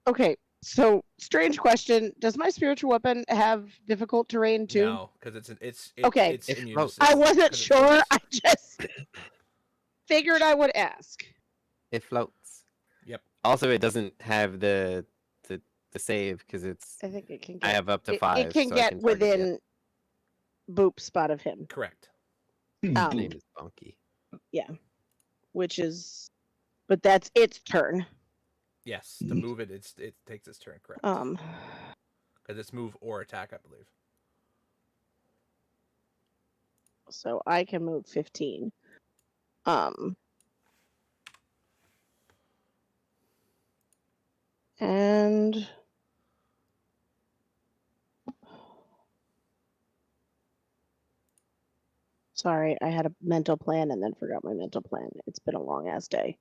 Okay, so strange question. Does my spiritual weapon have difficult terrain too? No, because it's Okay. It's It immune floats. to I system, wasn't 'cause it sure. floats. I just figured I would ask. It floats. Yep. Also, it doesn't have the save because it's. I think it can get. I have up to it, 5. It can so I get can target within boop spot of him. Correct. His Um, name is Bunky. which is, but that's its turn. Yes, to move it, it takes its turn. Correct. Because it's move or attack, I believe. So I can move 15. And sorry, I had a mental plan and then forgot my mental plan. It's been a long ass day.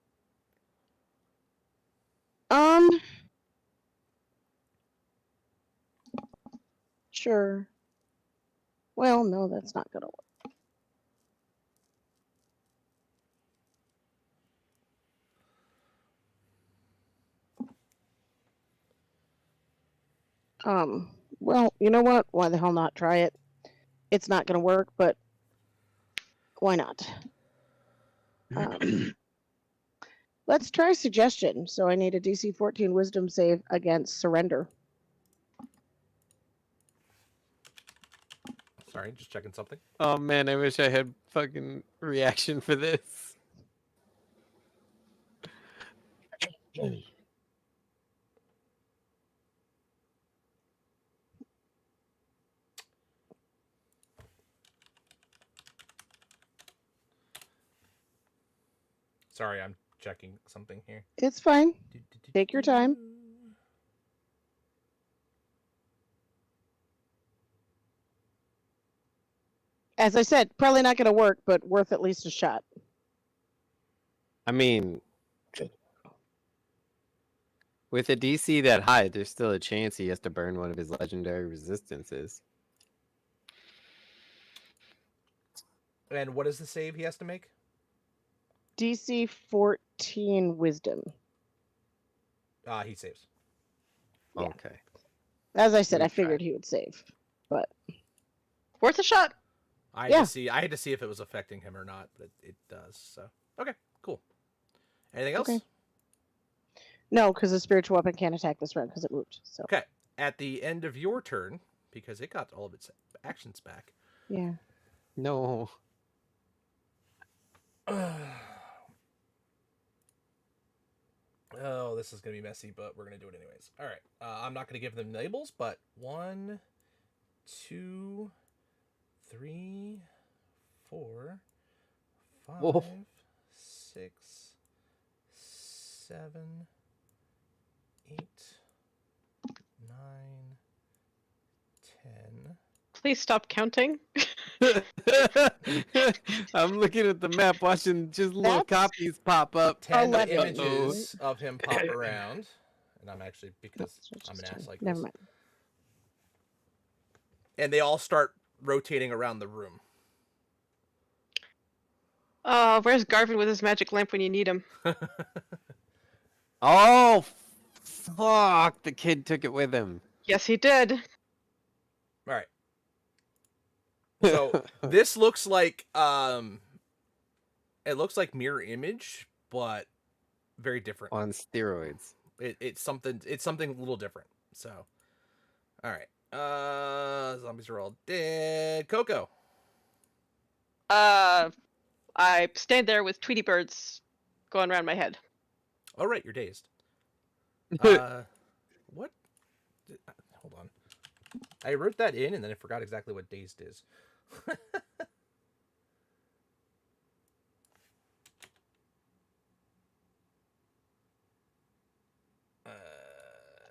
Sure. Well, no, that's not gonna work. Well, you know what? Why the hell not try it? It's not gonna work, but why not? Let's try suggestion. So I need a DC 14 wisdom save against surrender. Sorry, just checking something. Oh man, I wish I had fucking reaction for this. Sorry, I'm checking something here. It's fine. Take your time. As I said, probably not going to work, but worth at least a shot. I mean, with a DC that high, there's still a chance he has to burn one of his legendary resistances. And what is the save he has to make? DC 14 wisdom. He saves. Yeah. Okay. As I said, We I try. figured he would save. But Worth a shot. I Yeah. had to see if it was affecting him or not, but it does. So okay, cool. Anything else? Okay. No, because the spiritual weapon can't attack this round because it moved. So Okay. At the end of your turn, because it got all of its actions back. yeah. No. Oh, this is gonna be messy, but we're gonna do it anyways. All right. I'm not gonna give them labels, but 1, 2, 3, 4, 5, Whoa. 6, 7, 8, 9, 10. Please stop counting. I'm looking at the map, watching just little That's- copies pop up. 10 11. images of him pop around. And I'm actually, because It's I'm an just ass 10. like Never this. mind. And they all start rotating around the room. Where's Garvin with his magic lamp when you need him? Oh, fuck! The kid took it with him. Yes, he did. All right. So this looks like it looks like mirror image, but very different. on steroids. It's something a little different. So, all right. Zombies are all dead. Coco. I stand there with Tweety birds going around my head. All right, you're dazed. What? Hold on. I wrote that in and then I forgot exactly what dazed is.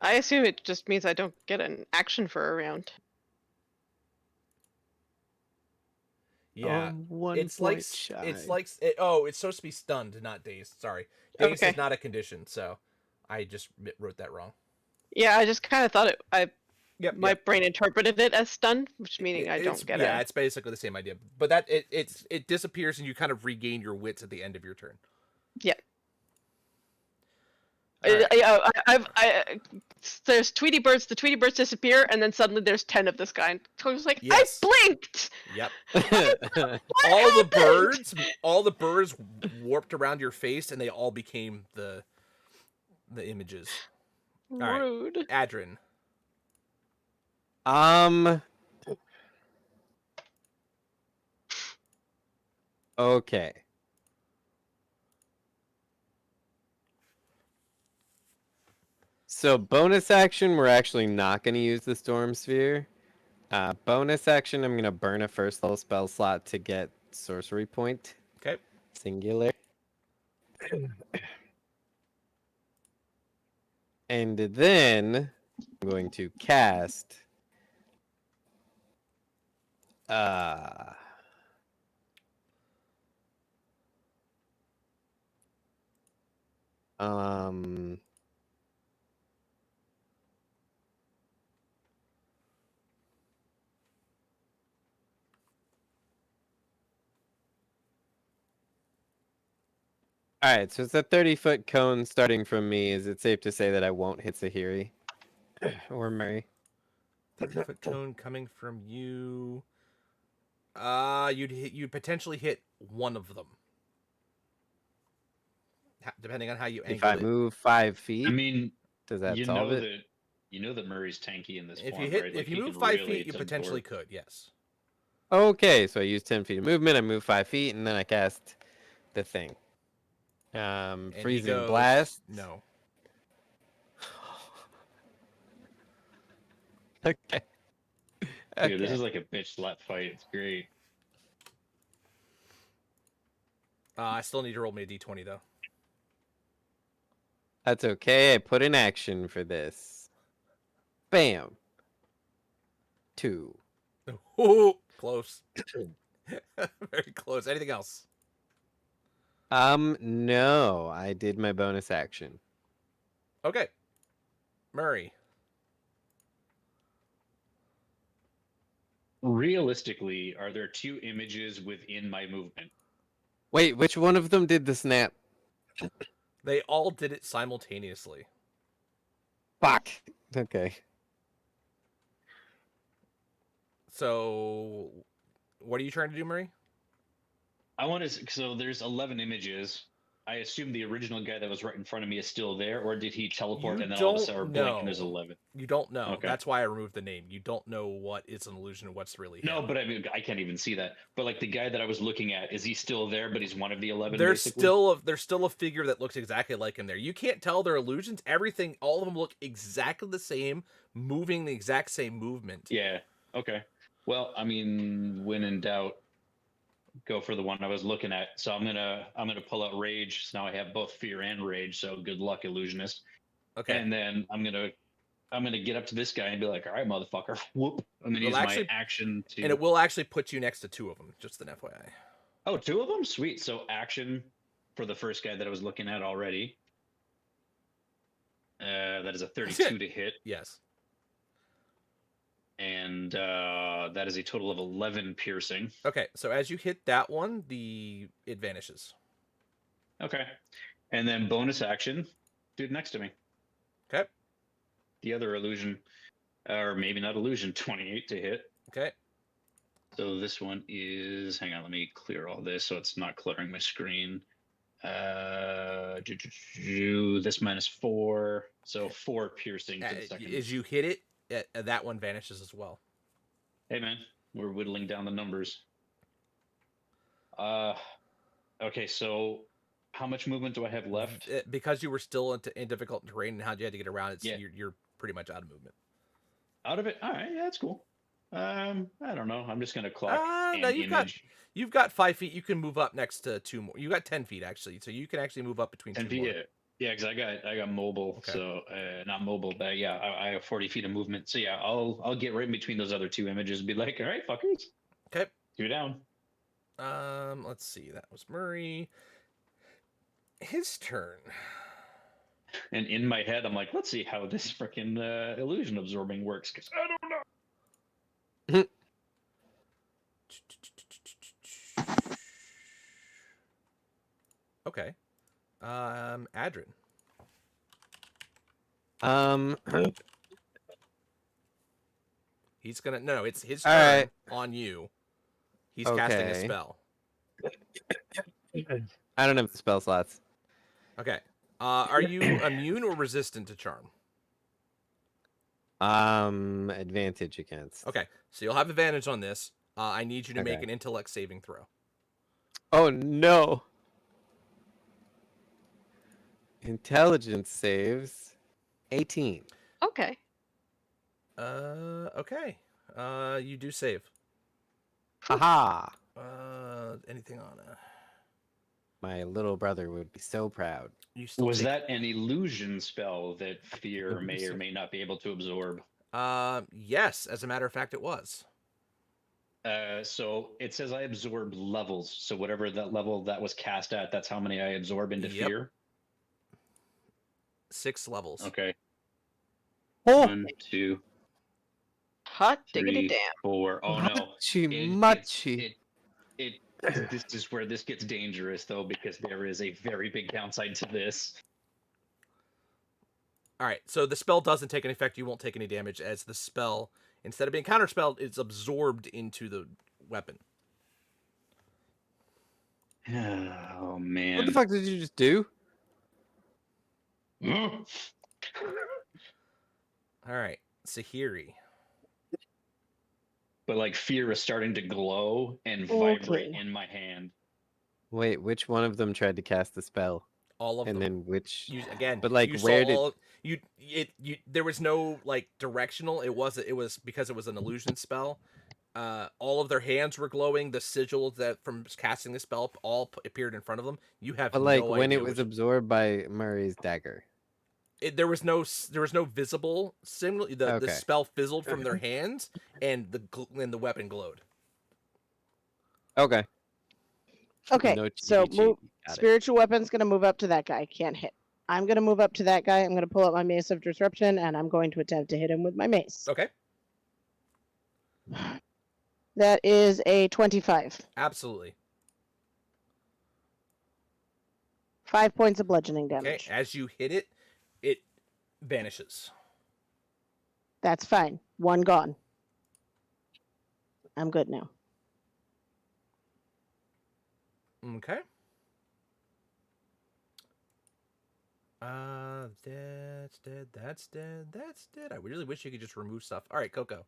I assume it just means I don't get an action for a round. Yeah. On one It's like point shy. it's like it's supposed to be stunned, not dazed. Sorry, dazed is Okay. not a condition, so I just wrote that wrong. Yeah, I just kind of thought Yep. my brain interpreted it as stunned, which meaning I It's- don't get Yeah, it. it's basically the same idea, but that it disappears and you kind of regain your wits at the end of your turn. Yeah. All right. There's Tweety birds. The Tweety birds disappear, and then suddenly there's 10 of this kind. So I was like, Yes. I blinked. Yep. What All the birds warped around your face, and they all became the images. right. Rude. Adrin. Okay. So bonus action, we're actually not going to use the Storm Sphere. Bonus action, I'm going to burn a first level spell slot to get Sorcery Point. Okay. Singular. And then I'm going to cast um all right, so it's a 30-foot cone starting from me. Is it safe to say that I won't hit Sahiri or Murray? 30-foot cone coming from you. You'd potentially hit one of them, depending on how you If angle I it. move 5 feet, I mean, does that you solve know it? that Murray's tanky in this If form, you hit, right? if Like, you he move can 5 really feet, you teleport. potentially could. Yes. Okay, so I use 10 feet of movement. I move 5 feet, and then I cast the thing. And he Freezing goes, blast. No. Okay. Dude, this Okay. is like a bitch slap fight. It's great. I still need to roll me a d20 though. That's okay. I put in action for this. Bam. 2. Ooh, close. Very close. Anything else? No, I did my bonus action. Okay. Murray. Realistically, are there 2 images within my movement? Wait, which one of them did the snap? They all did it simultaneously. Fuck. Okay. So, what are you trying to do, Murray? I want to. So there's 11 images. I assume the original guy that was right in front of me is still there, or did he teleport You and then all of a sudden don't we're blinking and there's know. 11? You don't know. Okay. That's why I removed the name. You don't know what is an illusion and what's really No, him. but I mean, I can't even see that. But like the guy that I was looking at, is he still there? But he's one of the 11. There's basically? still a figure that looks exactly like him there. You can't tell they're illusions. Everything, all of them look exactly the same, moving the exact same movement. Yeah. Okay. Well, I mean, when in doubt, go for the one I was looking at. So I'm gonna pull out rage. So now I have both fear and rage. So good luck, illusionist. Okay. And then I'm gonna get up to this guy and be like, all right, motherfucker, whoop. I'm gonna Well, use actually- my action to. And it will actually put you next to two of them, just an FYI. Oh, two of them? Sweet. So action for the first guy that I was looking at already. That is a 32 to hit, Yes. and that is a total of 11 piercing. Okay, so as you hit that one, it vanishes. Okay. And then bonus action, dude next to me. Okay. The other illusion, or maybe not illusion, 28 to hit. Okay. So this one is, hang on, let me clear all this so it's not cluttering my screen. This -4, so 4 piercing to the second. As you hit it, that one vanishes as well. Hey man, we're whittling down the numbers. Okay, so how much movement do I have left? Because you were still in difficult terrain and how you had to get around, Yeah. you're pretty much out of movement. Out of it? All right, yeah, that's cool. I don't know. I'm just gonna clock. No, an you've got 5 feet. You can move up next to 2 more. You got 10 feet actually, so you can actually move up between 10 2 feet. more. Yeah, because I got mobile, Okay. so not mobile, but yeah, I have 40 feet of movement. So yeah, I'll get right in between those other 2 images and be like, all right, fuckers, Okay. 2 down. Let's see. That was Murray. His turn. And in my head, I'm like, let's see how this freaking illusion absorbing works, because I don't know. Okay. Adrin. He's gonna no, it's his All turn right. on you. He's casting a Okay. spell. I don't have the spell slots. Okay. Are you immune or resistant to charm? Advantage against. Okay, so you'll have advantage on this. I need you to make Okay. an intellect saving throw. Oh no. Intelligence saves 18. Okay. Okay. You do save. Haha. Anything on My little brother would be so proud. you still Was take- that an illusion spell that fear may or may not be able to absorb? Yes, as a matter of fact, it was. So it says I absorb levels. So whatever that level that was cast at, that's how many I absorb into Yep. fear. 6 levels. Okay. Oh, 1, 2, Hot diggity 3, damn. 4. Oh no. machi. This is where this gets dangerous though, because there is a very big downside to this. All right, so the spell doesn't take any effect. You won't take any damage as the spell, instead of being counterspelled, it's absorbed into the weapon. Oh man. What the fuck did you just do? All right, Sahiri. But like fear is starting to glow and Okay. vibrate in my hand. Wait, which one of them tried to cast the spell? All of And them. then which? You, again, But, like, you where saw did- all, you there was no like directional. It was because it was an illusion spell. All of their hands were glowing. The sigils that from casting the spell all appeared in front of them. You have But like no when idea it was which- absorbed by Murray's dagger. there was no visible symbol. The Okay. spell fizzled from their hands, and the weapon glowed. Okay. Okay, No so cheaty move, cheat. Got it. spiritual weapon's gonna move up to that guy. Can't hit. I'm gonna move up to that guy. I'm gonna pull out my mace of disruption, and I'm going to attempt to hit him with my mace. Okay, That is a 25. absolutely. 5 points of bludgeoning Okay, damage. as you hit it, it vanishes. That's fine. 1 gone. I'm good now. Okay. That's dead. That's dead. That's dead. I really wish you could just remove stuff. All right, Coco.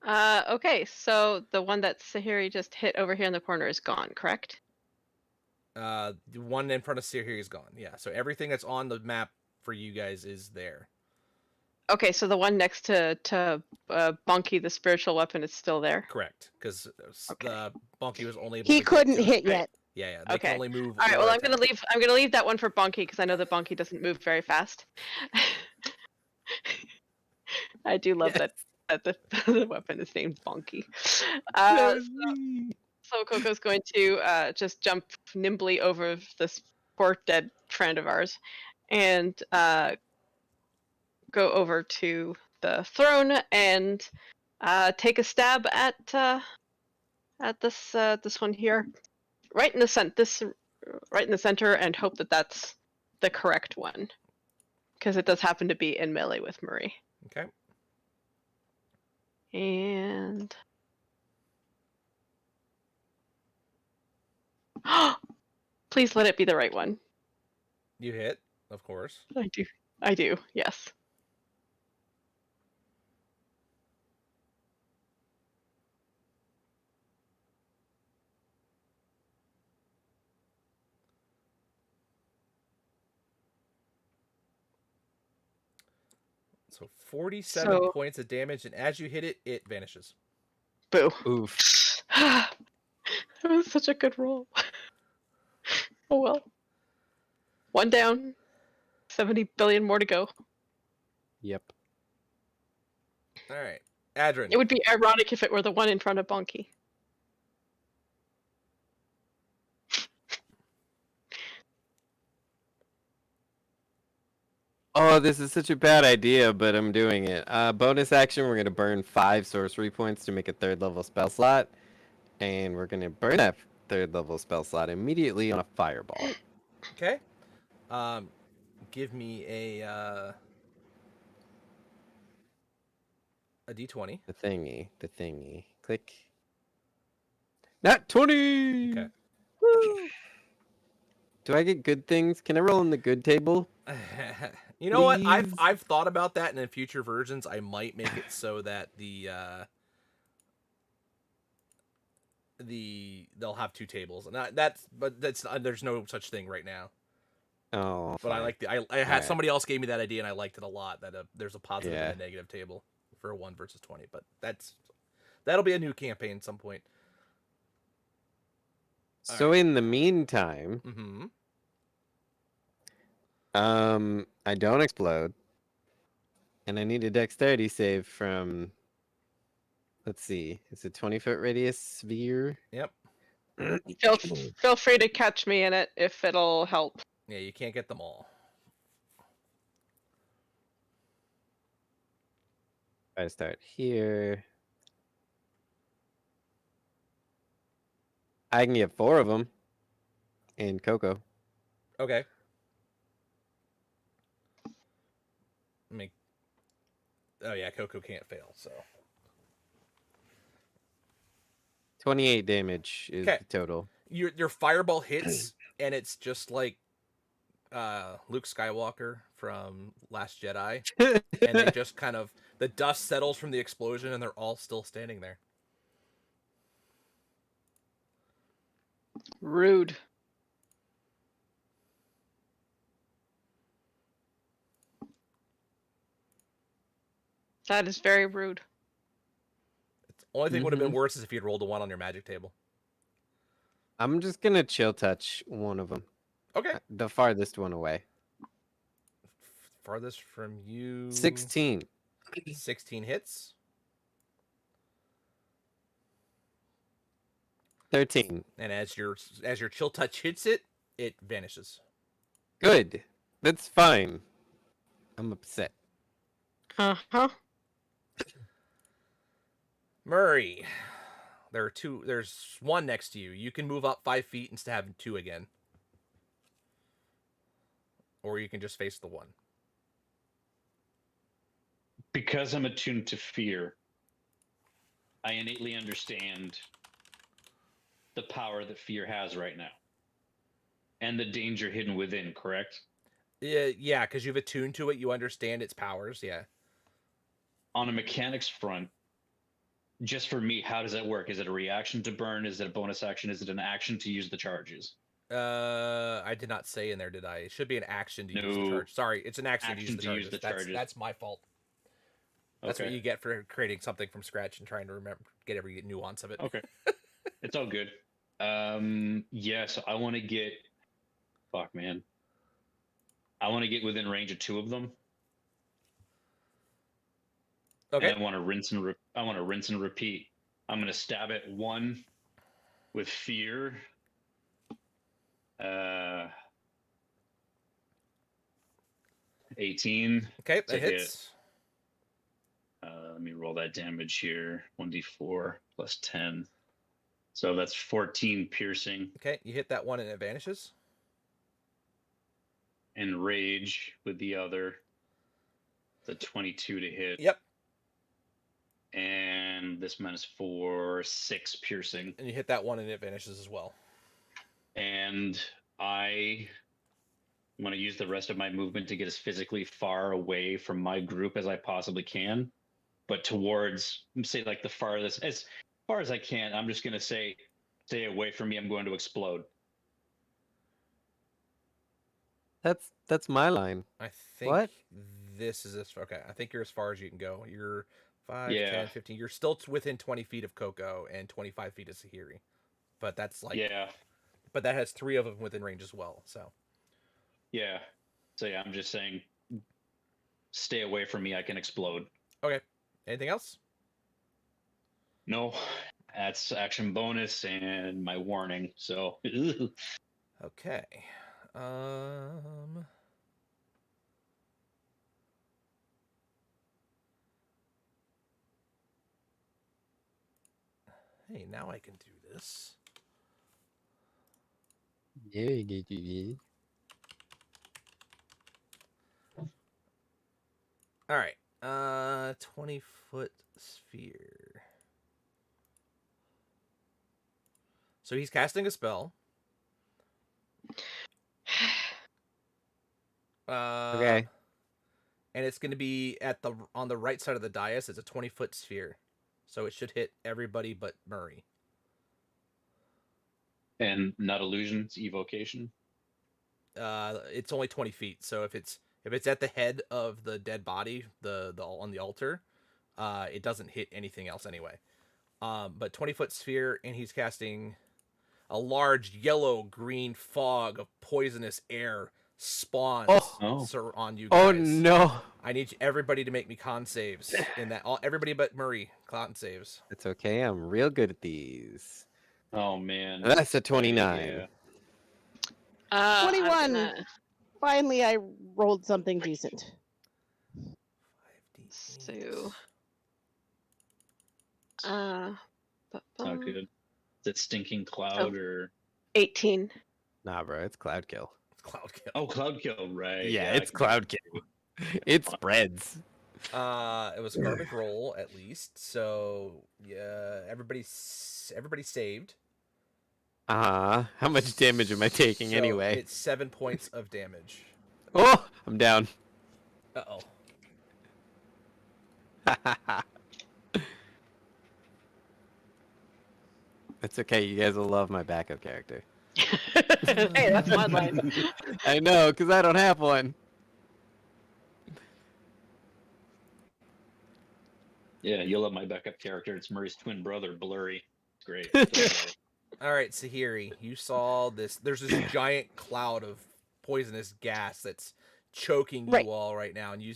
Okay, so the one that Sahiri just hit over here in the corner is gone, correct? The one in front of Sahiri is gone. Yeah, so everything that's on the map for you guys is there. Okay, so the one next to Bunky, the spiritual weapon, is still there. Correct, because Okay. Bunky was only able He to get couldn't to it. hit yet. Yeah, they can Okay. only move. All right. Well, or I'm gonna attack. leave. I'm gonna leave that one for Bunky because I know that Bunky doesn't move very fast. I do love that the weapon is named Bunky. So Coco's going to just jump nimbly over this poor dead friend of ours, and go over to the throne and take a stab at this one here, right in the right in the center, and hope that that's the correct one, because it does happen to be in melee with Murray. Okay. And please let it be the right one. You hit, of course. I do. I do. Yes. So 47 points of damage, and as you hit it, it vanishes. Boo. Oof. That was such a good roll. Oh well. One down. 70 billion more to go. Yep. All right, Adrin. It would be ironic if it were the one in front of Bonky. Oh, this is such a bad idea, but I'm doing it. Bonus action, we're gonna burn 5 sorcery points to make a 3rd level spell slot, and we're gonna burn that 3rd level spell slot immediately on a fireball. Okay. Give me a d20. The thingy. Click. Nat 20. Okay. Woo! Do I get good things? Can I roll in the good table? You know what? Please? I've thought about that, and in future versions, I might make it so that they'll have 2 tables, and there's no such thing right now. Oh, But I fine. like I had Alright. somebody else gave me that idea, and I liked it a lot. That there's a positive Yeah. and a negative table for a 1 versus 20, but that'll be a new campaign at some point. So in the meantime, Mm-hmm. I don't explode, and I need a dexterity save from. Let's see, it's a 20-foot radius sphere. Yep. Feel free to catch me in it if it'll help. Yeah, you can't get them all. I start here. I can get 4 of them in Coco. Okay. Oh yeah, Coco can't fail. So 28 damage is Okay. the total. your fireball hits, and it's just like Luke Skywalker from Last Jedi, and they just kind of the dust settles from the explosion, and they're all still standing there. Rude. That is very rude. The only thing would have been worse is if you'd rolled a 1 on your magic table. I'm just gonna chill touch one of them, Okay. the farthest one away. Farthest from you. 16. 16 hits. 13. And as your chill touch hits it, it vanishes. Good. That's fine. I'm upset. Uh-huh. Murray, there's 1 next to you. You can move up 5 feet instead of having 2 again. Or you can just face the 1. Because I'm attuned to fear, I innately understand the power that fear has right now. and the danger hidden within, correct? Yeah, because you've attuned to it, you understand its powers. Yeah. On a mechanics front, just for me, how does that work? Is it a reaction to burn? Is it a bonus action? Is it an action to use the charges? I did not say in there, did I? It should be an action to use the No. charge. Sorry, it's an action, Action to use the charges. That's my fault. That's what Okay. you get for creating something from scratch and trying to get every nuance of it. Okay. It's all good. So I want to get. Fuck, man. I want to get within range of 2 of them. Okay. And I want to rinse and repeat. I'm gonna stab at 1 with fear. 18. Okay, to that hit. hits. Let me roll that damage here. 1d4 plus 10. So that's 14 piercing. Okay, you hit that one and it vanishes. And rage with the other. The 22 to hit. Yep. And this -4, 6 piercing. And you hit that one and it vanishes as well. And I want to use the rest of my movement to get as physically far away from my group as I possibly can, but towards, say, like the farthest, as far as I can. I'm just going to say, stay away from me. I'm going to explode. That's my line. I think What? this is this. Okay, I think you're as far as you can go. You're 5, Yeah. 10, 15. You're still within 20 feet of Coco and 25 feet of Sahiri. But that's like, Yeah. but that has 3 of them within range as well. So, Yeah. So yeah, I'm just saying, stay away from me. I can explode. okay. Anything else? No, that's action bonus and my warning. So Okay. Hey, now I can do this. Yeah. All right. 20-foot sphere. So he's casting a spell. Okay. And it's going to be on the right side of the dais. It's a 20-foot sphere, so it should hit everybody but Murray. and not illusions, evocation. It's only 20 feet, so if it's at the head of the dead body, the on the altar, it doesn't hit anything else anyway. But 20-foot sphere, and he's casting a large yellow-green fog of poisonous air spawns on you guys. Oh no! I need everybody to make me con saves in that. Everybody but Murray, con saves. It's okay. I'm real good at these. Oh man, That's a 29. Yeah. I'm 21. gonna- Finally, I rolled something decent. 5d8. So, Not good. Is it stinking cloud or? 18. Nah, bro, it's cloud kill. It's cloud kill. Oh, cloud kill, right? Yeah, I it's can- cloud kill. It spreads. It was a garbage roll at least. So yeah, everybody saved. How much damage am I taking So anyway? It's 7 points of damage. Oh, I'm down. Uh-oh. It's okay. You guys will love my backup character. Hey, that's my line. I know, because I don't have one. Yeah, you'll love my backup character. It's Murray's twin brother, Blurry. It's great. All right, Sahiri, you saw this. There's this giant cloud of poisonous gas that's choking you Right. all right now, and you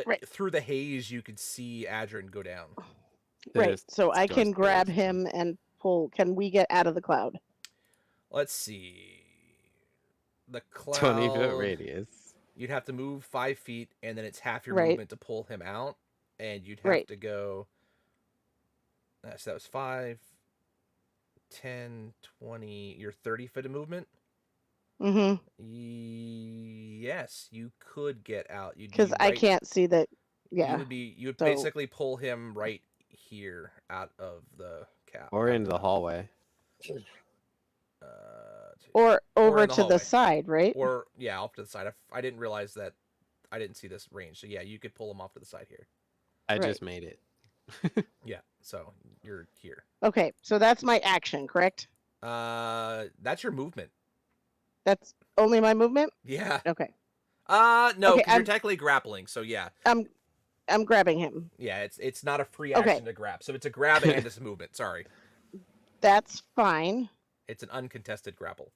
Right. through the haze you could see Adrin go down. Right. There's So I just can grab this. him and pull. Can we get out of the cloud? Let's see. The cloud. 20-foot radius. You'd have to move 5 feet, and then it's half your Right. movement to pull him out, and you'd have Right. to go. So that was 5, 10, 20. You're 30 foot of movement. Mm-hmm. Yes, you could get out. You'd Because be I right- can't see that. You Yeah. would so- basically pull him right here out of the cap. Or into the hallway. Or over in the to the hallway. side, right? Or yeah, off to the side. I didn't realize that. I didn't see this range. So yeah, you could pull them off to the side here. I Right. just made it. Yeah. So you're here. Okay, so that's my action, correct? That's your movement. That's only my movement? Yeah. Okay. No, Okay, because you're I'm- technically grappling. So yeah, I'm grabbing him. yeah. It's not a free Okay. action to grab. So it's a grab and it's a movement. Sorry, That's fine. it's an uncontested grapple.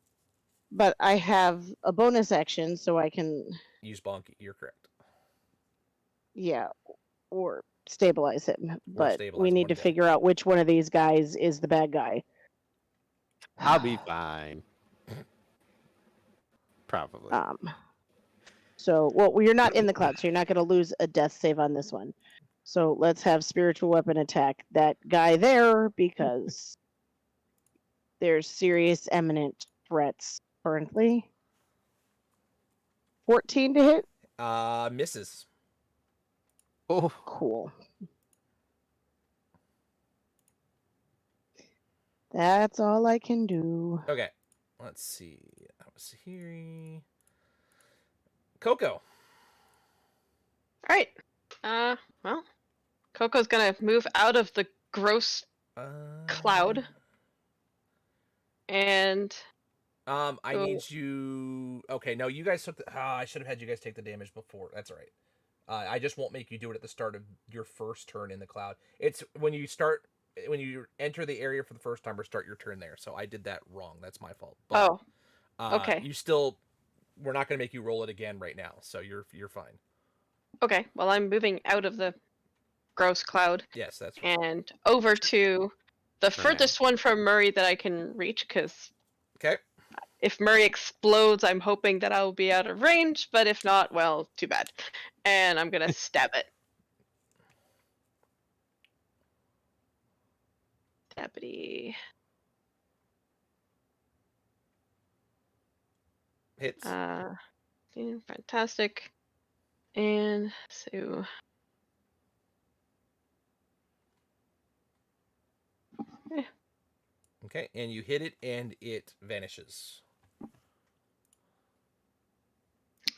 But I have a bonus action, so I can, Use bonk. You're correct. yeah, or stabilize him. But stabilize we need one to guy. figure out which one of these guys is the bad guy. I'll be fine. Probably. So, well, you're not in the cloud, so you're not going to lose a death save on this one. So let's have spiritual weapon attack that guy there because there's serious imminent threats currently. 14 to hit. Misses. Oh, Cool. That's all I can do. Okay. Let's see. That was here. Coco. All right. Well, Coco's gonna move out of the gross cloud, and I need you. Okay, no, you guys took the. I should have had you guys take the damage before. That's all right. I just won't make you do it at the start of your first turn in the cloud. It's when you enter the area for the first time or start your turn there. So I did that wrong. That's my fault. But, okay. You still. We're not going to make you roll it again right now. So you're fine. okay. Well, I'm moving out of the gross cloud Yes, that's right. and over to the Okay. furthest one from Murray that I can reach. Because Okay. if Murray explodes, I'm hoping that I'll be out of range. But if not, well, too bad. And I'm gonna stab it. Deputy. Hits. Yeah, fantastic. And so Okay, and you hit it, and it vanishes.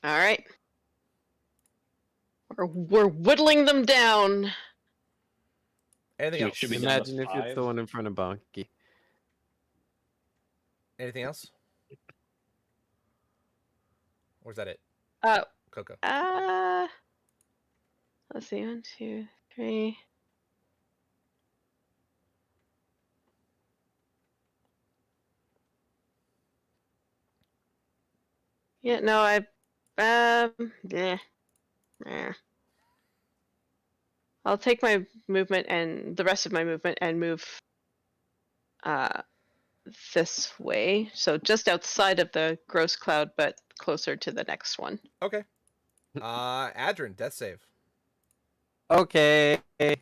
all right. We're whittling them down. Anything So it else? should be down to imagine if it's 5. the one in front of Bonky. Anything else? Or is that it, Uh Coco? let's see, 1, 2, 3. Yeah, no, yeah. I'll take my movement and the rest of my movement and move this way. So just outside of the gross cloud, but closer to the next one. Okay. Adrin, death save. Okay. Is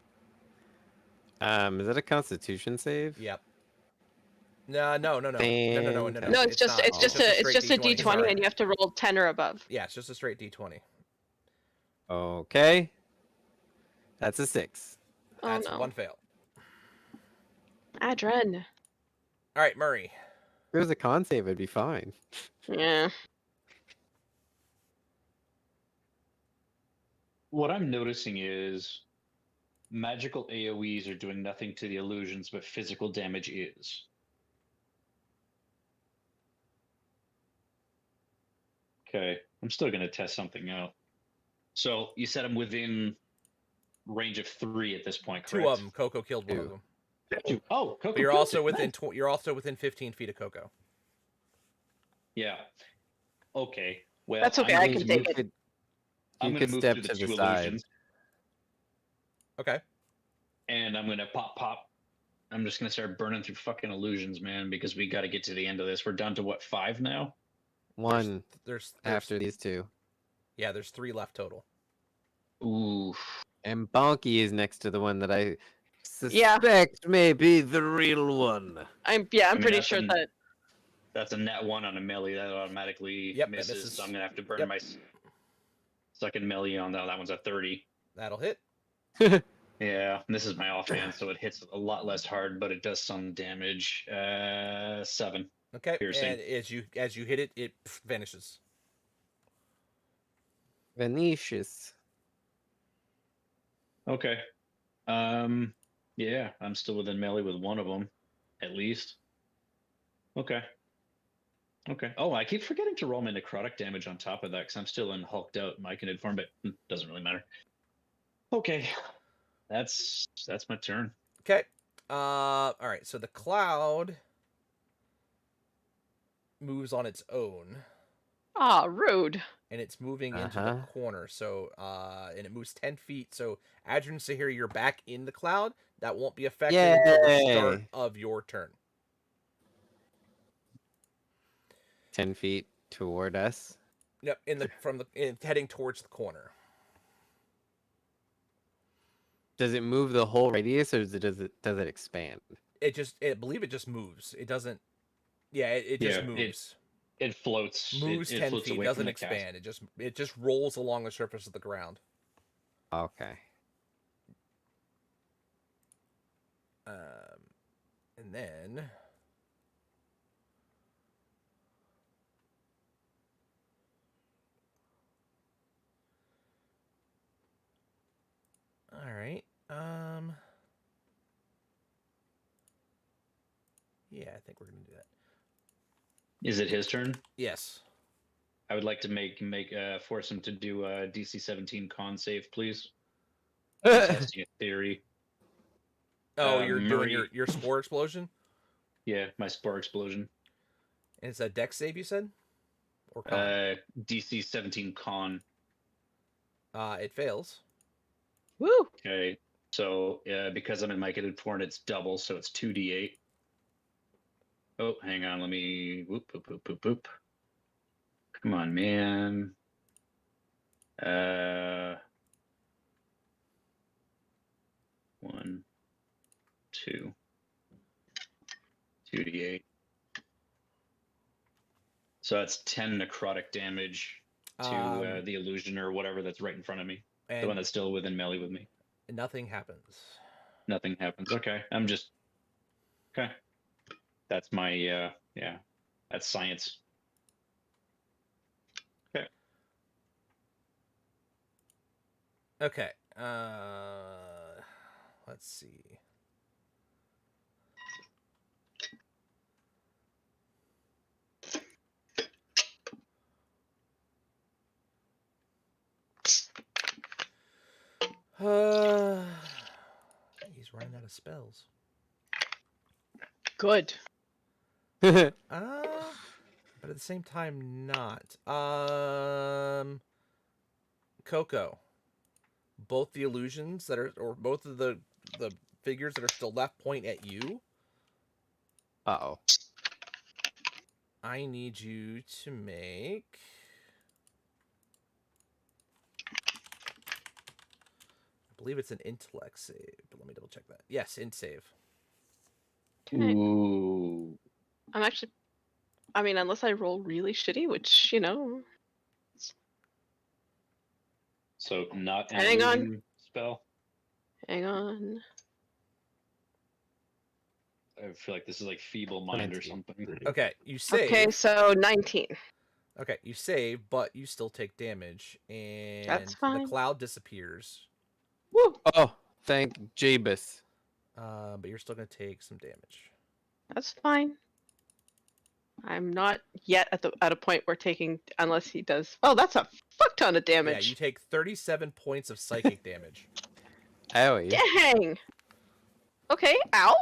that a Constitution save? Yep. No. No, it's It's just not. it's just a D20 sorry. and you have to roll 10 or above. Yeah, it's just a straight D20. Okay. That's a 6. Oh That's no. one fail. Adren. All right, Murray. If it was a con save, it'd be fine. Yeah. What I'm noticing is magical AoEs are doing nothing to the illusions, but physical damage is. Okay, I'm still going to test something out. So you said I'm within range of 3 at this point, correct? 2 of them. Coco killed one of Two. them. 2. Oh, Coco But you're killed also it. within. Nice. You're also within 15 feet of Coco. Yeah. Okay. Well, That's okay, I'm I going can to take move- it. I'm You gonna could move step through to the two side. illusions, Okay. and I'm gonna pop. I'm just gonna start burning through fucking illusions, man, because we got to get to the end of this. We're down to what, 5 now? One There's after these two. Yeah, there's 3 left total. Ooh. And Bonky is next to the one that I Yeah. suspect may be the real one. I'm mean, pretty that's sure an- that That's a net 1 on a melee. That automatically Yep, that misses. misses. So I'm gonna have to burn Yep. my second melee on that. That one's a 30. That'll hit. Yeah, and this is my offhand, so it hits a lot less hard, but it does some damage. 7. Okay, Piercing. and as you hit it, it vanishes. Venetius. Okay. Yeah, I'm still within melee with one of them, at least. Okay. Okay. Oh, I keep forgetting to roll my necrotic damage on top of that because I'm still in hulked out myconid form, but doesn't really matter. Okay. That's my turn. Okay. All right. So the cloud moves on its own, Ah, rude. and it's moving into the Uh-huh. corner. So and it moves 10 feet. So Adrian Sahir, you're back in the cloud. That won't be affected until the start Yay! of your turn. 10 feet toward us. Yep. Heading towards the corner. Does it move the whole radius, or does it expand? I believe it just moves. It doesn't. Yeah, it just Yeah, moves. It floats. Moves it 10 floats feet. away Doesn't from the cast. expand. It just rolls along the surface of the ground. Okay. And then all right. Yeah, I think we're gonna do that. Is it his turn? Yes. I would like to force him to do a DC 17 con save, please. I'm testing a theory. Oh, you're doing Murray. your spore explosion, Yeah, my spore explosion. and it's a dex save. You said, or con? DC 17 con. It fails. Woo! Okay, so because I'm in myconid form, it's double, so it's 2d8. Oh, hang on, let me whoop whoop whoop whoop whoop. Come on, man. 1, 2, 2d8. So that's 10 necrotic damage to the illusion or whatever that's right in front of me. The one and that's still within melee with me. nothing happens. Nothing happens. Okay, I'm just okay. That's my yeah. That's science. Okay. Okay. Let's see. He's running out of spells. Good. But at the same time, not. Coco. Both the illusions that are, or both of the figures that are still left, point at you. Uh-oh. I need you to make. I believe it's an intellect save, but let me double check that. Yes, int save. Okay. Ooh. I'm actually. I mean, unless I roll really shitty, which you know. So not an Hang on. illusion spell. Hang on. I feel like this is like feeble mind or something. Okay, you save. Okay, so 19. Okay, you save, but you still take damage, and That's the fine. cloud disappears. Woo! Oh, thank Jabus. But you're still gonna take some damage. That's fine. I'm not yet at a point where taking unless he does. Oh, that's a fuck ton of Yeah, damage. you take 37 points of psychic damage. Owie. Dang. Okay, ow.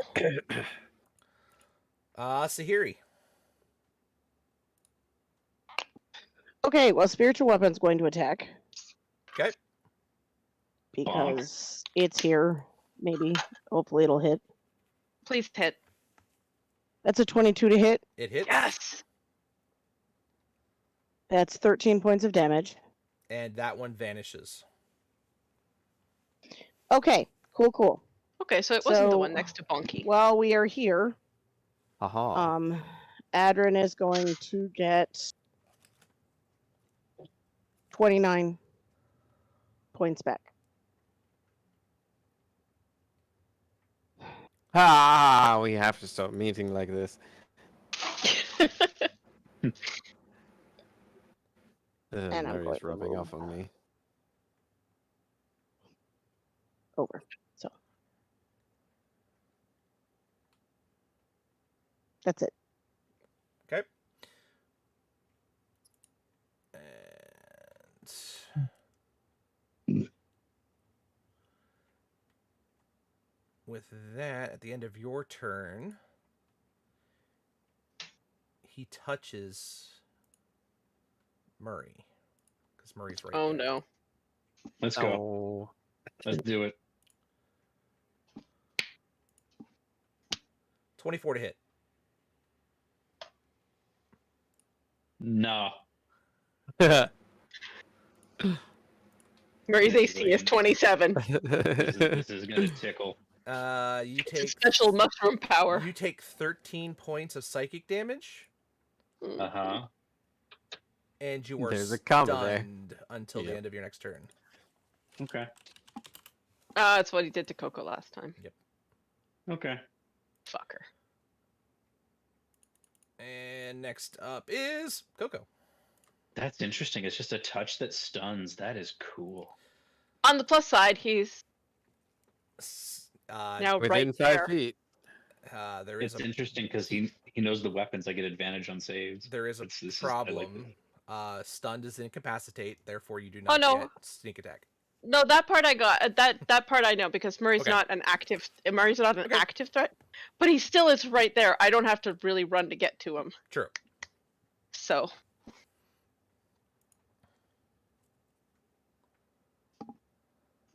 Sahiri. Okay, well, spiritual weapon's going to attack Okay. because it's here. Maybe, hopefully, it'll hit. Please hit. That's a 22 to hit. It hits. Yes. That's 13 points of damage. And that one vanishes. Okay, cool. Okay, so it wasn't the So, one next to Bonky. While we are here, Aha. Adrin is going to get 29 points back. Ah, we have to stop meeting like this. And I'm Murray's going to rubbing move off on me. over. So that's it. Okay. And with that, at the end of your turn, he touches Murray. Because Murray's right Oh there. no. Let's go. Oh, Let's do it. 24 to hit. No. Murray's This is AC is like- 27. This is gonna tickle. You It's a take special mushroom power. You take 13 points of psychic damage, Mm. Uh huh. and you are There's a comma there. stunned until the Yep. end of your next turn. Okay. That's what he did to Coco last time. Okay. Fucker. And next up is Coco. That's interesting. It's just a touch that stuns. That is cool. On the plus side, he's Now, now within right 5 there. feet. there is It's a interesting because he knows the weapons. I get advantage on saves. there is a This is- I like problem. Stunned is incapacitate, therefore you do Oh, not no. get sneak attack. No, that part I got. That part I know because Murray's Okay. not an active. Murray's not an Okay. active threat, but he still is right there. I don't have to really run to get to him. True. So.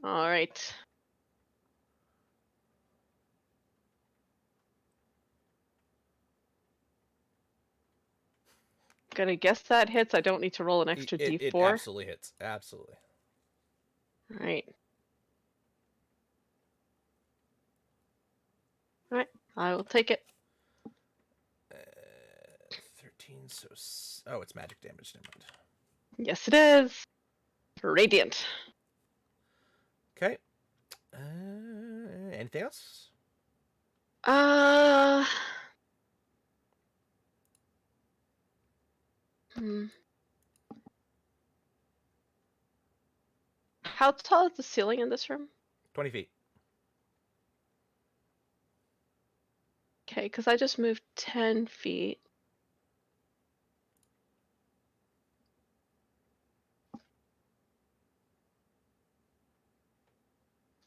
All right. Gonna guess that hits. I don't need to roll an extra It d4. absolutely hits. Absolutely. All right. All right. I will take it. 13. Oh, it's magic damage. Never mind. Yes, it is. Radiant. Okay. Anything else? Hmm. How tall is the ceiling in this room? 20 feet. Okay, because I just moved 10 feet.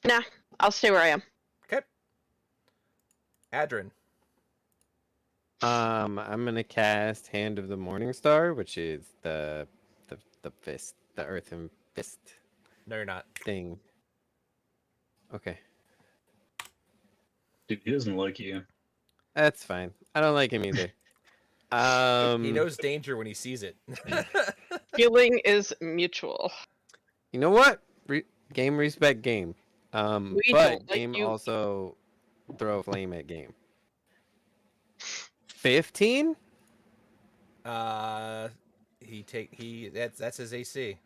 Nah, I'll stay where I am. Adrin. I'm gonna cast Hand of the Morning Star, which is the fist, the earthen fist No, you're not. thing. Okay, Dude, he doesn't like you. that's fine. I don't like him either. He knows danger when he sees it. Healing is mutual. You know what? Game respect game. We But don't like game you. also throw a flame at game. 15? That's his AC.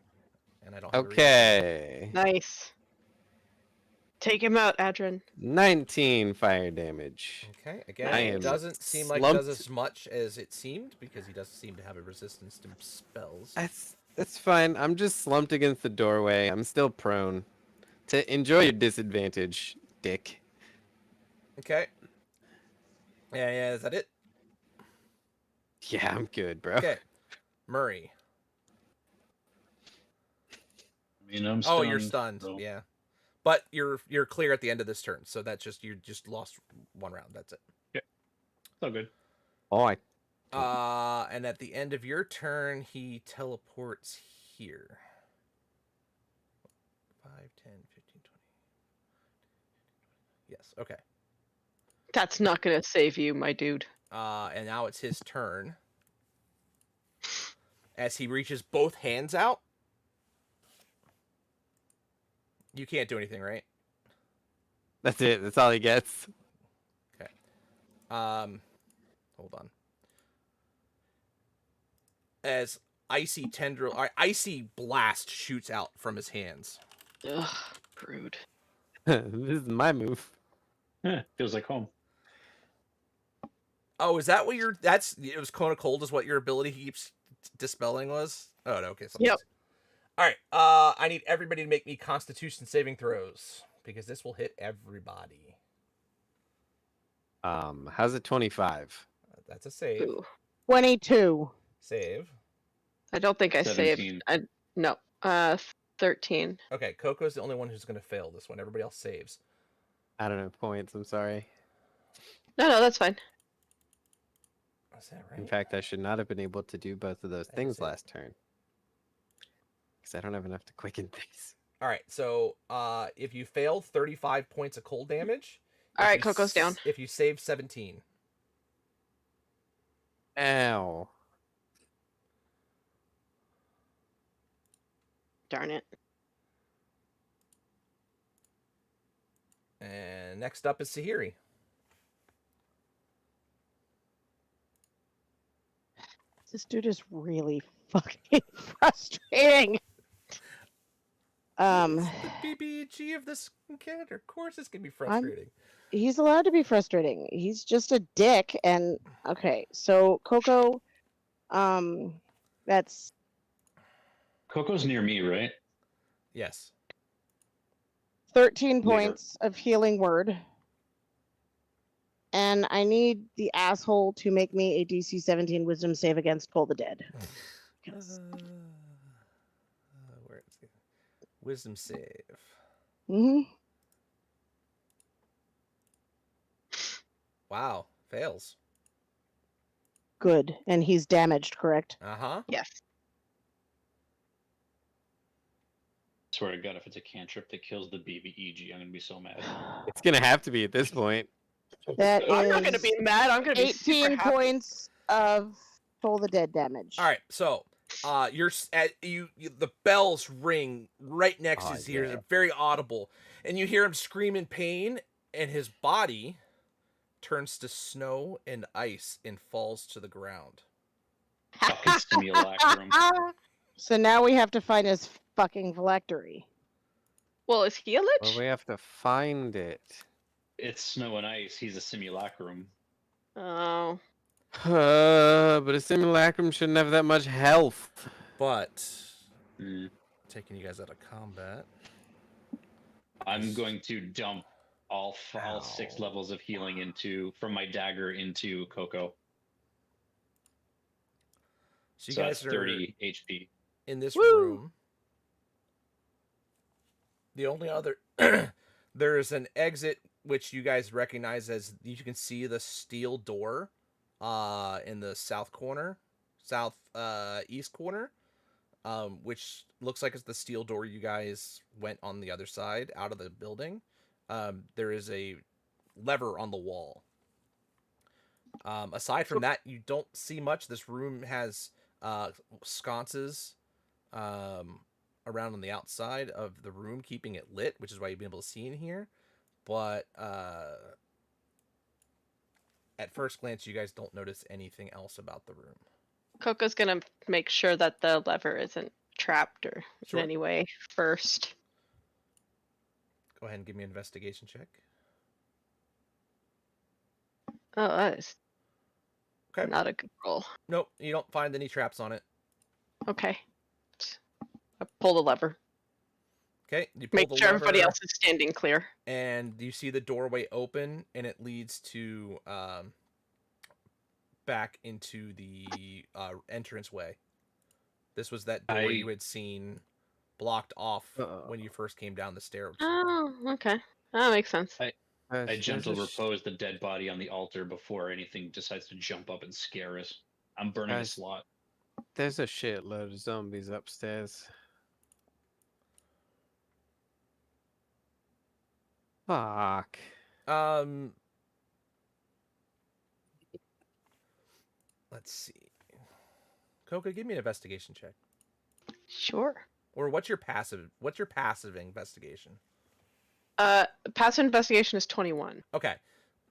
And I don't have a reason. Okay. Nice. Take him out, Adrin. 19 fire damage. Okay. Again, I it am doesn't seem like it does slumped. as much as it seemed because he doesn't seem to have a resistance to spells. That's fine. I'm just slumped against the doorway. I'm still prone. To enjoy your disadvantage, dick. Okay. Yeah, is that it? Yeah, I'm good, bro. Okay. Murray. I mean, I'm stunned. Oh, you're stunned. so- Yeah. But you're clear at the end of this turn, so that's just you just lost one round. That's it. It's all good. Oh, And at the end of your turn, he teleports here. 5, 10, 15, 20. Yes, okay. That's not gonna save you, my dude. And now it's his turn. As he reaches both hands out. You can't do anything, right? that's it. That's all he gets. Hold on. As icy blast shoots out from his hands. Ugh, rude. This is my move. Yeah, feels like home. Oh, is that what your that's it was cone of cold is what your ability keeps dispelling was? Oh no, okay. Yep. All right. I need everybody to make me Constitution saving throws because this will hit everybody. How's it 25? That's a save. Ooh. 22. Save. I don't think I 17. saved. No. 13. Okay, Coco's the only one who's going to fail this one. Everybody else saves. I don't have points. I'm sorry. No, that's fine. Is that right? In fact, I should not have been able to do both of those That is things it. last turn. Because I don't have enough to quicken things. All right. So, if you fail, 35 points of cold damage. All If right, you Coco's down. If you save, 17. Ow. Darn it. And next up is Sahiri. This dude is really fucking frustrating. It's the BBG of this character. Of course, it's gonna be frustrating. He's allowed to be frustrating. He's just a dick. And okay, so Coco, that's Coco's near me, right? Yes. 13 Leader. points of healing word. And I need the asshole to make me a DC 17 wisdom save against Toll the Dead. Because- Where is it? Wisdom save. Mhm. Wow, fails. Good. And he's damaged, correct? Uh-huh. Yes. Swear to God, if it's a cantrip that kills the BBEG, I'm gonna be so mad. It's going to have to be at this point. That is I'm not gonna be mad. I'm gonna be super 18 happy. points of Toll the Dead damage. All right, so you're at you the bells ring right next to Oh, his ears, yeah. they're very audible, and you hear him scream in pain, and his body turns to snow and ice and falls to the ground. Fucking simulacrum. So now we have to find his fucking phylactery. Well, is he a lich? Well, we have to find it. It's snow and ice. He's a simulacrum. Oh. But a simulacrum shouldn't have that much health. But Mm. taking you guys out of combat. I'm going to dump all Ow. 6 levels of healing from my dagger into Coco. So you So guys that's are 30 HP. in this Woo! room. The only other there is an exit which you guys recognize as you can see the steel door in the south east corner, which looks like it's the steel door you guys went on the other side out of the building. There is a lever on the wall. Aside from that, you don't see much. This room has sconces around on the outside of the room, keeping it lit, which is why you've been able to see in here. But at first glance, you guys don't notice anything else about the room. Coco's gonna make sure that the lever isn't trapped or Sure. in any way first. Go ahead and give me an investigation check. Oh, that is Okay. not a good roll. Nope, you don't find any traps on it. Okay. I pull the lever. Okay, you pull Make the sure everybody lever, else is standing clear. and you see the doorway open, and it leads to back into the entranceway. This was that door you had seen blocked off when you first came down the stairs. Oh, okay. That makes sense. I gentle repose the dead body on the altar before anything decides to jump up and scare us. I'm burning a Guys. slot. There's a shitload of zombies upstairs. Fuck. Let's see. Coca, give me an investigation check. Sure. Or what's your passive investigation? Passive investigation is 21. Okay.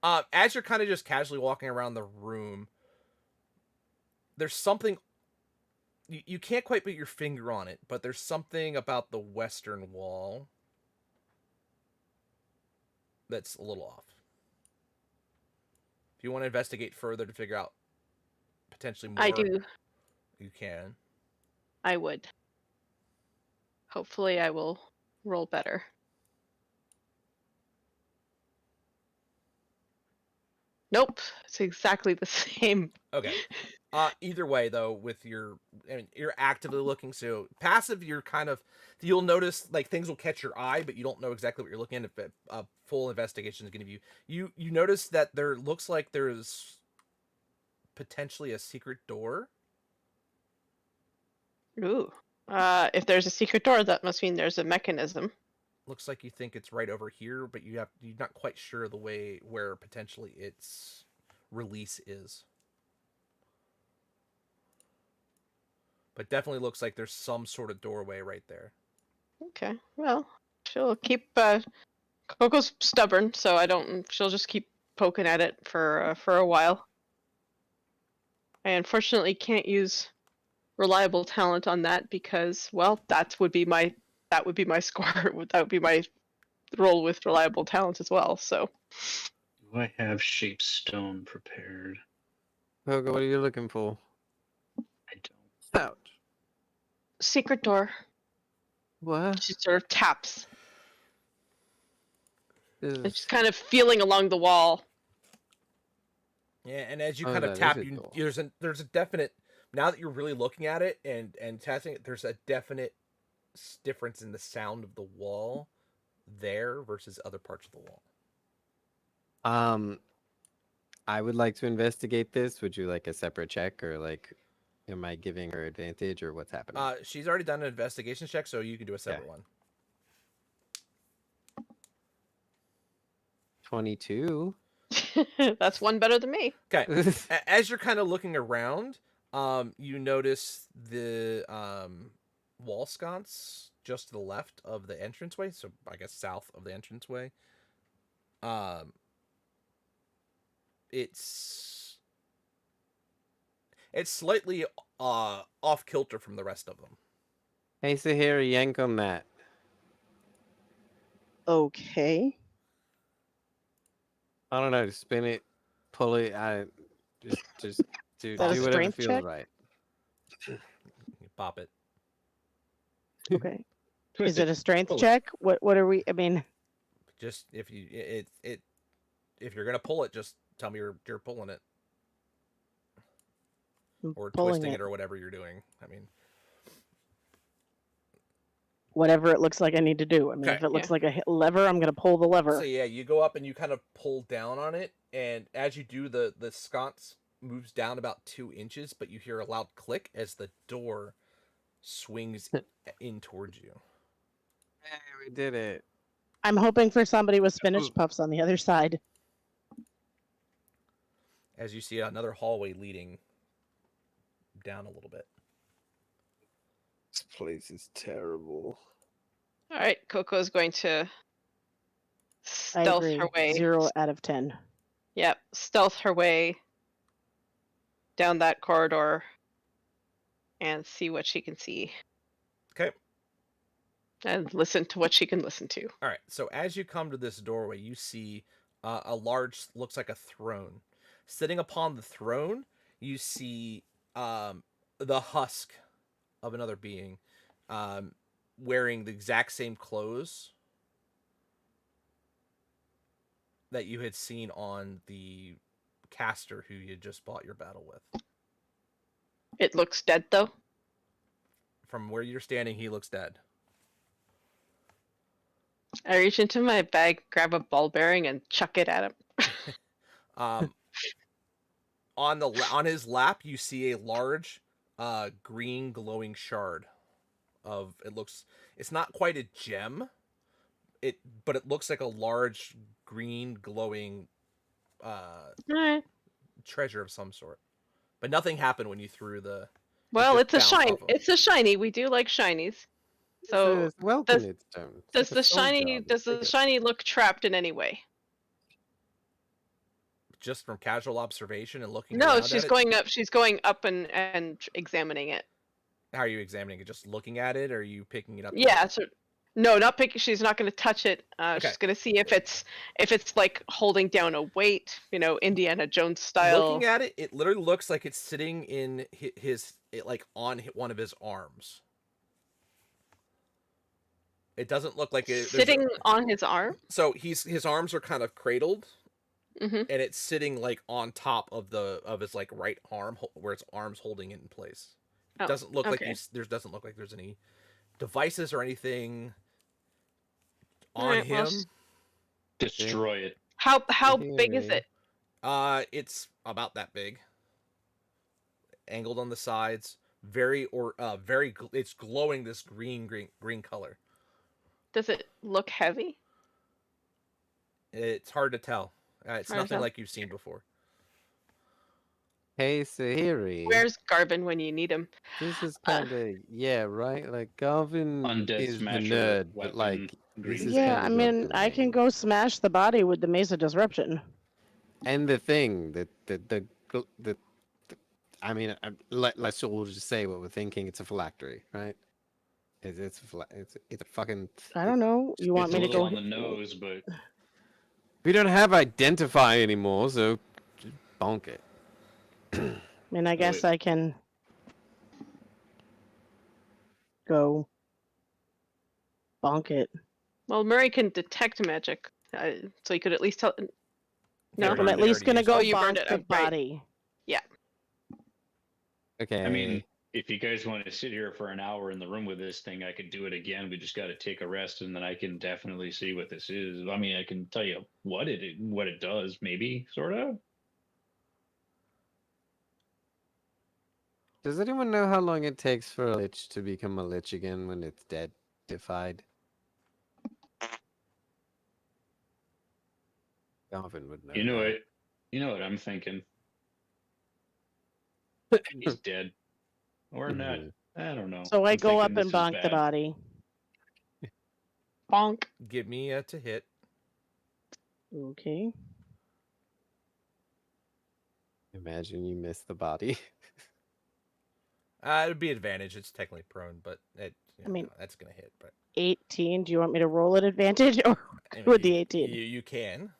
As you're kind of just casually walking around the room, there's something you can't quite put your finger on it, but there's something about the western wall that's a little off. If you want to investigate further to figure out potentially more, I do. you can. I would. Hopefully, I will roll better. Nope, it's exactly the same. Okay. Either way, though, with your, I mean, you're actively looking. So passive, you're kind of, you'll notice like things will catch your eye, but you don't know exactly what you're looking at. If a full investigation is going to give you notice that there looks like there's potentially a secret door. Ooh. If there's a secret door, that must mean there's a mechanism. Looks like you think it's right over here, but you're not quite sure the way where potentially its release is. But definitely looks like there's some sort of doorway right there. Okay. Well, she'll keep. Coco's stubborn, so she'll just keep poking at it for a while. I unfortunately can't use reliable talent on that because, well, that would be my score. That would be my roll with reliable talent as well. So Do I have shape stone prepared? Coco, what are you looking for? I don't. Ouch. secret door. What? She sort of taps. This And is- she's kind of feeling along the wall. Yeah, and as you Oh, kind of that is tap, a you door. there's a definite, now that you're really looking at it and testing it, there's a definite difference in the sound of the wall there versus other parts of the wall. I would like to investigate this. Would you like a separate check, or like, am I giving her advantage, or what's happening? She's already done an investigation check, so you can do a separate one. 22. That's one better than me. Okay. As you're kind of looking around, you notice the wall sconce just to the left of the entranceway, so I guess south of the entranceway. It's slightly off kilter from the rest of them. Hey, Sahara, yank on that. Okay. I don't know. Just spin it, pull it. Just do that a whatever strength feels check? right. You pop it. Okay. Twist Is it a strength Pull it. check? What are we? I mean, Just if you if you're gonna pull it, just tell me you're pulling it I'm or pulling twisting it. it or whatever you're doing. I mean, Whatever it looks like I need to do. I mean, Okay. if it looks Yeah. like a lever, I'm gonna pull the lever. so yeah, you go up and you kind of pull down on it, and as you do, the sconce moves down about 2 inches, but you hear a loud click as the door swings in towards you. Hey, we did it. I'm hoping for somebody with spinach Ooh. puffs on the other side. As you see another hallway leading down a little bit. This place is terrible. All right, Coco's going to I stealth agree. her way. 0 out of 10. Yep, stealth her way down that corridor and see what she can see. Okay. And listen to what she can listen to. All right. So as you come to this doorway, you see a large, looks like a throne. Sitting upon the throne, you see the husk of another being, wearing the exact same clothes that you had seen on the caster who you just fought your battle with. It looks dead though. From where you're standing, he looks dead. I reach into my bag, grab a ball bearing, and chuck it at him. On his lap, you see a large, green glowing shard of, it's not quite a gem, but it looks like a large green glowing Alright. treasure of some sort. But nothing happened when you threw the. Well, just it's a bounced shine. off him. It's a shiny. We do like shinies. So It's welcome does- its turn. It's does like a the soul shiny job. does the Take it. shiny look trapped in any way? Just from casual observation and looking. No, around she's at it, going up. She's going up and examining it. How are you examining it? Just looking at it, or are you picking it up? Yeah, so No, not picking. She's not going to touch it. Okay. She's going to see if it's like holding down a weight, Indiana Jones style. Looking at it, it literally looks like it's sitting in like on one of his arms. It doesn't look like it. Sitting on his arm. So his arms are kind of cradled, Hmm. and it's sitting like on top of his like right arm, where its arms holding it in place. It Oh, doesn't look like okay. doesn't look like there's any devices or anything on Alright, well, him. Destroy it. How big is Hearing. it? It's about that big. Angled on the sides, very it's glowing this green color. Does it look heavy? It's hard to tell. It's Hard to nothing tell. like you've seen before. Hey, Sahiri. Where's Garvin when you need him? This is kind of yeah, right? Like Garvin Undead is the smasher, nerd, weapon, but like green this is Yeah, kind I of mean, I can go smash the body with the Mesa Disruption. And the thing that the I mean, let's all just say what we're thinking. It's a phylactery, right? It's a fucking. I don't know. You want It's a me to little go? on the nose, but We don't have identify anymore, so just bonk it. I mean, I guess I can go bonk it. Well, Murray can detect magic, so you could at least tell. No, Already- I'm at they least already gonna used go it. Oh, you burned bonk it, the right. body. Okay. I mean, if you guys want to sit here for an hour in the room with this thing, I could do it again. We just got to take a rest, and then I can definitely see what this is. I mean, I can tell you what it does, maybe, sort of. Does anyone know how long it takes for a lich to become a lich again when it's dead-ified? Garvin would know. You know that. what? You know what I'm thinking. He's dead, or not. Mhm. I don't know. So I I'm go up thinking and this is bonk the bad. body. bonk. Give me a to hit. Okay. Imagine you miss the body. It would be advantage. It's technically prone, but I mean- that's gonna hit. But 18. Do you want me to roll at advantage or I mean, with the 18? you can.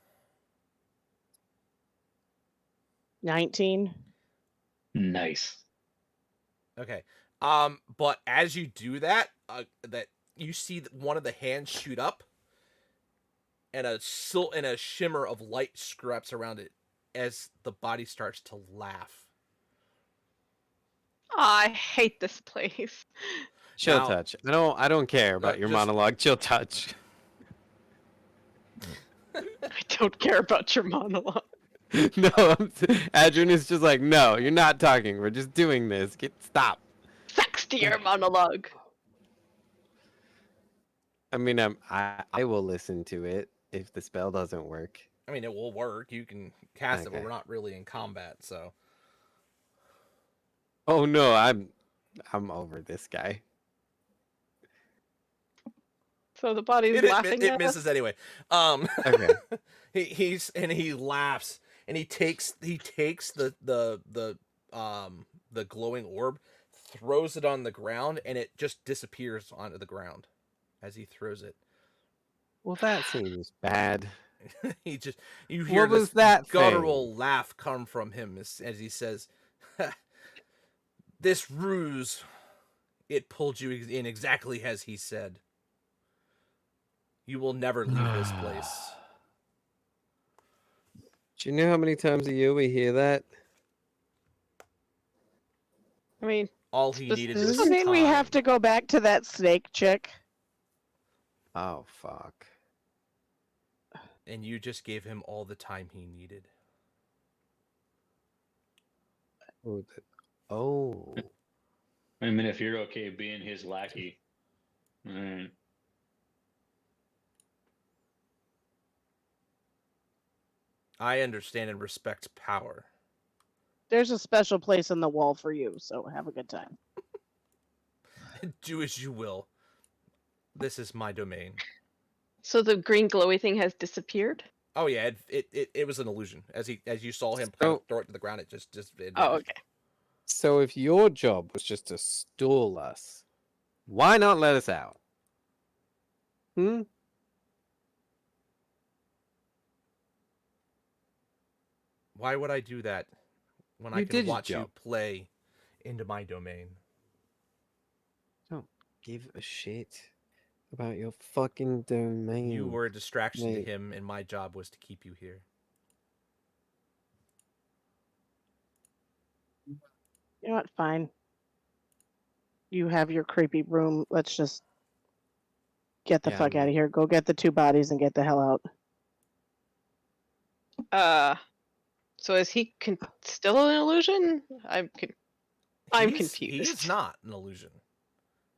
19. Nice. Okay. But as you do that, that you see one of the hands shoot up, and a shimmer of light scraps around it as the body starts to laugh. I hate this place. Chill Now- touch. I don't care about your just- monologue. Chill touch. I don't care about your monologue. No, Adrian is just like, no, you're not talking. We're just doing this. Stop. Sex to your monologue. I mean, I will listen to it if the spell doesn't work. I mean, it will work. You can cast it, but Okay. we're not really in combat, so. Oh no, I'm over this guy. So the body's It laughing it at us. misses anyway. Okay. he laughs and he takes the glowing orb, throws it on the ground, and it just disappears onto the ground as he throws it. Well, that seems bad. You hear What was this that guttural laugh come from him as he says, "This ruse, it pulled you in exactly as he said. You will never leave this place." Do you know how many times a year we hear that? I mean, All he needed Does was this mean we have time. to go back to that snake chick? Oh fuck. And you just gave him all the time he needed. Oh. I mean, if you're okay being his lackey. Alright. I understand and respect power. There's a special place in the wall for you, so have a good time. Do as you will. This is my domain. so the green glowy thing has disappeared. Oh yeah, it was an illusion. As you saw him So- throw it to the ground, it just it Oh, vanished. okay. So if your job was just to stall us, why not let us out? Hmm? Why would I do that when I You can did watch you jump. play into my domain? Don't give a shit about your fucking domain. You were a distraction to mate. him, and my job was to keep you here. You know what? Fine. You have your creepy room. Let's just get the Yeah, fuck I'm- out of here. Go get the 2 bodies and get the hell out. So is he still an illusion? I'm He's confused. not an illusion.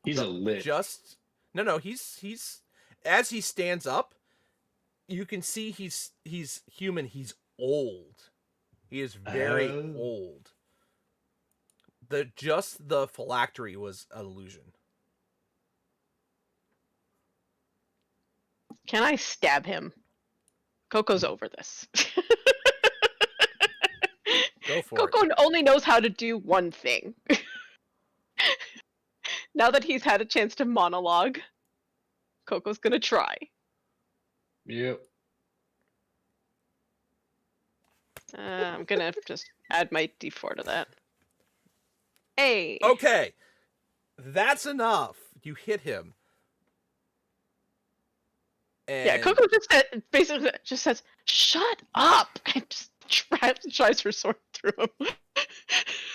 He's a lich. Just no. He's as he stands up, you can see he's human. He's old. He is very Oh. old. The phylactery was an illusion. Can I stab him? Coco's over this. Go for Coco it. only knows how to do one thing. Now that he's had a chance to monologue, Coco's gonna try. Yep. I'm gonna just add my d4 to that. Hey. Okay, that's enough. You hit him. And Yeah, Coco just basically just says, "Shut up!" and just drives her sword through him.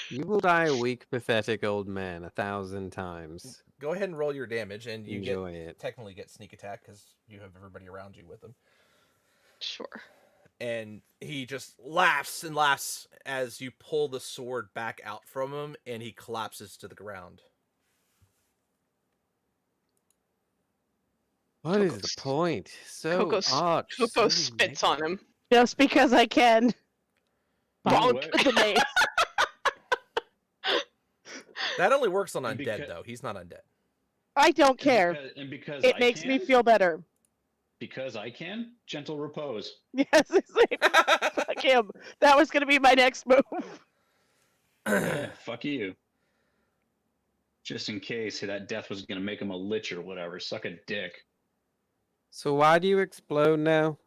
You will die a weak, pathetic old man 1,000 times. go ahead and roll your damage, and you Enjoy it. technically get sneak attack because you have everybody around you with him. Sure. And he just laughs and laughs as you pull the sword back out from him, and he collapses to the ground. What is Coco's- the point? So Coco's- arch. Coco so spits negative. on him. Just because I can. You know Bonk what? with the mace. That only works on And undead, because- though. He's not undead. I don't care. And because It I makes me can, feel better. Because I can, gentle repose. Yes, it's like, fuck him. That was going to be my next move. Yeah, fuck you. Just in case that death was gonna make him a lich or whatever. Suck a dick. So why do you explode now?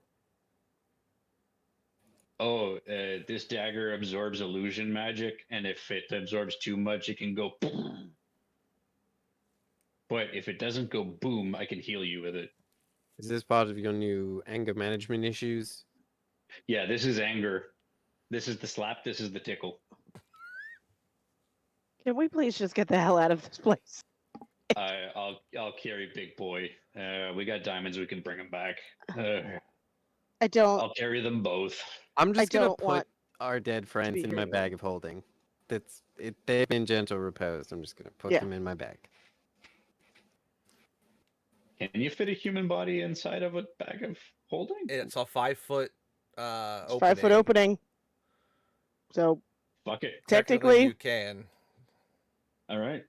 Oh, this dagger absorbs illusion magic, and if it absorbs too much, it can go boom. But if it doesn't go boom, I can heal you with it. Is this part of your new anger management issues? Yeah, this is anger. This is the slap. This is the tickle. Can we please just get the hell out of this place? I'll carry big boy. We got diamonds. We can bring them back. I don't. I'll carry them both. I'm just gonna don't put want our dead friends be in your my own. bag of holding. That's it. They've been gentle reposed. I'm just gonna put Yeah. them in my bag. Can you fit a human body inside of a bag of holding? It's a 5-foot It's opening. 5-foot opening. So Fuck it. technically, you can. All right.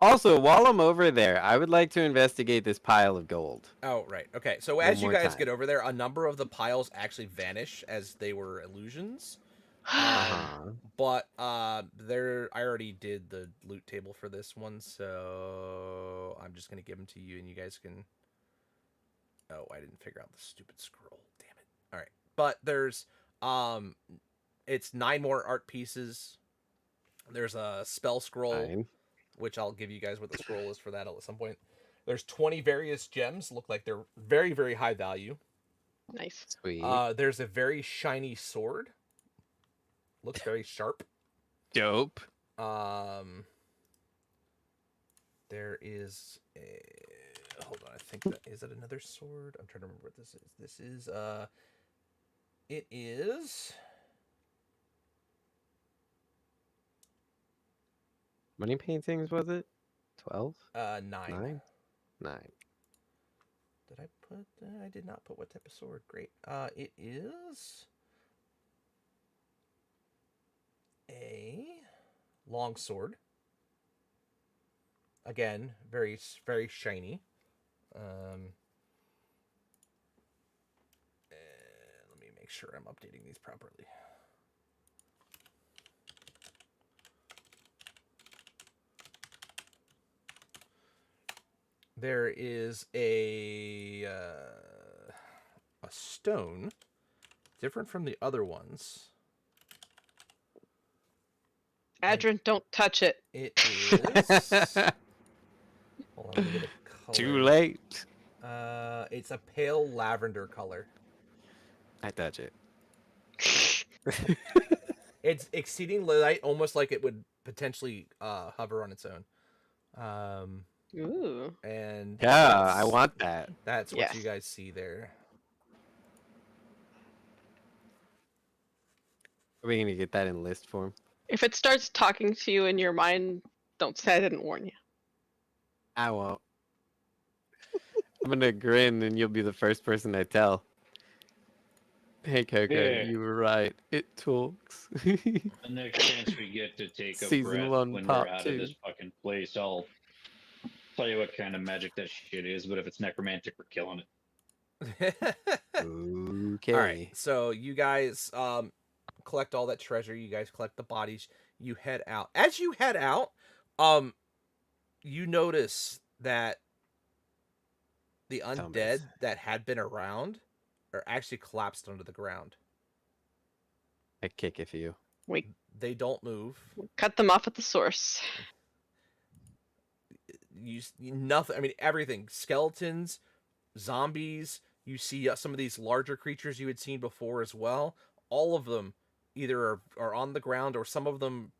Also, while I'm over there, I would like to investigate this pile of gold. Oh, right. Okay. So One as you more guys time. get over there, a number of the piles actually vanish as they were illusions. Uh-huh. But I already did the loot table for this one, so I'm just gonna give them to you, and you guys can. Oh, I didn't figure out the stupid scroll. Damn it! All right, but there's it's 9 more art pieces. There's a spell scroll, Fine. which I'll give you guys what the scroll is for that at some point. There's 20 various gems. Look like they're very, very high value. Nice. Sweet. There's a very shiny sword. Looks very sharp. Dope. There is a hold on. I think that is it. Another sword. I'm trying to remember what this is. This is it is How many paintings was it? 12? 9. 9? 9. Did I put? I did not put what type of sword. Great. It is a long sword. Again, very very shiny. Let me make sure I'm updating these properly. there is a stone different from the other ones. Adrian, don't touch it. It is. Hold on, let me get a color. Too late. It's a pale lavender color. I touch it. It's exceedingly light, almost like it would potentially hover on its own. Ooh. And Yeah, I that's- want that. That's what Yes. you guys see there. Are we gonna get that in list form? If it starts talking to you in your mind, don't say I didn't warn you. I won't. I'm gonna grin, and you'll be the first person I tell. Hey, Coco, Yeah. you were right. It talks. The next chance we get to take a Season breath 1, when part we're out 2. of this fucking place, I'll tell you what kind of magic that shit is. But if it's necromantic, we're killing it. Okay. All right, so you guys collect all that treasure. You guys collect the bodies. You head out. As you head out, you notice that the Tell me. undead that had been around are actually collapsed under the ground. I kick it for you. They don't move. Cut them off at the source. Nothing. I mean, everything. Skeletons, zombies. You see some of these larger creatures you had seen before as well. All of them either are on the ground, or some of them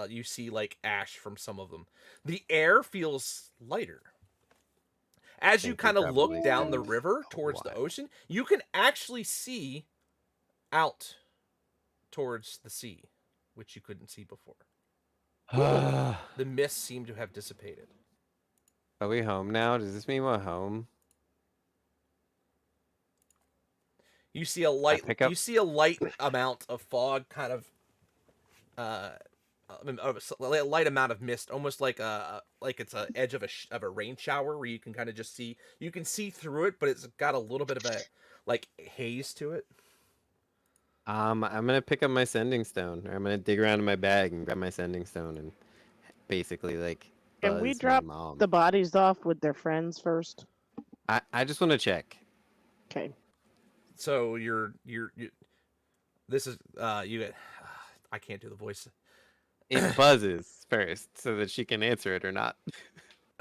you see like ash from some of them. The air feels lighter. As you Think we kind of look probably down the spent river a towards the while. ocean, you can actually see out towards the sea, which you couldn't see before. Are The mists seem to have dissipated. we home now? Does this mean we're home? You see a light. pick up- You see a light amount of fog, kind of, a light amount of mist, almost like it's a edge of a rain shower, where you can kind of just see. You can see through it, but it's got a little bit of a like haze to it. I'm gonna pick up my sending stone, or I'm gonna dig around in my bag and grab my sending stone and basically like. Can we buzz my drop mom. the bodies off with their friends first? I just want to check. Okay. So you're this is you get. I can't do the voice. It buzzes first so that she can answer it or not.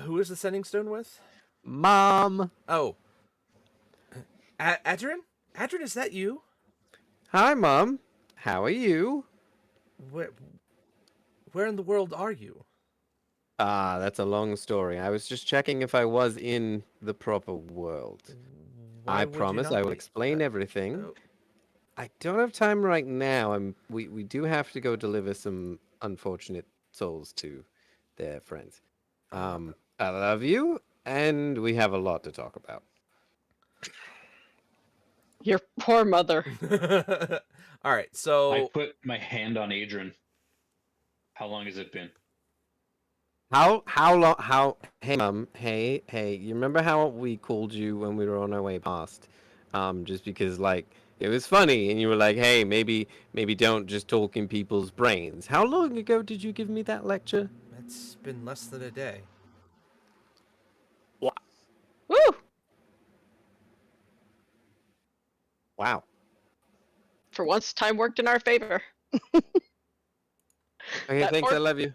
Who is the sending stone with? Mom. Oh, Adrian. Adrian, is that you? Hi, Mom. How are you? Where in the world are you? Ah, that's a long story. I was just checking if I was in the proper world. Why I would you promise not I will be? explain everything. Oh, I don't have time right now. We do have to go deliver some unfortunate souls to their friends. I love you, and we have a lot to talk about. Your poor mother. All right, I so put my hand on Adrian. How long has it been? How long? Hey, Mom. Hey. You remember how we called you when we were on our way past? Just because like it was funny, and you were like, "Hey, maybe don't just talk in people's brains." How long ago did you give me that lecture? it's been less than a day. Woo! Wow. For once, time worked in our favor. Okay, That thanks. poor- I love you.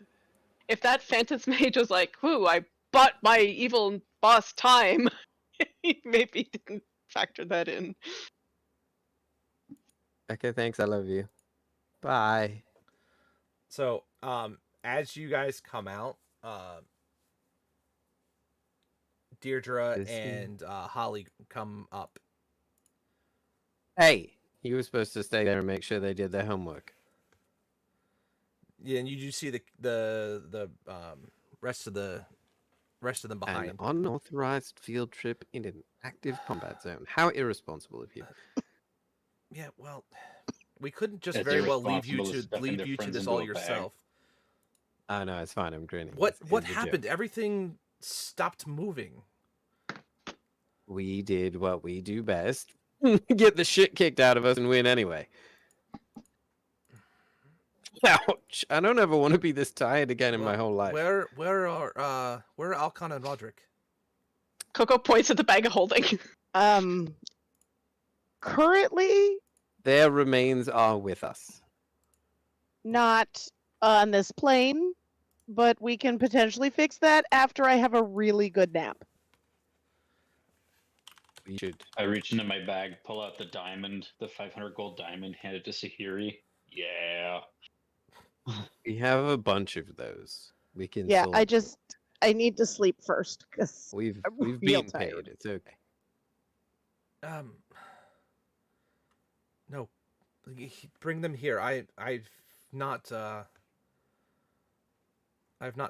If that Phantom's Mage was like, whoo, I bought my evil boss time, he maybe didn't factor that in. Okay, thanks. I love you. Bye. So, as you guys come out, Deirdre This is- and Holly come up. Hey, you were supposed to stay there and make sure they did their homework. Yeah, and you do see the rest of them An behind. unauthorized field trip in an active combat zone. How irresponsible of you. Yeah, well, we couldn't just It's very well leave you irresponsible to stuff leave their you to friends this into all a bag. yourself. Oh no, it's fine. I'm grinning. What It's a joke. happened? Everything stopped moving. We did what we do best. Get the shit kicked out of us and win anyway. Ouch. I don't ever want to be this tired again in my Well, whole life. Where are Alcon and Roderick? Coco points at the bag of holding. Currently Their remains are with us. not on this plane, but we can potentially fix that after I have a really good nap. We should. I reach into my bag, pull out the diamond, the 500 gold diamond, hand it to Sahiri. Yeah. We have a bunch of those. We can. Yeah, sort I need to sleep first because We've I'm we've real been paid. tired. It's okay. No, bring them here. I've not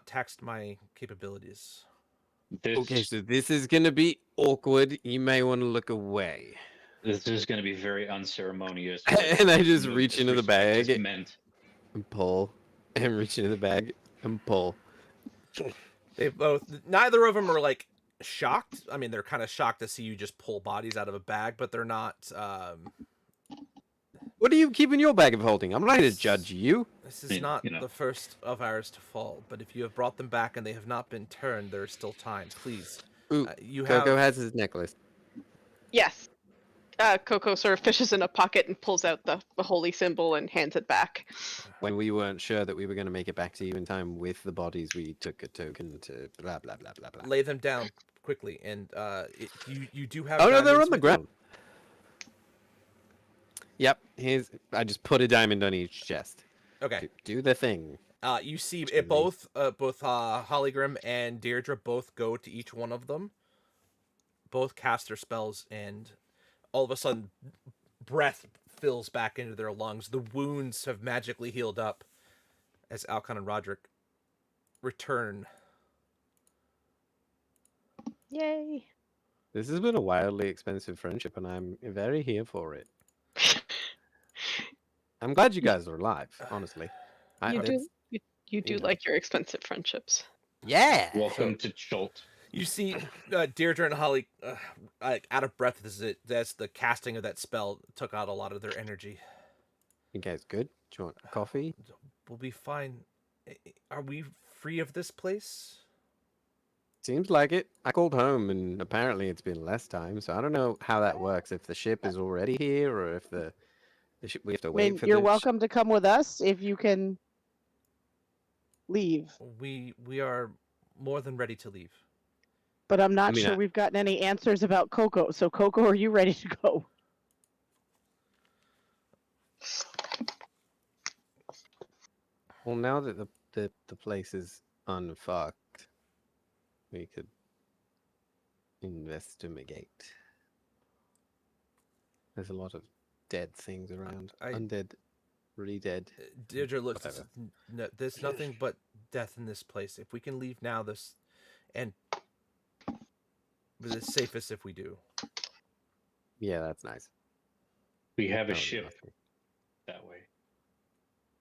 taxed my capabilities. This, Okay, so this is gonna be awkward. You may want to look away. this is going to be very unceremonious. And I just No reach into the disrespect is bag meant. and pull, and reach into the bag and pull. They both. Neither of them are like shocked. I mean, they're kind of shocked to see you just pull bodies out of a bag, but they're not. What do you keep in your bag of holding? I'm not here to judge you. This is not You know. the first of ours to fall. But if you have brought them back and they have not been turned, there is still time. Please, Ooh, you have. Coco has his necklace. Yes. Coco sort of fishes in a pocket and pulls out the holy symbol and hands it back. When we weren't sure that we were going to make it back to you in time with the bodies, we took a token to blah blah blah blah blah. Lay them down quickly, and you do have. Oh no, they're diamonds on the with you? ground. Yep, I just put a diamond on each chest. Okay. Do the thing. You see Excuse it both Holygrim and Deirdre both go to each one of them. Both cast their spells, and all of a sudden, breath fills back into their lungs. The wounds have magically healed up as Alcon and Roderick return. Yay. This has been a wildly expensive friendship, and I'm very here for it. I'm glad you guys are alive, honestly. You That's- do you know. like your expensive friendships. Yeah. Welcome to Chult. You see Deirdre and Holly like out of breath as the casting of that spell took out a lot of their energy. You guys good? Do you want coffee? We'll be fine. Are we free of this place? Seems like it. I called home, and apparently it's been less time, so I don't know how that works. If the ship is already here, or if the ship we have to I wait mean, for. you're the welcome to come with us if you can leave. We are more than ready to leave. But I'm not mean, sure we've gotten any answers about Coco. So Coco, are you ready to go? Well, now that the place is unfucked, we could investigate. There's a lot of dead things around. Undead, really dead. Deirdre looks. Whatever. There's nothing but death in this place. If we can leave now, and it's safest if we do. Yeah, that's nice. We have a Oh, ship nothing. that way.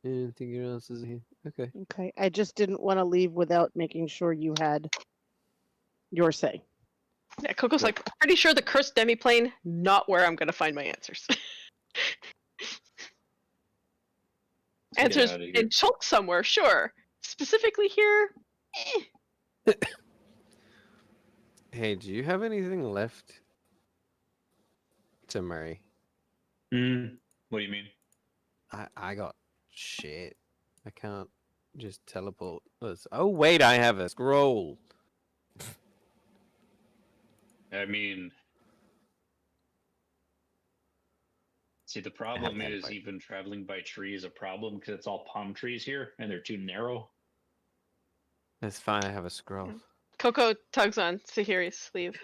Anything else is here? Okay. Okay. I just didn't want to leave without making sure you had your say. Yeah, Coco's like, pretty sure the cursed demiplane, not where I'm gonna find my answers. Let's get Answers outta here. in Chulk somewhere, sure. Specifically here, Hey, do you have anything left to Murray? What do you mean? I got shit. I can't just teleport us. Oh wait, I have a scroll. I mean, see, the problem that is part. even traveling by tree is a problem because it's all palm trees here and they're too narrow. That's fine. I have a scroll. Coco tugs on Sahiri's sleeve.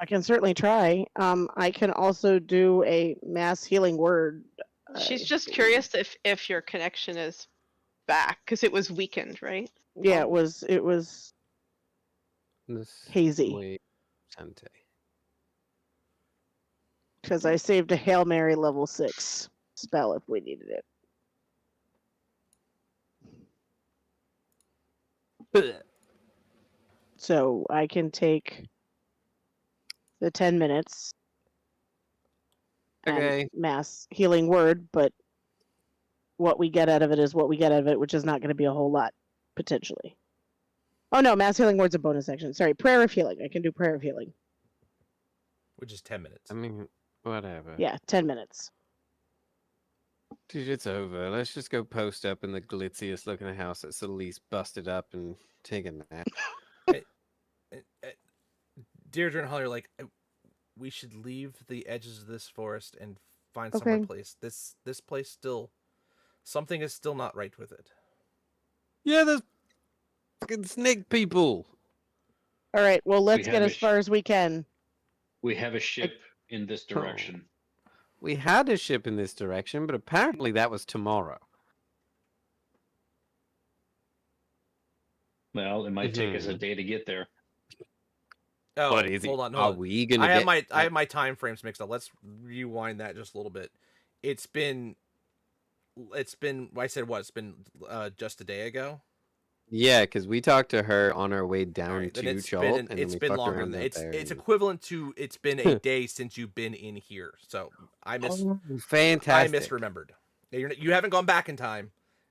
I can certainly try. I can also do a mass healing word. She's I just believe. curious if your connection is back because it was weakened, right? Yeah, it was This hazy way, Sante. because I saved a Hail Mary level 6 spell if we needed it. So I can take the 10 minutes and Okay. mass healing word, but what we get out of it is what we get out of it, which is not going to be a whole lot, potentially. Oh no, mass healing word's a bonus action. Sorry, prayer of healing. I can do prayer of healing. which is 10 minutes. I mean, whatever. Yeah, 10 minutes. Dude, it's over. Let's just go post up in the glitziest looking house that's at least busted up and take a nap. Deirdre and Holly are like, we should leave the edges of this forest and find Okay. somewhere place. This place still, something is still not right with it. Yeah, there's fucking snake people. All right, well, let's have get a as far as we can. We have a ship in this direction. We had a ship in this direction, but apparently that was tomorrow. Well, it might take us a day to get there. Oh, What is it? hold on, Are hold on. we gonna I have get? my I have my time frames mixed up. Let's rewind that just a little bit. It's been I said what? It's been just a day ago. Yeah, because we talked to her on our way down Alright, then to it's Chult, been and then it's we been fucked longer around than up it's there it's and- equivalent to it's been a day since you've been in here. So I Oh, I fantastic. misremembered. You haven't gone back in time.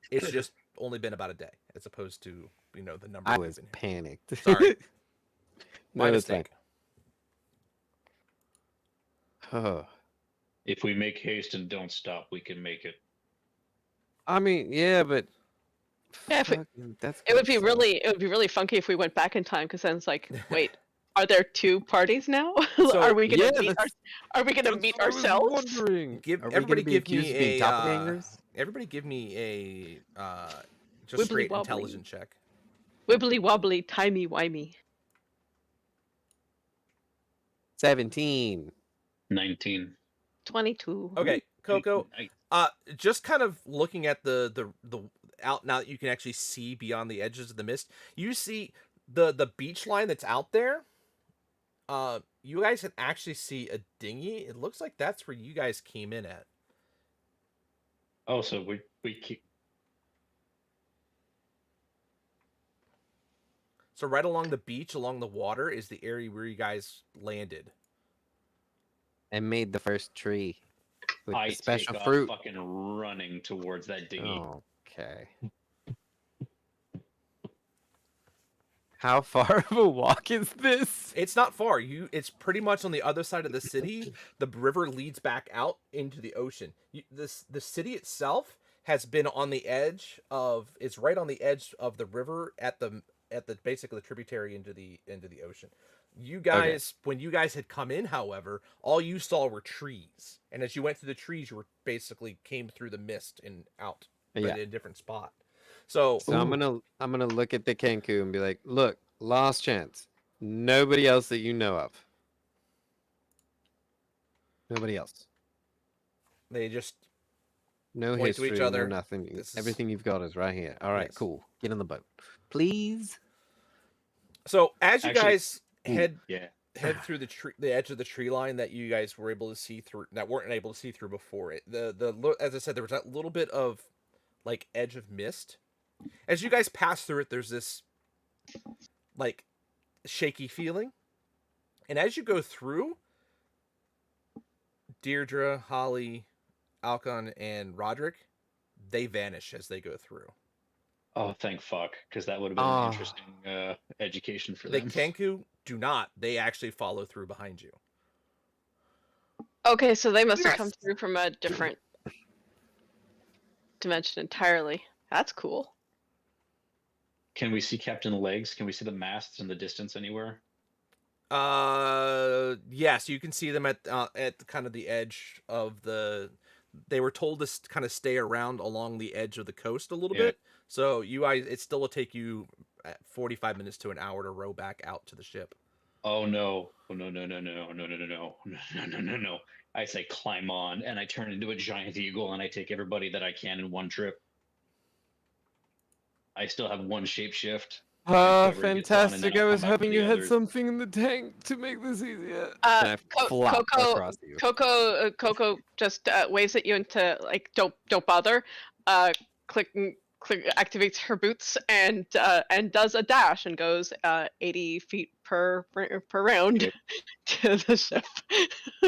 It's just only been about a day, as opposed to the number. I we've was been here. panicked. Sorry. No, My that's fine. mistake. Oh. If we make haste and don't stop, we can make it. I mean, yeah, but Yeah, if we- fucking- that's It would be gonna suck. really funky if we went back in time, because then it's like, wait, are there two parties now? So, are we gonna yeah, meet? that's- Are we gonna That's meet what I was ourselves? wondering. Give Are we everybody gonna be give accused me of being a doppelgangers? everybody give me a just Wibbly straight wobbly. intelligence check. Wibbly wobbly, timey wimey. 17. 19. 22. Okay, Coco. I- Just kind of looking at the out now that you can actually see beyond the edges of the mist, you see the beach line that's out there. You guys can actually see a dinghy. It looks like that's where you guys came in at. Oh, so we keep. So right along the beach, along the water, is the area where you guys landed. And made the first tree with I the special take fruit. off fucking running towards that dinghy. Okay. How far of a walk is this? It's not far. It's pretty much on the other side of the city. The river leads back out into the ocean. The city itself has been on the edge of. It's right on the edge of the river at the basically the tributary into the ocean. You guys, when you guys had come in, however, all you saw were trees, and as you went through the trees, you were basically came through the mist and out, but Yeah. in a different spot. So, So I'm gonna look at the Kenku and be like, look, last chance. Nobody else that you know of. Nobody else. they just No Point to history, each other. no nothing. This is- Everything you've got is right here. All right, Yes. cool. Get on the boat, please. so as you Actually- guys head Yeah. through the edge of the tree line that you guys were able to see through, that weren't able to see through before it. As I said, there was that little bit of like edge of mist. As you guys pass through it, there's this like shaky feeling, and as you go through, Deirdre, Holly, Alcon, and Roderick, they vanish as they go through. Oh, thank fuck, because that would have been Ah. an interesting education for The them. Kenku do not. They actually follow through behind you. Okay, so they must have come through from a different dimension entirely. That's cool. Can we see Captain Legs? Can we see the masts in the distance anywhere? Yes, you can see them at kind of the edge of the. They were told to kind of stay around along the edge of the coast a little Yeah. bit. So you guys, it still will take you 45 minutes to an hour to row back out to the ship. Oh no! Oh no! No! No! No! No! No! No! No! No! No! No! No! I say climb on, and I turn into a giant eagle, and I take everybody that I can in one trip. I still have one shapeshift. Ah, whoever gets on, and then fantastic. I'll I come was back hoping with you the had others. something in the tank to make this easier. And I flop across you. Coco just waves at you into like don't bother. Click activates her boots and does a dash and goes 80 feet per round Yep. to the ship.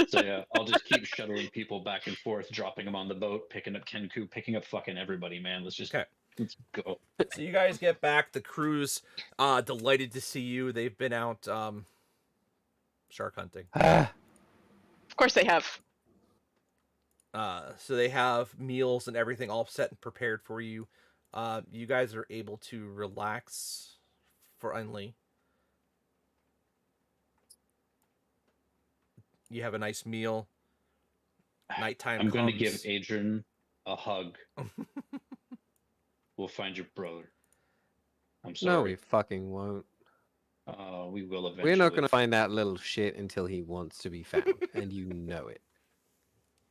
So yeah, I'll just keep shuttling people back and forth, dropping them on the boat, picking up Kenku, picking up fucking everybody, man. Let's just Okay. Let's go. So you guys get back. The crew's delighted to see you. They've been out shark hunting. Of course they have. So they have meals and everything all set and prepared for you. You guys are able to relax finally. You have a nice meal. Nighttime I'm going to comes. give Adrian a hug. We'll find your brother. I'm sorry. No, we fucking won't. We will eventually. We're not gonna find that little shit until he wants to be found, and you know it.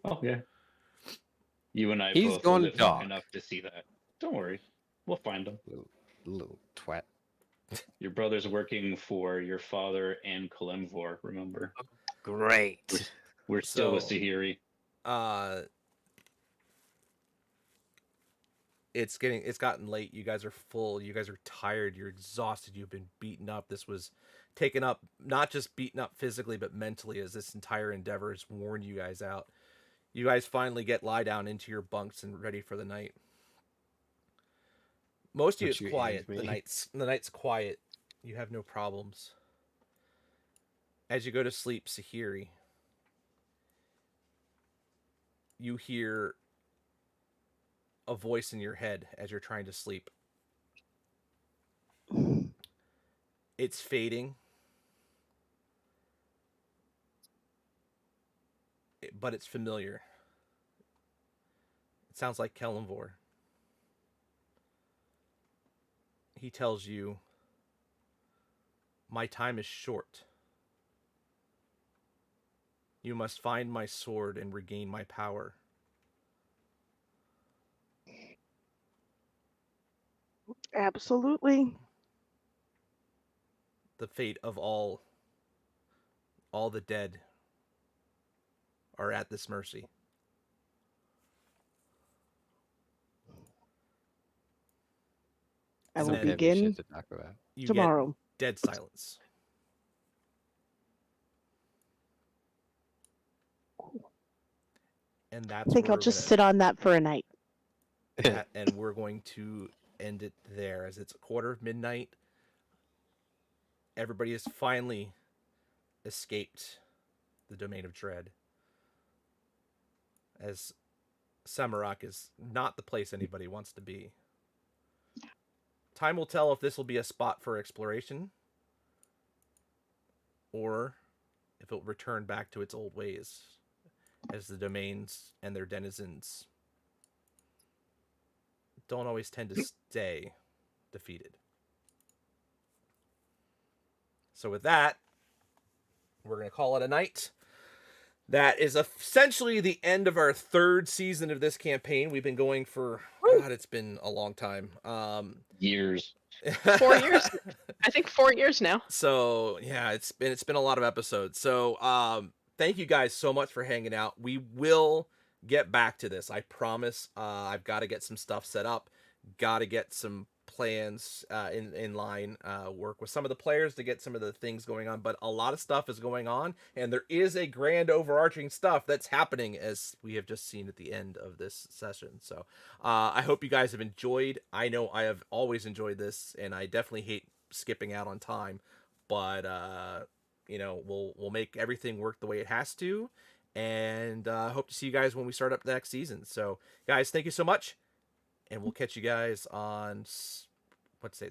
Oh yeah. You and I He's both gone live dark. long enough to see that. Don't worry, we'll find him. Little twat. Your brother's working for your father and Kalimvor. Remember, Great. we're still with So- Sahiri. It's gotten late. You guys are full. You guys are tired. You're exhausted. You've been beaten up. This was taken up, not just beaten up physically, but mentally, as this entire endeavor has worn you guys out. You guys finally lie down into your bunks and ready for the night. Most of you, Don't it's you quiet. hate me? The night's quiet. You have no problems. As you go to sleep, Sahiri, you hear a voice in your head as you're trying to sleep. It's fading, but it's familiar. It sounds like Kalimvor. He tells you, "My time is short. You must find my sword and regain my power." Absolutely. The fate of all the dead are at this mercy. I Some will heavy begin shit to talk about. You tomorrow. get dead silence. And that's I think where I'll we're just gonna- sit on that for a night. and we're going to end it there, as it's a quarter of midnight. Everybody has finally escaped the domain of dread, as Samarok is not the place anybody wants to be. Time will tell if this will be a spot for exploration, or if it will return back to its old ways, as the domains and their denizens don't always tend to stay defeated. So with that, we're going to call it a night. That is essentially the end of our third season of this campaign. We've been going for, God, it's been a long time. Years. 4 years. I think 4 years now. So yeah, it's been a lot of episodes. So thank you guys so much for hanging out. We will get back to this, I promise. I've got to get some stuff set up, got to get some plans in line, work with some of the players to get some of the things going on, but a lot of stuff is going on, and there is a grand overarching stuff that's happening, as we have just seen at the end of this session. So I hope you guys have enjoyed. I know I have always enjoyed this, and I definitely hate skipping out on time, but we'll make everything work the way it has to, and hope to see you guys when we start up the next season. So guys, thank you so much, and we'll catch you guys on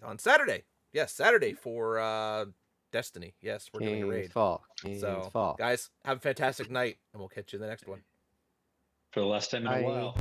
on Saturday. Yes, Saturday for Destiny. Yes, we're doing a raid. King's So Fall. guys, have a fantastic night, and we'll catch you in the next one. For the last time in a Bye. while.